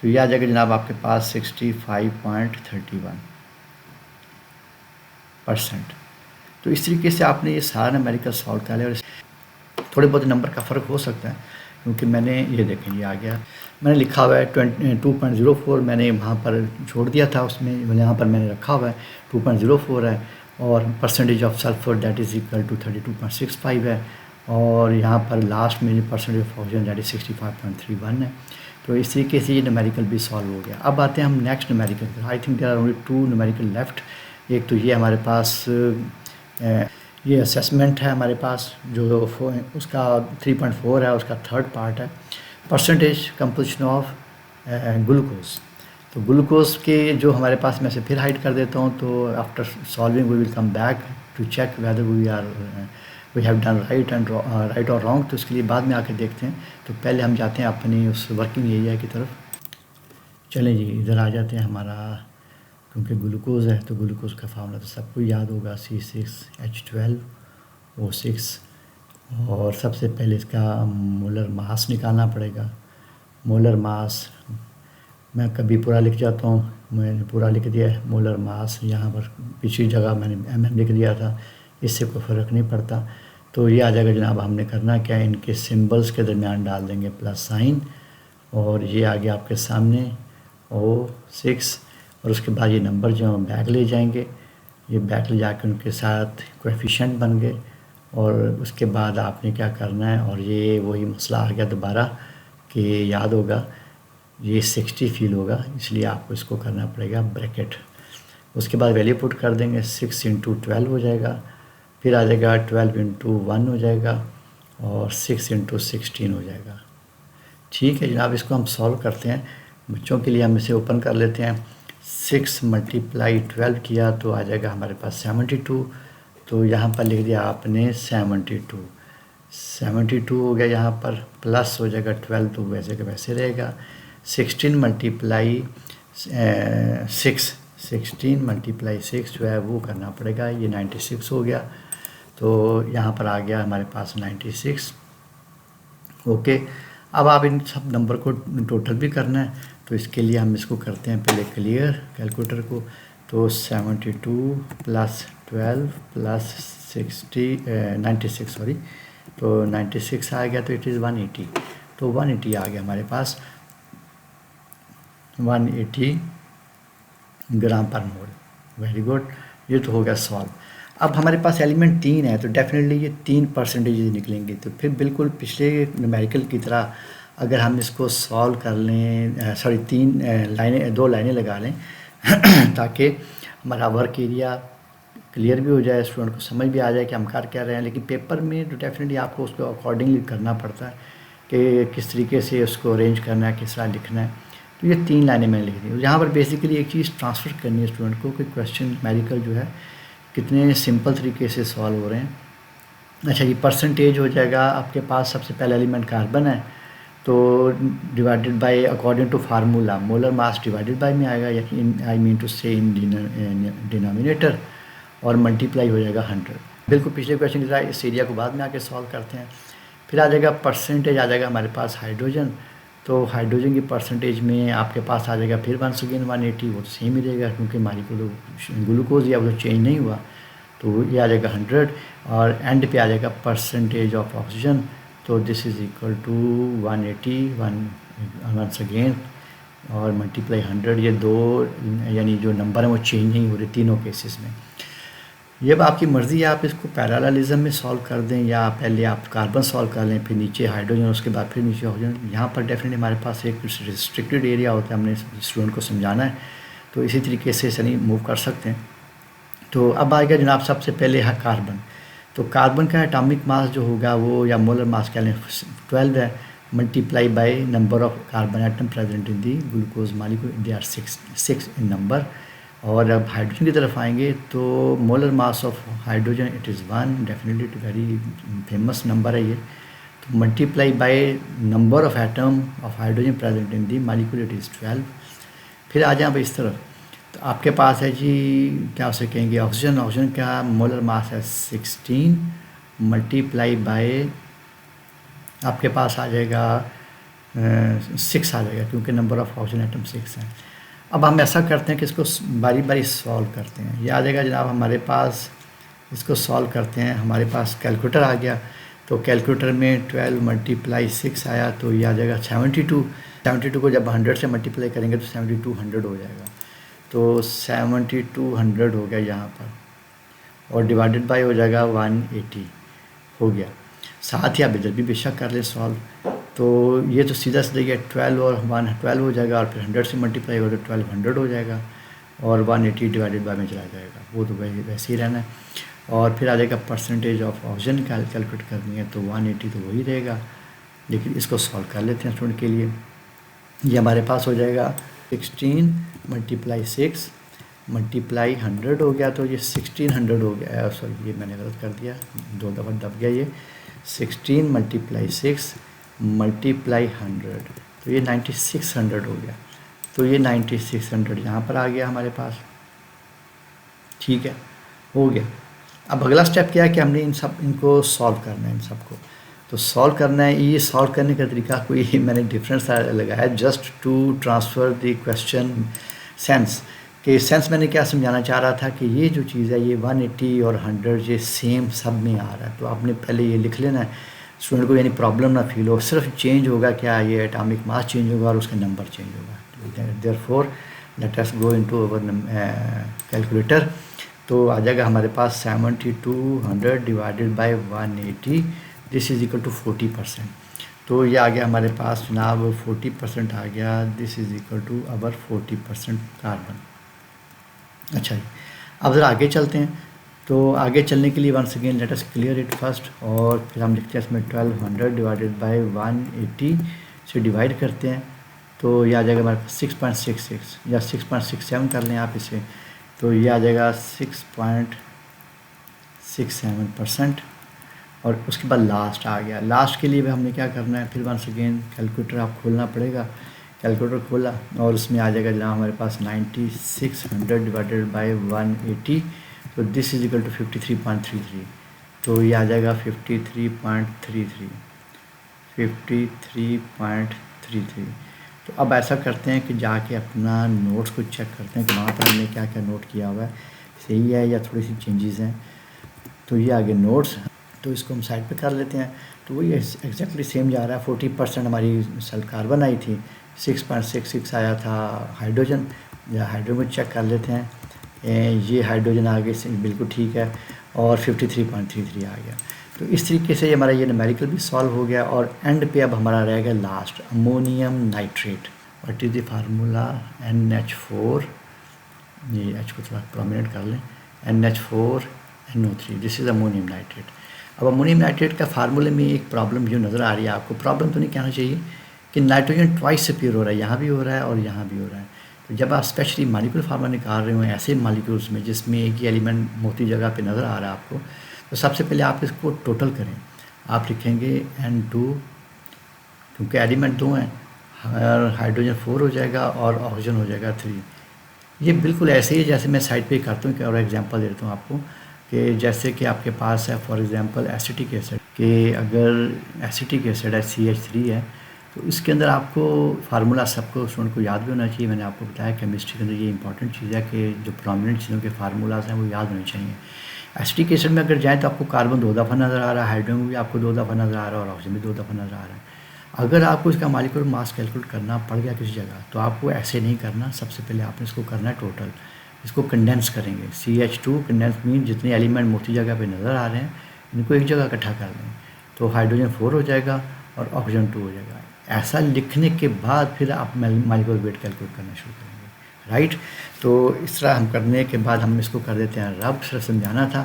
तो ये आ जाएगा जनाब आपके पास 65.31%। तो इस तरीके से आपने ये सारा न्यूमेरिकल सॉल्व कर लिया, और थोड़े बहुत नंबर का फ़र्क हो सकता है, क्योंकि मैंने ये देखें ये आ गया, मैंने लिखा हुआ है 2.04, मैंने वहाँ पर छोड़ दिया था, उसमें यहाँ पर मैंने रखा हुआ है 2.04 है, और percentage of sulphur that is equal to 32.65 है, और यहाँ पर लास्ट में percentage of oxygen that is 65.31 है। तो इस तरीके से ये न्यूमेरिकल भी सॉल्व हो गया। अब आते हैं हम next numerical. I think there are only 2 numerical left. एक तो ये हमारे पास ये असेसमेंट है हमारे पास, जो उसका 3.4 है, उसका थर्ड पार्ट है परसेंटेज कंपोजिशन ऑफ ग्लूकोज। तो ग्लूकोज के जो हमारे पास, मैं से फिर हाइड कर देता हूँ, तो after solving we will come back to check whether we have done right और रॉन्ग, तो इसके लिए बाद में आके देखते हैं। तो पहले हम जाते हैं अपनी उस वर्किंग एरिया की तरफ। चलें जी, इधर आ जाते हैं। हमारा क्योंकि ग्लूकोज है तो ग्लूकोज का फार्मूला तो सबको याद होगा, C6H12O6, और सबसे पहले इसका मोलर मास निकालना पड़ेगा। मोलर मास मैं कभी पूरा लिख जाता हूँ, मैंने पूरा लिख दिया है मोलर मास, यहाँ पर पिछली जगह मैंने mm लिख दिया था, इससे कोई फ़र्क नहीं पड़ता। तो ये आ जाएगा जनाब, हमने करना क्या है, इनके सिंबल्स के दरमियान डाल देंगे प्लस साइन, और ये आ गया आपके सामने O6, और उसके बाद ये नंबर जो हम बैक ले जाएंगे, ये बैक ले जाकर उनके साथ कोएफिशिएंट बन गए, और उसके बाद आपने क्या करना है, और ये वही मसला आ गया दोबारा कि याद होगा ये 60 फील होगा, इसलिए आपको इसको करना पड़ेगा ब्रैकेट। उसके बाद वैल्यू पुट कर देंगे, 6 × 12 हो जाएगा, फिर आ जाएगा 12 × 1 हो जाएगा, और 6 × 16 हो जाएगा। ठीक है जनाब, इसको हम सॉल्व करते हैं। बच्चों के लिए हम इसे ओपन कर लेते हैं। 6 × 12 किया तो आ जाएगा हमारे पास 72, तो यहाँ पर लिख दिया आपने 72 हो गया, यहाँ पर प्लस हो जाएगा 12, तो वैसे का वैसे रहेगा। 16 × 6 जो है वो करना पड़ेगा, ये 96 हो गया, तो यहाँ पर आ गया हमारे पास 96। ओके, अब आप इन सब नंबर को टोटल भी करना है, तो इसके लिए हम इसको करते हैं पहले क्लियर कैलकुलेटर को। तो 72 + 12 + 96 सॉरी, तो 96 आ गया, तो इट इज़ 180, तो 180 आ गया हमारे पास, 180 ग्राम पर मोल। वेरी गुड, ये तो हो गया सॉल्व। अब हमारे पास एलिमेंट 3 है, तो डेफिनेटली ये 3% निकलेंगे, तो फिर बिल्कुल पिछले न्यूमेरिकल की तरह अगर हम इसको सॉल्व कर लें, सॉरी 2 लाइनें लगा लें ताकि हमारा वर्क एरिया क्लियर भी हो जाए, स्टूडेंट को समझ भी आ जाए कि हम कर क्या रहे हैं। लेकिन पेपर में तो डेफिनेटली आपको उसको अकॉर्डिंगली करना पड़ता है कि किस तरीके से उसको अरेंज करना है, किस तरह लिखना है। तो ये 3 लाइनें मैंने लिख दी। यहाँ पर बेसिकली एक चीज़ ट्रांसफ़र करनी है स्टूडेंट को कि क्वेश्चन न्यूमेरिकल जो है कितने सिंपल तरीके से सॉल्व हो रहे हैं। अच्छा, ये परसेंटेज हो जाएगा आपके पास, सबसे पहला एलिमेंट कार्बन है, तो divided by according to formula molar mass divided by में आएगा, आई मीन टू से इन डिनोमिनेटर, और मल्टीप्लाई हो जाएगा 100। बिल्कुल पिछले क्वेश्चन की तरह इस एरिया को बाद में आके सॉल्व करते हैं। फिर आ जाएगा परसेंटेज, आ जाएगा हमारे पास हाइड्रोजन, तो हाइड्रोजन की परसेंटेज में आपके पास आ जाएगा फिर 180, वो तो सेम ही रहेगा क्योंकि हमारी को ग्लूकोज या वो तो चेंज नहीं हुआ, तो ये आ जाएगा 100। और एंड पे आ जाएगा परसेंटेज ऑफ ऑक्सीजन, तो this is equal to 180 once again और मल्टीप्लाई 100, ये दो यानी जो नंबर है वो चेंज नहीं हो रहे तीनों केसेस में। ये अब आपकी मर्ज़ी है, आप इसको पैरेललिज्म में सॉल्व कर दें या पहले आप कार्बन सॉल्व कर लें, फिर नीचे हाइड्रोजन, उसके बाद फिर नीचे ऑक्सीजन। यहाँ पर डेफिनेटली हमारे पास एक रिस्ट्रिक्टेड एरिया होता है, हमने स्टूडेंट को समझाना है, तो इसी तरीके से सनी मूव कर सकते हैं। तो अब आएगा जनाब सबसे पहले है कार्बन। तो कार्बन का एटॉमिक मास जो होगा वो, या मोलर मास कह लें, 12 है, multiply by number of carbon atom present in the glucose molecule, they are 6 in number. और अब हाइड्रोजन की तरफ आएंगे तो molar mass of hydrogen it is 1, definitely it very famous number है ये। तो multiply by number of atom of hydrogen present in the molecule, it is 12। फिर आ जाए इस तरफ, तो आपके पास है जी क्या उसे कहेंगे ऑक्सीजन। ऑक्सीजन का मोलर मास है 16 मल्टीप्लाई बाय आपके पास आ जाएगा 6 आ जाएगा, क्योंकि नंबर ऑफ ऑक्सीजन एटम 6 है। अब हम ऐसा करते हैं कि इसको बारी बारी सॉल्व करते हैं। ये आ जाएगा जनाब हमारे पास, इसको सॉल्व करते हैं, हमारे पास कैलकुलेटर आ गया। तो कैलकुलेटर में 12 मल्टीप्लाई 6 आया, तो ये आ जाएगा 72। 72 को जब 100 से मल्टीप्लाई करेंगे तो 7200 हो जाएगा। तो 7200 हो गया यहाँ पर, और डिवाइडेड बाय हो जाएगा 180 हो गया। साथ ही आप इधर भी बेशक कर ले सॉल्व। तो ये तो सीधा सीधा ये 12 और 12 हो जाएगा, और फिर 100 से मल्टीप्लाई हो तो 1200 हो जाएगा, और 180 डिवाइडेड बाय में चला जाएगा, वो तो वैसे ही रहना है। और फिर आ जाएगा परसेंटेज ऑफ ऑक्सीजन कैलकुलेट करनी है, तो 180 तो वही रहेगा, लेकिन इसको सॉल्व कर लेते हैं स्टूडेंट के लिए। ये हमारे पास हो जाएगा 16 मल्टीप्लाई 6 मल्टीप्लाई 100 हो गया, तो ये 1600 हो गया। सॉरी ये मैंने गलत कर दिया, 2 दफ़ा दब गया ये। 16 मल्टीप्लाई 6 मल्टीप्लाई 100, तो ये 9600 हो गया। तो ये 9600 यहाँ पर आ गया हमारे पास, ठीक है, हो गया। अब अगला स्टेप क्या है कि हमने इनको सॉल्व करना है इन सबको। तो सॉल्व करना है, ये सॉल्व करने का तरीका कोई मैंने डिफरेंस लगाया just to transfer the question sense. कि सेंस मैंने क्या समझाना चाह रहा था कि ये जो चीज़ है ये 180 और 100 ये सेम सब में आ रहा है। तो आपने पहले ये लिख लेना है स्टूडेंट को, यानी प्रॉब्लम ना फील हो, सिर्फ चेंज होगा क्या, ये एटॉमिक मास चेंज होगा और उसका नंबर चेंज होगा। Therefore let us go into our calculator. तो आ जाएगा हमारे पास 7200 divided by 180, this is equal to 40%। तो ये आ गया हमारे पास जनाब 40% आ गया, this is equal to our 40% carbon. अच्छा जी, अब ज़रा आगे चलते हैं। तो आगे चलने के लिए once again let us clear it first, और फिर हम लिखते हैं इसमें 1200 डिवाइडेड बाय 180 से डिवाइड करते हैं, तो ये आ जाएगा हमारे पास 6.66 या 6.67 कर लें आप इसे। तो ये आ जाएगा 6.67%, और उसके बाद लास्ट आ गया। लास्ट के लिए भी हमने क्या करना है, फिर वंस अगेन कैलकुलेटर आप खोलना पड़ेगा। कैलकुलेटर खोला और उसमें आ जाएगा जनाब हमारे पास 9600 डिवाइडेड बाय 180, तो दिस इज इक्वल टू 53.33। तो ये आ जाएगा 53.33। तो अब ऐसा करते हैं कि जाके अपना नोट्स को चेक करते हैं कि वहाँ पर हमने क्या क्या नोट किया हुआ है, सही है या थोड़ी सी चेंजेस हैं। तो ये आगे नोट्स, तो इसको हम साइड पे कर लेते हैं। तो वही एग्जैक्टली सेम जा रहा है। 40% हमारी सेल कार्बन आई थी, 6.66 आया था हाइड्रोजन, या हाइड्रोजन को चेक कर लेते हैं। ये हाइड्रोजन आगे से बिल्कुल ठीक है, और 53.33 आ गया। तो इस तरीके से हमारा ये न्यूमेरिकल भी सॉल्व हो गया। और एंड पे अब हमारा रहेगा last ammonium nitrate. What is the formula, NH4, ये H को थोड़ा प्रोमिनेंट कर लें, NH4NO3, this is ammonium nitrate. अब अमोनियम नाइट्रेट का फार्मूले में एक प्रॉब्लम जो नज़र आ रही है आपको, प्रॉब्लम तो नहीं कहना चाहिए, कि नाइट्रोजन ट्वाइस अपीयर हो रहा है, यहाँ भी हो रहा है और यहाँ भी हो रहा है। तो जब आप स्पेशली मालिक्यूल फार्मूला निकाल रहे हो ऐसे मालिक्यूल्स में जिसमें एक ही एलिमेंट मोटी जगह पे नज़र आ रहा है आपको, तो सबसे पहले आप इसको टोटल करें। आप लिखेंगे N2, क्योंकि एलिमेंट 2 हैं, हाइड्रोजन 4 हो जाएगा और ऑक्सीजन हो जाएगा 3। ये बिल्कुल ऐसे ही जैसे मैं साइड पे करता हूँ, कि और एग्जांपल देता हूँ आपको, कि जैसे कि आपके पास है फॉर एग्जांपल एसिटिक एसिड, कि अगर एसिटिक एसिड है CH3 है, तो इसके अंदर आपको फार्मूला सबको स्टूडेंट को याद भी होना चाहिए। मैंने आपको बताया केमिस्ट्री के अंदर ये इंपॉर्टेंट चीज़ है कि जो प्रोमिनेंट चीज़ों के फार्मूलाज हैं वो याद होने चाहिए। एसिटिक एसिड में अगर जाएँ तो आपको कार्बन 2 दफ़ा नज़र आ रहा है, हाइड्रोजन भी आपको 2 दफ़ा नज़र आ रहा है और ऑक्सीजन भी 2 दफ़ा नज़र आ रहा है। अगर आपको इसका मॉलिक्यूलर मास कैलकुलेट करना पड़ गया किसी जगह, तो आपको ऐसे नहीं करना, सबसे पहले आपने इसको करना है टोटल। इसको कंडेंस करेंगे, CH2 कंडेंस मीन जितने एलिमेंट मोटी जगह पे नज़र आ रहे हैं इनको एक जगह इकट्ठा कर दें, तो हाइड्रोजन 4 हो जाएगा और ऑक्सीजन 2 हो जाएगा। ऐसा लिखने के बाद फिर आप मॉलिक्यूलर वेट कैलकुलेट करना शुरू करेंगे, राइट। तो इस तरह हम करने के बाद हम इसको कर देते हैं रब, सिर्फ समझाना था।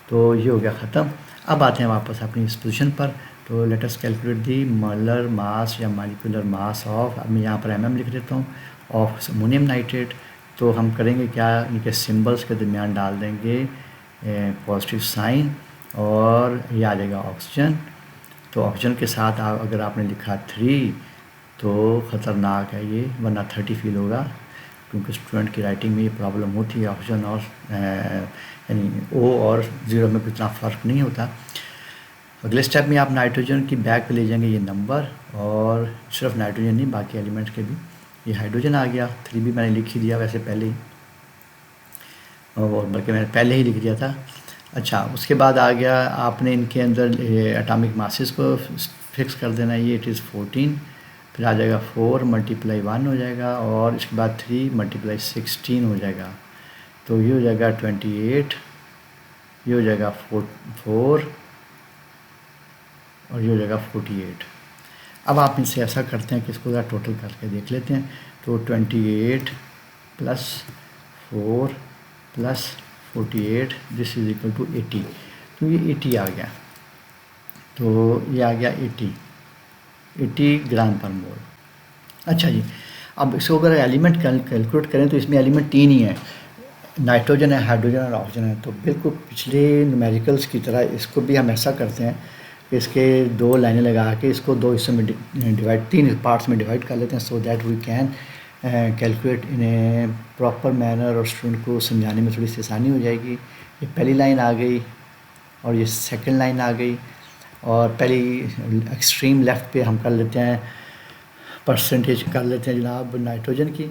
तो ये हो गया ख़त्म। अब आते हैं वापस अपनी इस पोजीशन पर। तो let us calculate the molar mass या मॉलिक्यूलर मास ऑफ, अब मैं यहाँ पर mm लिख देता हूँ, ऑफ अमोनियम नाइट्रेट। तो हम करेंगे क्या, इनके सिंबल्स के दरमियान डाल देंगे पॉजिटिव साइन और ये आ जाएगा ऑक्सीजन। तो ऑक्सीजन के साथ अगर आपने लिखा 3 तो ख़तरनाक है ये, वरना 30 फील होगा, क्योंकि स्टूडेंट की राइटिंग में ये प्रॉब्लम होती है। ऑक्सीजन और यानी O और 0 में इतना फ़र्क नहीं होता। अगले स्टेप में आप नाइट्रोजन की बैक पे ले जाएंगे ये नंबर, और सिर्फ नाइट्रोजन नहीं बाकी एलिमेंट्स के भी। ये हाइड्रोजन आ गया, 3 भी मैंने लिख ही दिया वैसे पहले ही, और बल्कि मैंने पहले ही लिख दिया था। अच्छा, उसके बाद आ गया आपने इनके अंदर एटॉमिक मासेस को फिक्स कर देना। ये इट इज़ 14, फिर आ जाएगा 4 × 1 हो जाएगा, और इसके बाद 3 × 16 हो जाएगा। तो ये हो जाएगा 28, ये हो जाएगा 4 और ये हो जाएगा 48। अब आप इनसे ऐसा करते हैं कि इसको ज़रा टोटल करके देख लेते हैं। तो 28 + 4 + 48 दिस इज़ इक्वल टू 80। तो ये 80 आ गया, तो ये आ गया 80 ग्राम पर मोल। अच्छा जी, अब इसको अगर एलिमेंट कैलकुलेट करें तो इसमें एलिमेंट 3 ही हैं, नाइट्रोजन है, हाइड्रोजन और ऑक्सीजन है। तो बिल्कुल पिछले न्यूमेरिकल्स की तरह इसको भी हम ऐसा करते हैं कि इसके 2 लाइनें लगा के इसको 2 हिस्सों में डिवाइड, 3 पार्ट्स में डिवाइड कर लेते हैं, so that we can calculate in a proper manner, और स्टूडेंट को समझाने में थोड़ी सी आसानी हो जाएगी। ये पहली लाइन आ गई और ये सेकंड लाइन आ गई, और पहली एक्सट्रीम लेफ़्ट पे हम कर लेते हैं परसेंटेज कर लेते हैं जनाब नाइट्रोजन की,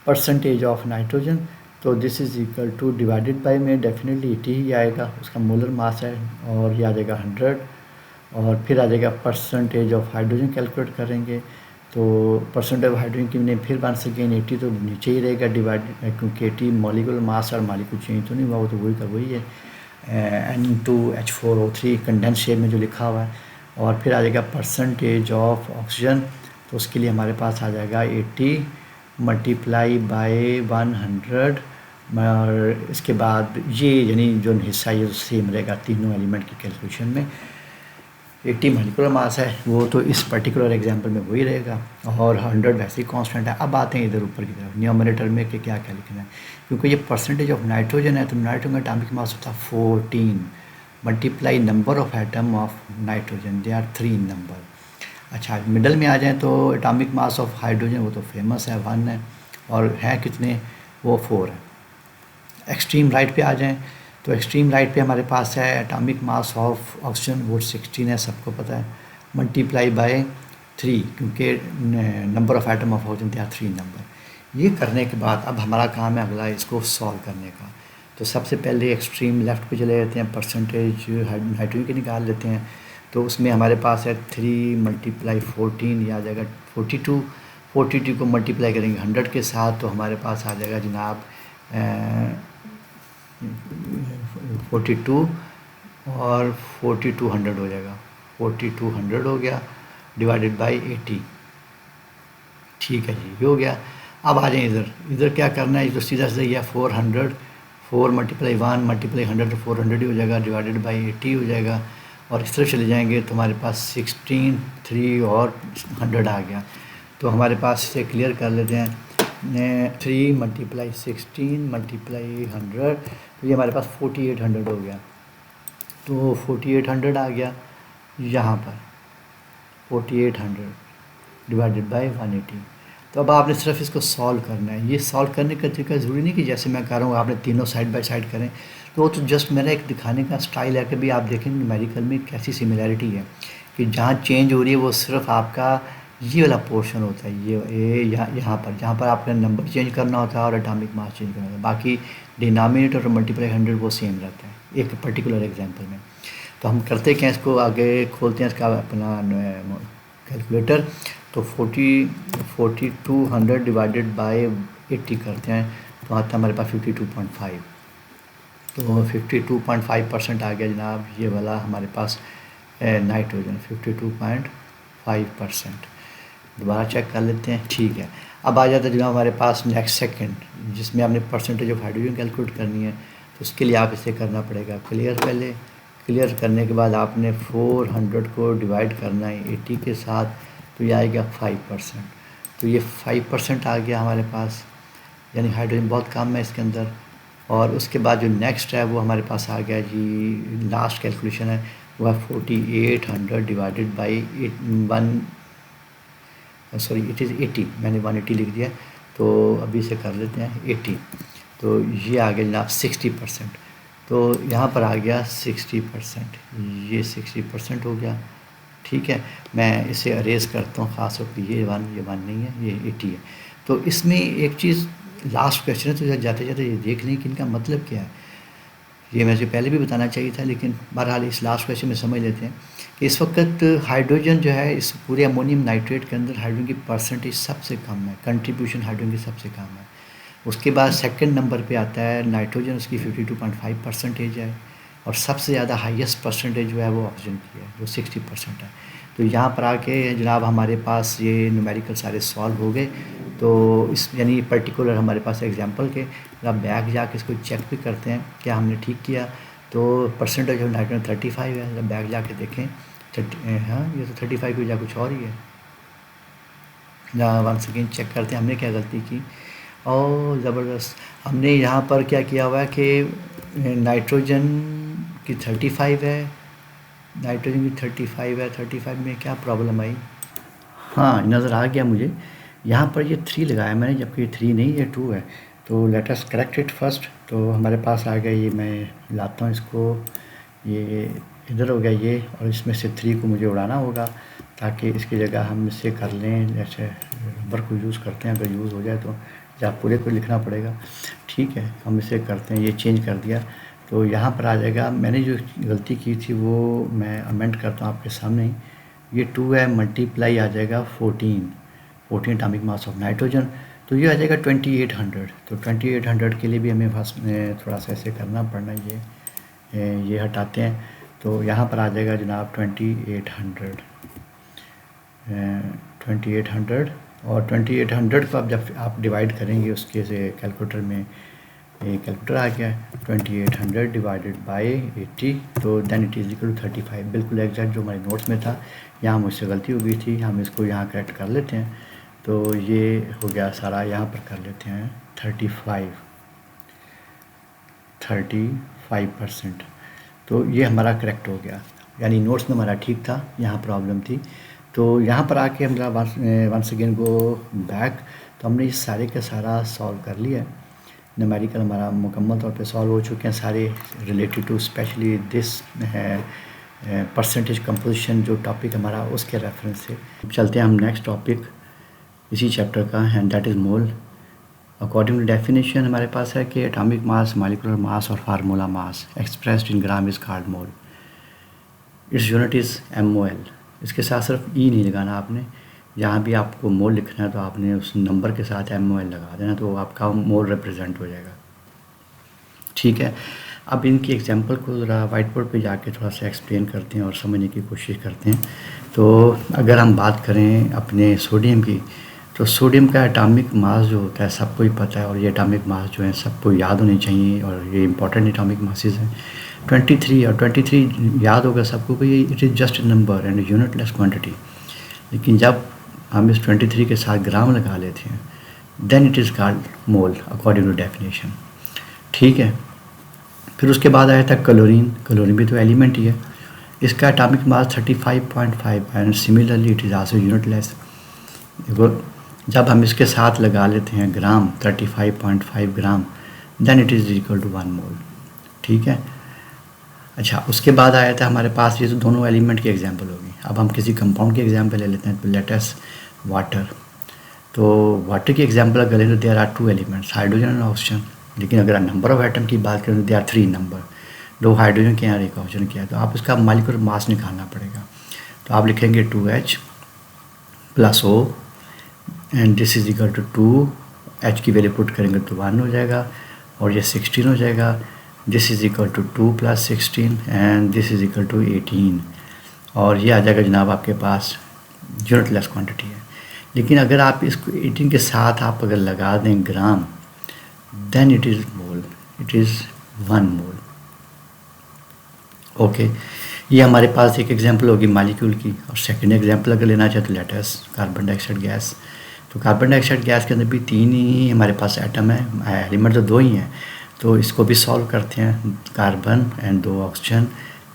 परसेंटेज ऑफ नाइट्रोजन। तो this is equal two divided by में डेफिनेटली 80 ही आएगा, उसका मोलर मास है, और ये आ जाएगा 100। और फिर आ जाएगा परसेंटेज ऑफ हाइड्रोजन कैलकुलेट करेंगे। तो परसेंटेज ऑफ हाइड्रोजन की मैंने फिर वंस अगेन 80 तो नीचे ही रहेगा डिवाइडेड, क्योंकि 80 मॉलिक्यूलर मास और मॉलिक्यूल चेंज तो नहीं हुआ, वो तो वही का वही है, N2H4O3 कंडेंस शेप में जो लिखा हुआ है। और फिर आ जाएगा परसेंटेज ऑफ ऑक्सीजन, तो उसके लिए हमारे पास आ जाएगा 80 × 100, और इसके बाद ये यानी जो हिस्सा ये सेम रहेगा तीनों एलिमेंट की कैलकुलेशन में। 80 मॉलिक्यूलर मास है वो, तो इस पर्टिकुलर एग्जांपल में वही रहेगा, और 100 वैसे ही कांस्टेंट है। अब आते हैं इधर ऊपर की तरफ न्यूमरेटर में कि क्या क्या लिखना है, क्योंकि ये परसेंटेज ऑफ नाइट्रोजन है, तो नाइट्रोजन का एटॉमिक मास होता है 14 × number of atom of nitrogen, they are 3 number. अच्छा, मिडल में आ जाएँ तो एटॉमिक मास ऑफ हाइड्रोजन वो तो फेमस है 1 है, और है कितने, वो 4 है। एक्सट्रीम राइट पे आ जाएँ तो एक्सट्रीम राइट पे हमारे पास है एटॉमिक मास ऑफ ऑक्सीजन, वो 16 है, सबको पता है, × 3, क्योंकि number of atom of oxygen they are 3 number. ये करने के बाद अब हमारा काम है अगला इसको सॉल्व करने का। तो सबसे पहले एक्सट्रीम लेफ़्ट पे चले जाते हैं, परसेंटेज नाइट्रोजन की निकाल लेते हैं। तो उसमें हमारे पास है 3 × 14, ये आ जाएगा 42। 42 को मल्टीप्लाई करेंगे 100 के साथ, तो हमारे पास आ जाएगा जनाब 42 और 4200 हो जाएगा, 4200 हो गया डिवाइडेड बाय 80। ठीक है जी, ये हो गया। अब आ जाए इधर, इधर क्या करना है, तो सीधा सीधा यह 400, 4 × 1 × 100 तो 400 ही हो जाएगा, डिवाइडेड बाय 80 हो जाएगा। और इस तरह चले जाएंगे तो हमारे पास 16, 3 और 100 आ गया। तो हमारे पास इसे क्लियर कर लेते हैं, 3 × 16 × 100, तो ये हमारे पास 4800 हो गया। तो 4800 आ गया यहाँ पर, 4800 डिवाइडेड बाय 180। तो अब आपने सिर्फ इसको सॉल्व करना है। ये सॉल्व करने का तरीका ज़रूरी नहीं कि जैसे मैं कर रहा हूँ आपने तीनों साइड बाय साइड करें, तो वो तो जस्ट मेरा एक दिखाने का स्टाइल है कि भी आप देखें न्यूमेरिकल में कैसी सिमिलैरिटी है, कि जहाँ चेंज हो रही है वो सिर्फ आपका ये वाला पोर्शन होता है, ये यहाँ पर आपने नंबर चेंज करना होता है और एटॉमिक मास चेंज करना होता है। बाकी डिनोमिनेटर और मल्टीप्लाई 100 वो सेम रहता है एक पर्टिकुलर एग्जांपल में। तो हम करते क्या, इसको आगे खोलते हैं इसका अपना कैलकुलेटर। तो 4200 डिवाइडेड बाय 80 करते हैं तो आता है हमारे पास 52.5। तो 52.5% आ गया जनाब ये वाला हमारे पास नाइट्रोजन 52.5%। दोबारा चेक कर लेते हैं, ठीक है। अब आ जाता है जनाब हमारे पास नेक्स्ट सेकंड जिसमें आपने परसेंटेज ऑफ हाइड्रोजन कैलकुलेट करनी है। तो उसके लिए आप इसे करना पड़ेगा क्लियर। पहले क्लियर करने के बाद आपने 400 को डिवाइड करना है 80 के साथ, तो ये आएगा 5%। तो ये 5% आ गया हमारे पास, यानी हाइड्रोजन बहुत कम है इसके अंदर। और उसके बाद जो नेक्स्ट है वो हमारे पास आ गया जी, लास्ट कैलकुलेशन है वो है 4800 डिवाइडेड बाई 80, मैंने 180 लिख दिया। तो अभी इसे कर लेते हैं 80। तो ये आ गया जनाब 60%। तो यहाँ पर आ गया 60%, ये 60% हो गया। ठीक है, मैं इसे अरेज करता हूँ, ख़ास तौर पर ये वन नहीं है, ये 80 है। तो इसमें एक चीज़ लास्ट क्वेश्चन है, तो जाते जाते ये देख लें कि इनका मतलब क्या है। ये मुझे पहले भी बताना चाहिए था, लेकिन बहरहाल इस लास्ट क्वेश्चन में समझ लेते हैं कि इस वक्त हाइड्रोजन जो है इस पूरे अमोनियम नाइट्रेट के अंदर हाइड्रोजन की परसेंटेज सबसे कम है, कंट्रीब्यूशन हाइड्रोजन की सबसे कम है। उसके बाद सेकंड नंबर पे आता है नाइट्रोजन, उसकी 52.5% है। और सबसे ज़्यादा हाईएस्ट परसेंटेज जो है वो ऑक्सीजन की है जो 60% है। तो यहाँ पर आके जनाब हमारे पास ये न्यूमेरिकल सारे सॉल्व हो गए। तो इस यानी पर्टिकुलर हमारे पास एग्जांपल के जब बैक जाके इसको चेक भी करते हैं क्या हमने ठीक किया। तो परसेंटेज ऑफ नाइट्रोजन 35 है, जब बैक जाके देखें 30, हाँ ये तो 35 की वजह कुछ और ही है। वन सेकेंड चेक करते हैं हमने क्या गलती की। और ज़बरदस्त, हमने यहाँ पर क्या किया हुआ है कि नाइट्रोजन की 35 है, नाइट्रोजन की 35 है। 35 में क्या प्रॉब्लम आई, हाँ नज़र आ गया मुझे, यहाँ पर ये 3 लगाया मैंने, जबकि 3 नहीं ये 2 है। तो let us correct it first. तो हमारे पास आ गया, ये मैं लाता हूँ इसको, ये इधर हो गया ये, और इसमें से 3 को मुझे उड़ाना होगा ताकि इसकी जगह हम इसे कर लें, जैसे रबर को यूज़ करते हैं, अगर यूज़ हो जाए तो या पूरे को लिखना पड़ेगा। ठीक है, हम इसे करते हैं, ये चेंज कर दिया। तो यहाँ पर आ जाएगा, मैंने जो गलती की थी वो मैं अमेंड करता हूँ आपके सामने ही। ये 2 है, मल्टीप्लाई आ जाएगा 14 एटॉमिक मास ऑफ नाइट्रोजन, तो ये आ जाएगा 2800। तो 2800 के लिए भी हमें फर्स्ट थोड़ा सा ऐसे करना पड़ना, ये हटाते हैं। तो यहाँ पर आ जाएगा जनाब 2800 और 2800 को अब जब आप डिवाइड करेंगे उसके से कैलकुलेटर में, ये कैलकुलेटर आ गया 2800 डिवाइडेड बाय 80, तो then it is equal to 35। बिल्कुल एग्जैक्ट जो हमारे नोट्स में था, यहाँ मुझसे गलती हो गई थी, हम इसको यहाँ करेक्ट कर लेते हैं। तो ये हो गया सारा, यहाँ पर कर लेते हैं 35%। तो ये हमारा करेक्ट हो गया, यानी नोट्स में हमारा ठीक था, यहाँ प्रॉब्लम थी। तो यहाँ पर आके हम वंस अगेन गो बैक। तो हमने ये सारे का सारा सॉल्व कर लिया, न्यूमेरिकल हमारा मुकम्मल तौर पे सॉल्व हो चुके हैं सारे, related to specially this percentage composition जो टॉपिक हमारा, उसके रेफरेंस से चलते हैं हम नेक्स्ट टॉपिक इसी चैप्टर का, and that is mole. According to definition हमारे पास है कि एटॉमिक मास, मॉलिक्यूलर मास और formula mass expressed in gram is called mole. Its unit is MOL। इसके साथ सिर्फ ई नहीं लगाना आपने, जहाँ भी आपको मोल लिखना है तो आपने उस नंबर के साथ MOL लगा देना, तो आपका मोल रिप्रेजेंट हो जाएगा। ठीक है, अब इनकी एग्जांपल को ज़रा वाइट बोर्ड पे जाके थोड़ा सा एक्सप्लेन करते हैं और समझने की कोशिश करते हैं। तो अगर हम बात करें अपने सोडियम की, तो सोडियम का एटॉमिक मास जो होता है सबको ही पता है, और ये एटॉमिक मास जो है सबको याद होने चाहिए, और ये इंपॉर्टेंट एटॉमिक मासेस हैं 23। और 23 याद होगा सबको कि it is just a number and unitless quantity. लेकिन जब हम इस 23 के साथ ग्राम लगा लेते हैं, then it is called mole according to definition. ठीक है, फिर उसके बाद आया था क्लोरीन। क्लोरीन भी तो एलिमेंट ही है, इसका atomic mass 35.5 and similarly it is also unitless. देखो, जब हम इसके साथ लगा लेते हैं gram 35.5 gram, then it is equal to 1 mole. ठीक है, अच्छा उसके बाद आया था हमारे पास, ये तो दोनों एलिमेंट की एग्जांपल होगी। अब हम किसी कंपाउंड की एग्जांपल ले लेते हैं। तो लेट अस वाटर। तो वाटर की एग्जांपल अगर लें तो there are 2 elements, hydrogen and oxygen. लेकिन अगर नंबर ऑफ एटम की बात करें तो देयर आर 3 नंबर, 2 हाइड्रोजन के हैं और 1 ऑक्सीजन के हैं। तो आप इसका मॉलिक्यूलर मास निकालना पड़ेगा। तो आप लिखेंगे 2H + O and this is equal to 2, H की वैल्यू पुट करेंगे तो 1 हो जाएगा और ये 16 हो जाएगा। This is equal to 2 + 16 and this is equal to 18 और ये आ जाएगा जनाब आपके पास यूनिटलेस क्वांटिटी है। लेकिन अगर आप इसको 18 के साथ आप अगर लगा दें gram, then it is mole, it is 1 mole. Okay, ये हमारे पास एक एग्जांपल होगी मॉलिक्यूल की। और सेकंड एग्जांपल अगर लेना चाहे तो लेट अस कार्बन डाइऑक्साइड गैस। तो कार्बन डाइऑक्साइड गैस के अंदर भी 3 ही हमारे पास एटम है, एलिमेंट तो 2 ही हैं। तो इसको भी सॉल्व करते हैं, कार्बन एंड 2 ऑक्सीजन।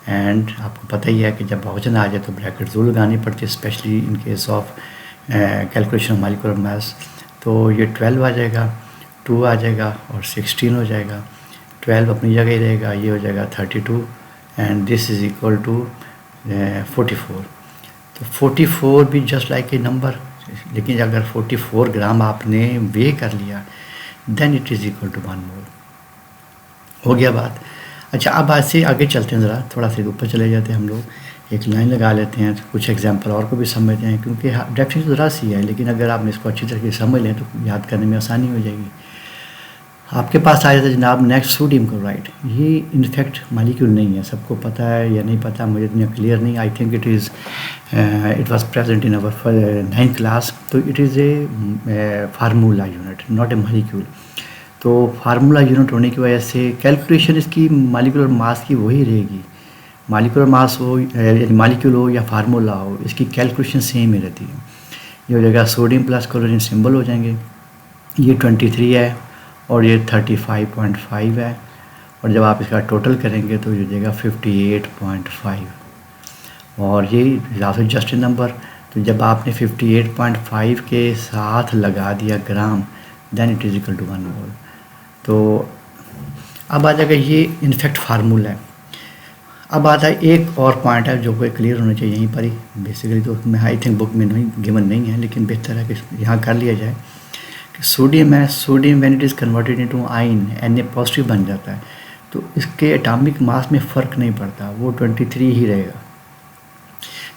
एंड आपको पता ही है कि जब ऑक्सीजन आ जाए तो ब्रैकेट जरूर लगानी पड़ती है, specially in case of calculation of molecular mass. तो ये 12 आ जाएगा, 2 आ जाएगा और 16 हो जाएगा। 12 अपनी जगह ही रहेगा, ये हो जाएगा 32 and this is equal to 44। तो 44 भी जस्ट लाइक ए नंबर। लेकिन अगर 44 ग्राम आपने वे कर लिया then it is equal to 1 mole. हो गया बात। अच्छा, अब आज से आगे चलते हैं, ज़रा थोड़ा सा ऊपर चले जाते हैं हम लोग, एक लाइन लगा लेते हैं, कुछ एग्जांपल और को भी समझते हैं। क्योंकि डेफिनेशन ज़रा सी है, लेकिन अगर आप इसको अच्छी तरीके से समझ लें तो याद करने में आसानी हो जाएगी। आपके पास आ जाता है जनाब नेक्स्ट सोडियम क्लोराइड। ये इनफैक्ट मॉलिक्यूल नहीं है, सबको पता है या नहीं पता मुझे इतना क्लियर नहीं। I think it was present in our 9th class. तो it is a formula unit, not a molecule. तो फार्मूला यूनिट होने की वजह से कैलकुलेशन इसकी मॉलिक्यूलर मास की वही रहेगी। मॉलिक्यूलर मास हो मॉलिक्यूल हो या फार्मूला हो, इसकी कैलकुलेशन सेम ही रहती है। ये हो जाएगा सोडियम प्लस क्लोरीन सिंबल हो जाएंगे। ये 23 है और ये 35.5 है और जब आप इसका टोटल करेंगे तो ये हो जाएगा 58.5 और ये ज़्यादा जस्ट नंबर। तो जब आपने 58.5 के साथ लगा दिया gram then it is equal to 1 mole. तो अब आ जाएगा, ये इनफैक्ट फार्मूला है। अब आता है एक और पॉइंट है जो कोई क्लियर होना चाहिए यहीं पर ही। बेसिकली तो मैं आई थिंक बुक में नहीं गिवन नहीं है, लेकिन बेहतर है कि यहाँ कर लिया जाए कि सोडियम है, sodium when it is converted into ion Na positive बन जाता है तो इसके एटॉमिक मास में फ़र्क नहीं पड़ता, वो 23 ही रहेगा।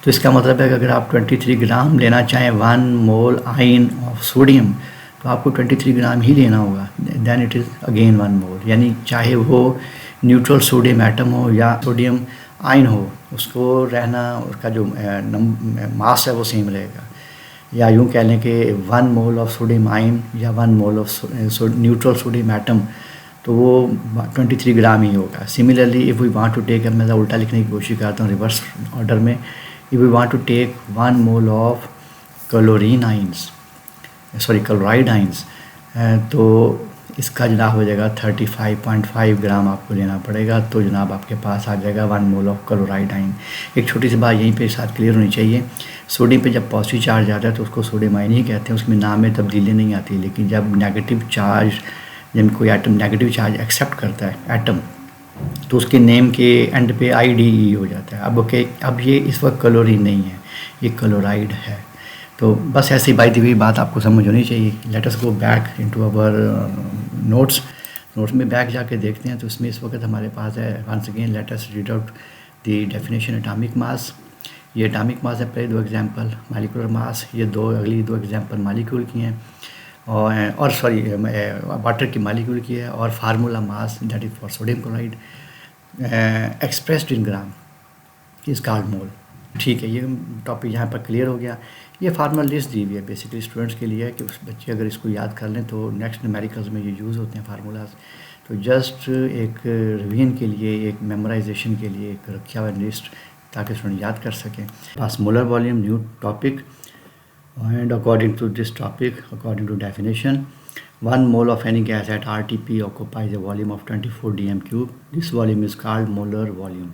तो इसका मतलब है कि अगर आप 23 ग्राम लेना चाहें 1 मोल आयन ऑफ सोडियम तो आपको 23 ग्राम ही लेना होगा, देन इट इज़ अगेन 1 मोल। यानी चाहे वो न्यूट्रल सोडियम एटम हो या सोडियम आयन हो, उसको रहना उसका जो मास है वो सेम रहेगा। या यूँ कह लें कि 1 मोल ऑफ सोडियम आयन या 1 mole of neutral sodium atom तो वो 23 ग्राम ही होगा। Similarly if we want to take, अब मैं उल्टा लिखने की कोशिश करता हूँ रिवर्स ऑर्डर में, if we want to take 1 mole of chlorine ions, sorry chloride ions, तो इसका जनाब हो जाएगा 35.5 ग्राम आपको लेना पड़ेगा। तो जनाब आपके पास आ जाएगा 1 मोल ऑफ क्लोराइड आइन। एक छोटी सी बात यहीं पे साथ क्लियर होनी चाहिए, सोडियम पे जब पॉजिटिव चार्ज आता है तो उसको सोडियम आइन ही कहते हैं, उसमें नाम में तब्दीली नहीं आती। लेकिन जब नेगेटिव चार्ज, जब कोई एटम नेगेटिव चार्ज एक्सेप्ट करता है एटम, तो उसके नेम के एंड पे IDE हो जाता है। अब ओके, अब ये इस वक्त क्लोरीन नहीं है, ये क्लोराइड है। तो बस ऐसी बाई दी हुई बात आपको समझ होनी चाहिए। Let us go back into our notes में बैक जाके देखते हैं। तो इसमें इस वक्त हमारे पास है, once again let us read out the definition atomic mass. ये एटॉमिक मास है, पहले 2 एग्जांपल मॉलिक्यूलर मास, ये अगली 2 एग्जांपल मॉलिक्यूल की हैं और सॉरी वाटर की मॉलिक्यूल की है। और formula mass that is for sodium chloride expressed in gram is called mole. ठीक है, ये टॉपिक यहाँ पर क्लियर हो गया। ये फार्मूला लिस्ट दी हुई है बेसिकली स्टूडेंट्स के लिए कि उस बच्चे अगर इसको याद कर लें तो नेक्स्ट न्यूमेरिकल्स में ये यूज़ होते हैं फार्मूलाज। तो जस्ट एक रिवीजन के लिए, एक मेमोराइजेशन के लिए एक रखा हुआ लिस्ट ताकि स्टूडेंट याद कर सकें। पास molar volume new topic and according to this topic, according to definition, 1 mole of any gas at RTP occupies a volume of 24 dm³. This volume is called molar volume.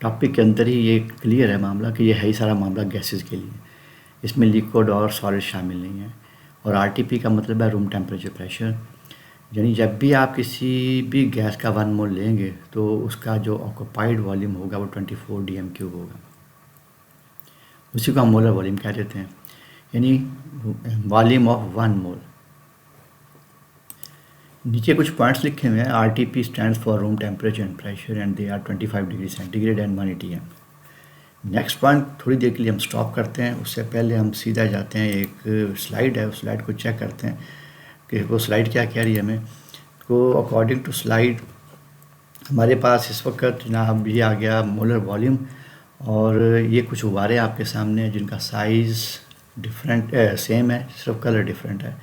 Topic के अंदर ही ये clear है मामला कि ये है ही सारा मामला गैसेस के लिए, इसमें लिक्विड और सॉलिड शामिल नहीं है। और RTP का मतलब है रूम टेम्परेचर प्रेशर। यानी जब भी आप किसी भी गैस का 1 मोल लेंगे तो उसका जो ऑक्यूपाइड वॉल्यूम होगा वो 24 dm³ होगा, उसी को हम मोलर वॉल्यूम कह देते हैं। यानी वॉल्यूम ऑफ 1 मोल। नीचे कुछ पॉइंट्स लिखे हुए हैं। RTP stands for room temperature and pressure and they are 25 degree centigrade and 1 ATM। Next point थोड़ी देर के लिए हम स्टॉप करते हैं, उससे पहले हम सीधा जाते हैं, एक स्लाइड है, उस स्लाइड को चेक करते हैं कि वो स्लाइड क्या कह रही है हमें। तो अकॉर्डिंग टू स्लाइड हमारे पास इस वक्त जनाब ये आ गया मोलर वॉल्यूम, और ये कुछ गुब्बारे आपके सामने हैं जिनका साइज़ डिफरेंट सेम है, सिर्फ कलर डिफरेंट है,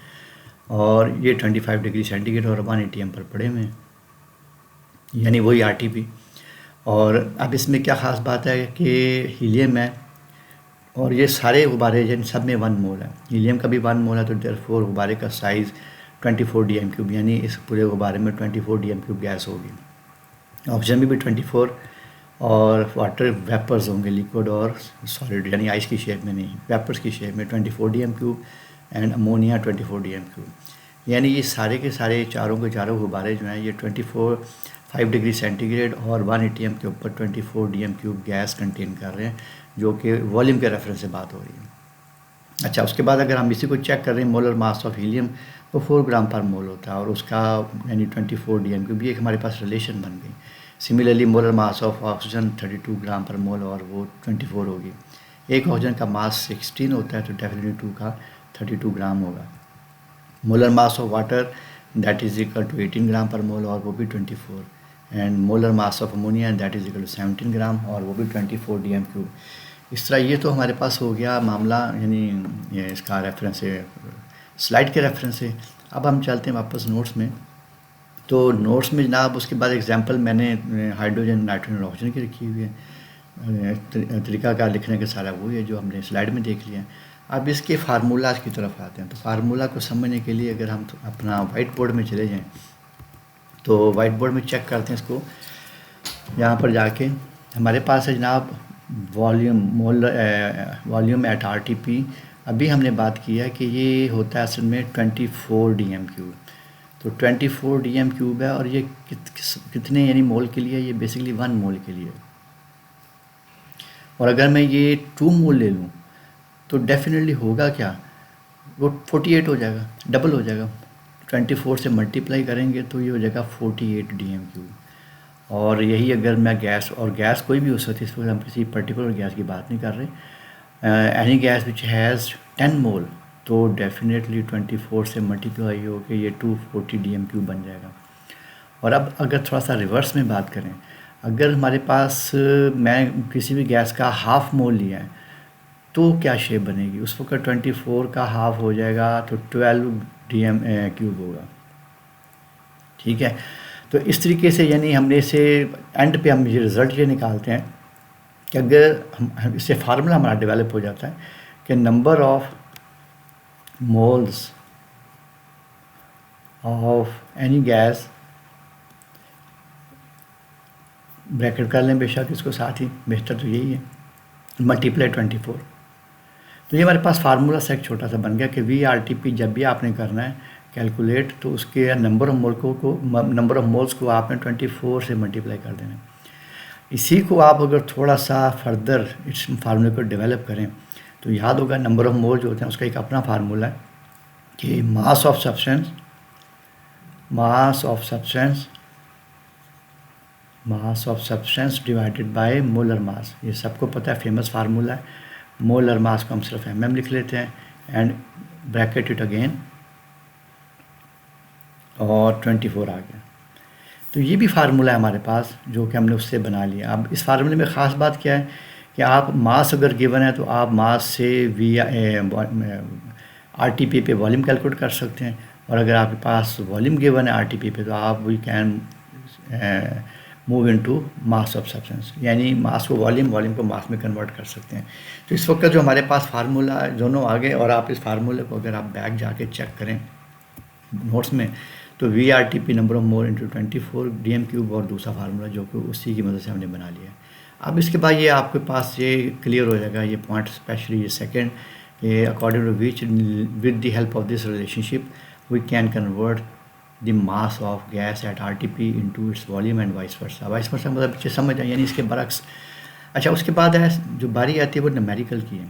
और ये 25 डिग्री सेंटीग्रेड और 1 ATM पर पड़े हुए हैं, यानी वही RTP। और अब इसमें क्या ख़ास बात है कि हीलियम है और ये सारे गुब्बारे जिन सब में 1 मोल है। हीलियम का भी 1 मोल है, तो देयरफॉर गुब्बारे का साइज़ 24 DM3, यानी इस पूरे गुब्बारे में 24 DM3 गैस होगी। ऑक्सीजन में भी 24, और वाटर वेपर्स होंगे, लिक्विड और सॉलिड, यानी आइस की शेप में नहीं, वेपर्स की शेप में 24 DM3 एंड अमोनिया 24 DM3। यानी ये सारे के सारे चारों के चारों गुब्बारे जो हैं ये 5 डिग्री सेंटीग्रेड और 1 ATM के ऊपर 24 DM3 गैस कंटेन कर रहे हैं, जो कि वॉल्यूम के रेफरेंस से बात हो रही है। अच्छा, उसके बाद अगर हम इसी को चेक कर रहे हैं, मोलर मास ऑफ हीलियम तो 4 ग्राम पर मोल होता है, और उसका यानी 24 DM3 भी एक हमारे पास रिलेशन बन गई। Similarly molar mass of oxygen 32 gram per mole, और वो 24 होगी। एक ऑक्सीजन का मास 16 होता है, तो डेफिनेटली 2 का 32 ग्राम होगा। Molar mass of water that is equal to 18 gram per mole, और वो भी 24। And molar mass of ammonia that is equal to 17 gram, और वो भी 24 DM3। इस तरह ये तो हमारे पास हो गया मामला, यानी ये इसका रेफरेंस है, स्लाइड के रेफरेंस से। अब हम चलते हैं वापस नोट्स में। तो नोट्स में जनाब उसके बाद एग्जांपल मैंने हाइड्रोजन, नाइट्रोजन, ऑक्सीजन की रखी हुई है। तरीक़ाकार लिखने का सारा वही है जो हमने स्लाइड में देख लिया। अब इसके फार्मूलाज की तरफ आते हैं। तो फार्मूला को समझने के लिए अगर हम अपना वाइट बोर्ड में चले जाएँ, तो वाइट बोर्ड में चेक करते हैं इसको। यहाँ पर जाके हमारे पास है जनाब वॉल्यूम एट RTP। अभी हमने बात की है कि ये होता है असल में 24 DM3। तो 24 DM3 है, और ये कितने यानी मोल के लिए, ये बेसिकली 1 मोल के लिए। और अगर मैं ये 2 मोल ले लूँ तो डेफिनेटली होगा क्या, वो 48 हो जाएगा, डबल हो जाएगा। 24 से मल्टीप्लाई करेंगे तो ये हो जाएगा 48 DM3। और यही अगर मैं गैस, और गैस कोई भी हो सकती है, इस वक्त हम किसी पर्टिकुलर गैस की बात नहीं कर रहे, एनी गैस विच हैज़ 10 मोल, तो डेफिनेटली 24 से मल्टीप्लाई होकर ये 240 DM3 बन जाएगा। और अब अगर थोड़ा सा रिवर्स में बात करें, अगर हमारे पास मैं किसी भी गैस का हाफ मोल लिया है तो क्या शेप बनेगी, उस वक्त 24 का हाफ हो जाएगा तो 12 DM3 होगा। ठीक है, तो इस तरीके से यानी हमने इसे एंड पे हम ये रिज़ल्ट ये निकालते हैं कि अगर हम इससे फार्मूला हमारा डेवलप हो जाता है कि number of moles of any gas, bracket कर लें बेशक इसको साथ ही, बेहतर तो यही है, मल्टीप्लाई 24। तो ये हमारे पास फार्मूला सेट छोटा सा बन गया कि VRTP जब भी आपने करना है कैलकुलेट, तो उसके नंबर ऑफ मोल्स को आपने 24 से मल्टीप्लाई कर देना। इसी को आप अगर थोड़ा सा फर्दर इस फार्मूले को डेवलप करें तो याद होगा नंबर ऑफ मोल जो होते हैं उसका एक अपना फार्मूला है कि मास of substance divided by molar mass. ये सबको पता है, फेमस फार्मूला है। मोलर मास को हम सिर्फ mm लिख लेते हैं एंड ब्रैकेट इट अगेन, और 24 आ गया। तो ये भी फार्मूला है हमारे पास जो कि हमने उससे बना लिया। अब इस फार्मूले में ख़ास बात क्या है कि आप मास अगर गिवन है तो आप मास से RTP पे वॉल्यूम कैलकुलेट कर सकते हैं, और अगर आपके पास वॉल्यूम गिवन है RTP पे तो आप we can move into mass of substance, यानी मास को वॉल्यूम को मास में कन्वर्ट कर सकते हैं। तो इस वक्त जो हमारे पास फार्मूला दोनों आ गए, और आप इस फार्मूले को अगर आप बैक जाके चेक करें नोट्स में तो VRTP number of mole into 24 DM3, और दूसरा फार्मूला जो कि उसी की मदद से हमने बना लिया है। अब इसके बाद ये आपके पास ये क्लियर हो जाएगा ये पॉइंट, स्पेशली ये सेकेंड, ये according to which with the help of this relationship we can convert the mass of gas at RTP into its volume and vice versa मतलब पीछे समझ आए, यानी इसके बरक्स। अच्छा, उसके बाद है जो बारी आती है वो न्यूमेरिकल की है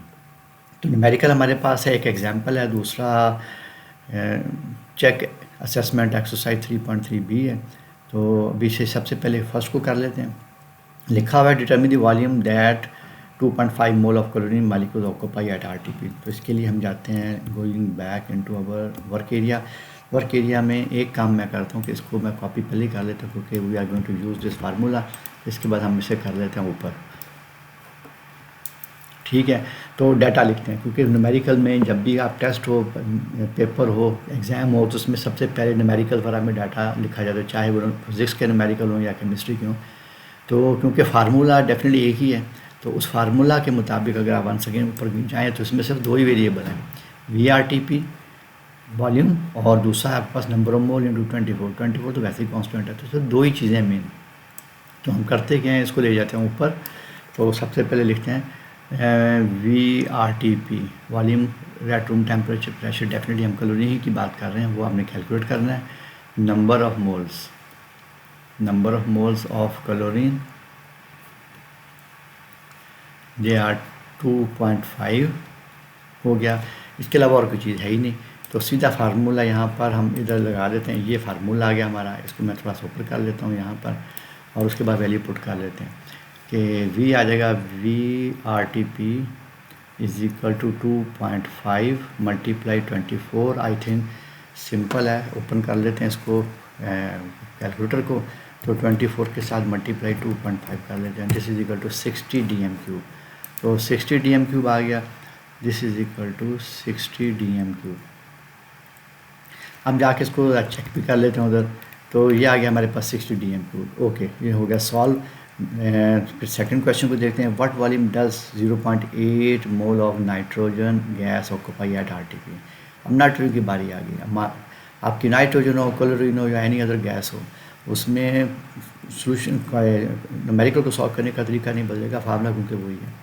तो न्यूमेरिकल हमारे पास है, एक एग्जांपल है, दूसरा चेक असेसमेंट एक्सरसाइज 3.3b है। तो अभी से सबसे पहले फर्स्ट को कर लेते हैं। लिखा हुआ है determine the volume that 2.5 mole of chlorine molecule occupy at RTP. तो इसके लिए हम जाते हैं going back into our work area. Work area में एक काम मैं करता हूँ कि इसको मैं कॉपी पहले कर लेता हूँ, क्योंकि we are going to use this formula. इसके बाद हम इसे कर लेते हैं ऊपर, ठीक है। तो डाटा लिखते हैं, क्योंकि न्यूमेरिकल में जब भी आप टेस्ट हो, पेपर हो, एग्ज़ाम हो, तो उसमें सबसे पहले न्यूमेरिकल वाला में डाटा लिखा जाता है, चाहे वो फिज़िक्स के न्यूमेरिकल हो या केमिस्ट्री के हो। तो क्योंकि फार्मूला डेफिनेटली एक ही है, तो उस फार्मूला के मुताबिक अगर आप 1 सेकेंड ऊपर जाएँ तो इसमें सिर्फ 2 ही वेरिएबल हैं, VRTP वॉल्यूम और दूसरा आपके पास नंबर ऑफ मोल इंटू 24 तो वैसे ही कॉन्स्टेंट है। तो सिर्फ 2 ही चीज़ें मेन। तो हम करते क्या हैं, इसको ले जाते हैं ऊपर। तो सबसे पहले लिखते हैं VRTP volume, rate room temperature pressure, definitely हम क्लोरीन ही की बात कर रहे हैं, वो हमने कैलकुलेट करना है। Number of moles of chlorine they are 2.5 हो गया। इसके अलावा और कोई चीज़ है ही नहीं। तो सीधा फार्मूला यहाँ पर हम इधर लगा देते हैं, ये फार्मूला आ गया हमारा। इसको मैं थोड़ा सा ऊपर कर लेता हूँ यहाँ पर, और उसके बाद वैल्यू पुट कर लेते हैं कि V आ जाएगा VRTP is equal to 2.5 multiply 24। I think simple है, ओपन कर लेते हैं इसको कैलकुलेटर को। तो 24 के साथ मल्टीप्लाई 2.5 कर लेते हैं। This is equal to 60 DM3। तो 60 DM3 आ गया। This is equal to 60 DM3। अब जाके इसको चेक भी कर लेते हैं उधर। तो ये आ गया हमारे पास 60 DM3। ओके, ये हो गया सॉल्व। फिर सेकंड क्वेश्चन को देखते हैं। What volume does 0.8 mole of nitrogen gas occupy at RTP. अब नाइट्रोजन की बारी आ गई। आपकी नाइट्रोजन हो, क्लोरीन हो या एनी अदर गैस हो, उसमें सोल्यूशन न्यूमेरिकल को सॉल्व करने का तरीका नहीं बदलेगा, फार्मूला क्योंकि वही है।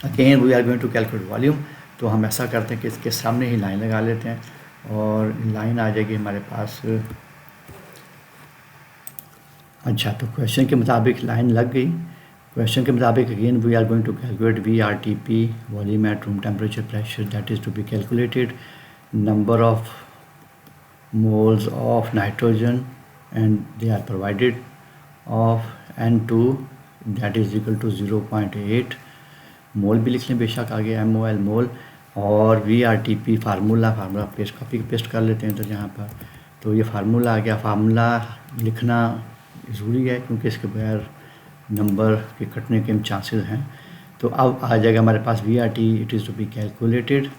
Again we are going to calculate volume. तो हम ऐसा करते हैं कि इसके सामने ही लाइन लगा लेते हैं, और लाइन आ जाएगी हमारे पास। अच्छा, तो क्वेश्चन के मुताबिक लाइन लग गई। क्वेश्चन के मुताबिक again we are going to calculate VRTP volume at room temperature pressure, that is to be calculated number of moles of nitrogen and they are provided of N2 that is equal to 0.8 mole भी लिख लें, बेशक आगे MOL mole, और VRTP formula paste copy paste कर लेते हैं तो यहाँ पर। तो ये फार्मूला आ गया। फार्मूला लिखना ज़रूरी है, क्योंकि इसके बगैर नंबर के कटने के चांसेस हैं। तो अब आ जाएगा हमारे पास VRT, it is to be calculated,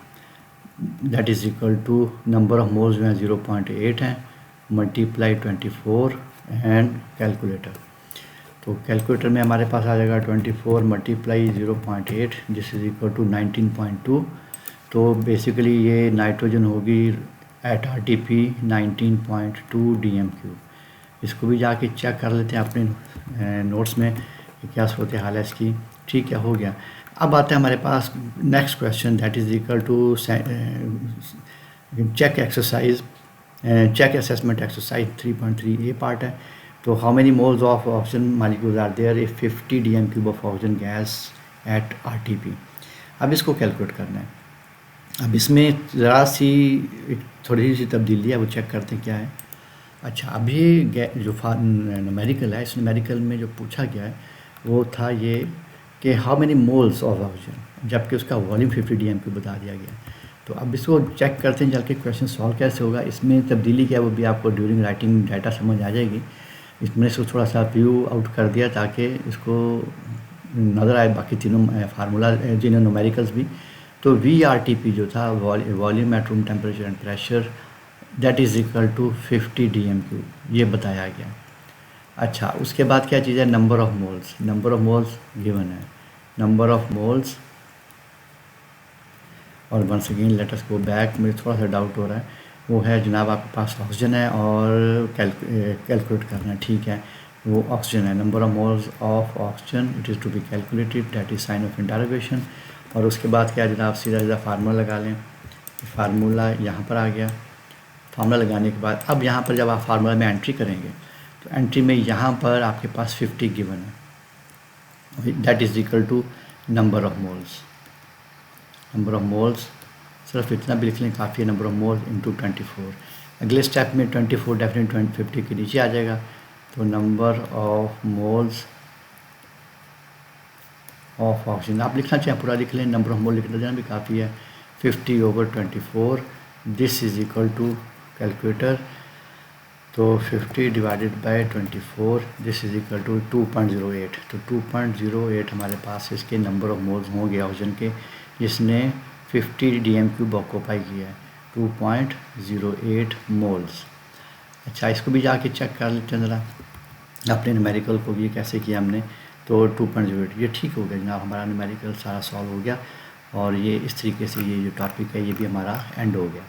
that is equal to number of moles जो हैं 0.8 हैं, मल्टीप्लाई 24 एंड कैलकुलेटर। तो कैलकुलेटर में हमारे पास आ जाएगा 24 मल्टीप्लाई 0.8 जिस इज इक्वल टू 19.2। तो बेसिकली ये नाइट्रोजन होगी एट RTP 19.2 DM3। इसको भी जाके चेक कर लेते हैं अपने नोट्स में कि क्या सूरत हाल है इसकी। ठीक है, हो गया। अब आता है हमारे पास next question, that is equal to check exercise, check assessment exercise 3.3A part है। तो how many moles of oxygen molecules are there if 50 DM3 of oxygen gas at RTP। अब इसको कैलकुलेट करना है। अब इसमें ज़रा सी एक थोड़ी सी तब्दीली है, वो चेक करते हैं क्या है। अच्छा, अभी जो न्यूमेरिकल है, इस न्यूमेरिकल में जो पूछा गया है वो था ये कि how many moles of oxygen, जबकि उसका वॉल्यूम 50 DM3 बता दिया गया। तो अब इसको चेक करते हैं चल के क्वेश्चन सॉल्व कैसे होगा। इसमें तब्दीली क्या है वो भी आपको ड्यूरिंग राइटिंग डाटा समझ आ जाएगी। इसमें इसको थोड़ा सा व्यू आउट कर दिया ताकि इसको नज़र आए बाकी तीनों फार्मूला जिन्हें न्यूमेरिकल्स भी। तो VRTP जो था volume at room temperature and pressure, that is equal to 50 DM3, ये बताया गया। अच्छा, उसके बाद क्या चीज़ है, number of moles. Number of moles given है, नंबर ऑफ मोल्स। और once again let us go back, मुझे थोड़ा सा डाउट हो रहा है, वो है जनाब आपके पास ऑक्सीजन है और कैलकुलेट करना है। ठीक है, वो ऑक्सीजन है, number of moles of oxygen it is to be calculated, that is sign of interrogation. और उसके बाद क्या जनाब, सीधा सीधा फार्मूला लगा लें। फार्मूला यहाँ पर आ गया। फार्मूला लगाने के बाद अब यहाँ पर जब आप फार्मूला में एंट्री करेंगे तो एंट्री में यहाँ पर आपके पास 50 गिवन है, that is equal to number of moles. Number of moles, सिर्फ इतना भी लिख लें काफ़ी है, नंबर ऑफ मोल्स इंटू 24। अगले स्टेप में 24 डेफिनेट 50 के नीचे आ जाएगा, तो number of moles of oxygen आप लिखना चाहें पूरा लिख लें, नंबर ऑफ मोल लिख लेना भी काफ़ी है। 50/24 this is equal to calculator, तो 50 divided by 24 this is equal to 2.08। तो 2.08 हमारे पास इसके नंबर ऑफ मोल्स होंगे ऑक्सीजन के, जिसने 50 dm³ ऑक्यूपाई किया है, 2.08 मोल्स। अच्छा, इसको भी जाके चेक कर लेते हैं ज़रा अपने न्यूमेरिकल को, ये कैसे किया हमने। तो 2.08 ये ठीक हो गया जनाब, हमारा न्यूमेरिकल सारा सॉल्व हो गया, और ये इस तरीके से ये जो टॉपिक है ये भी हमारा एंड हो गया।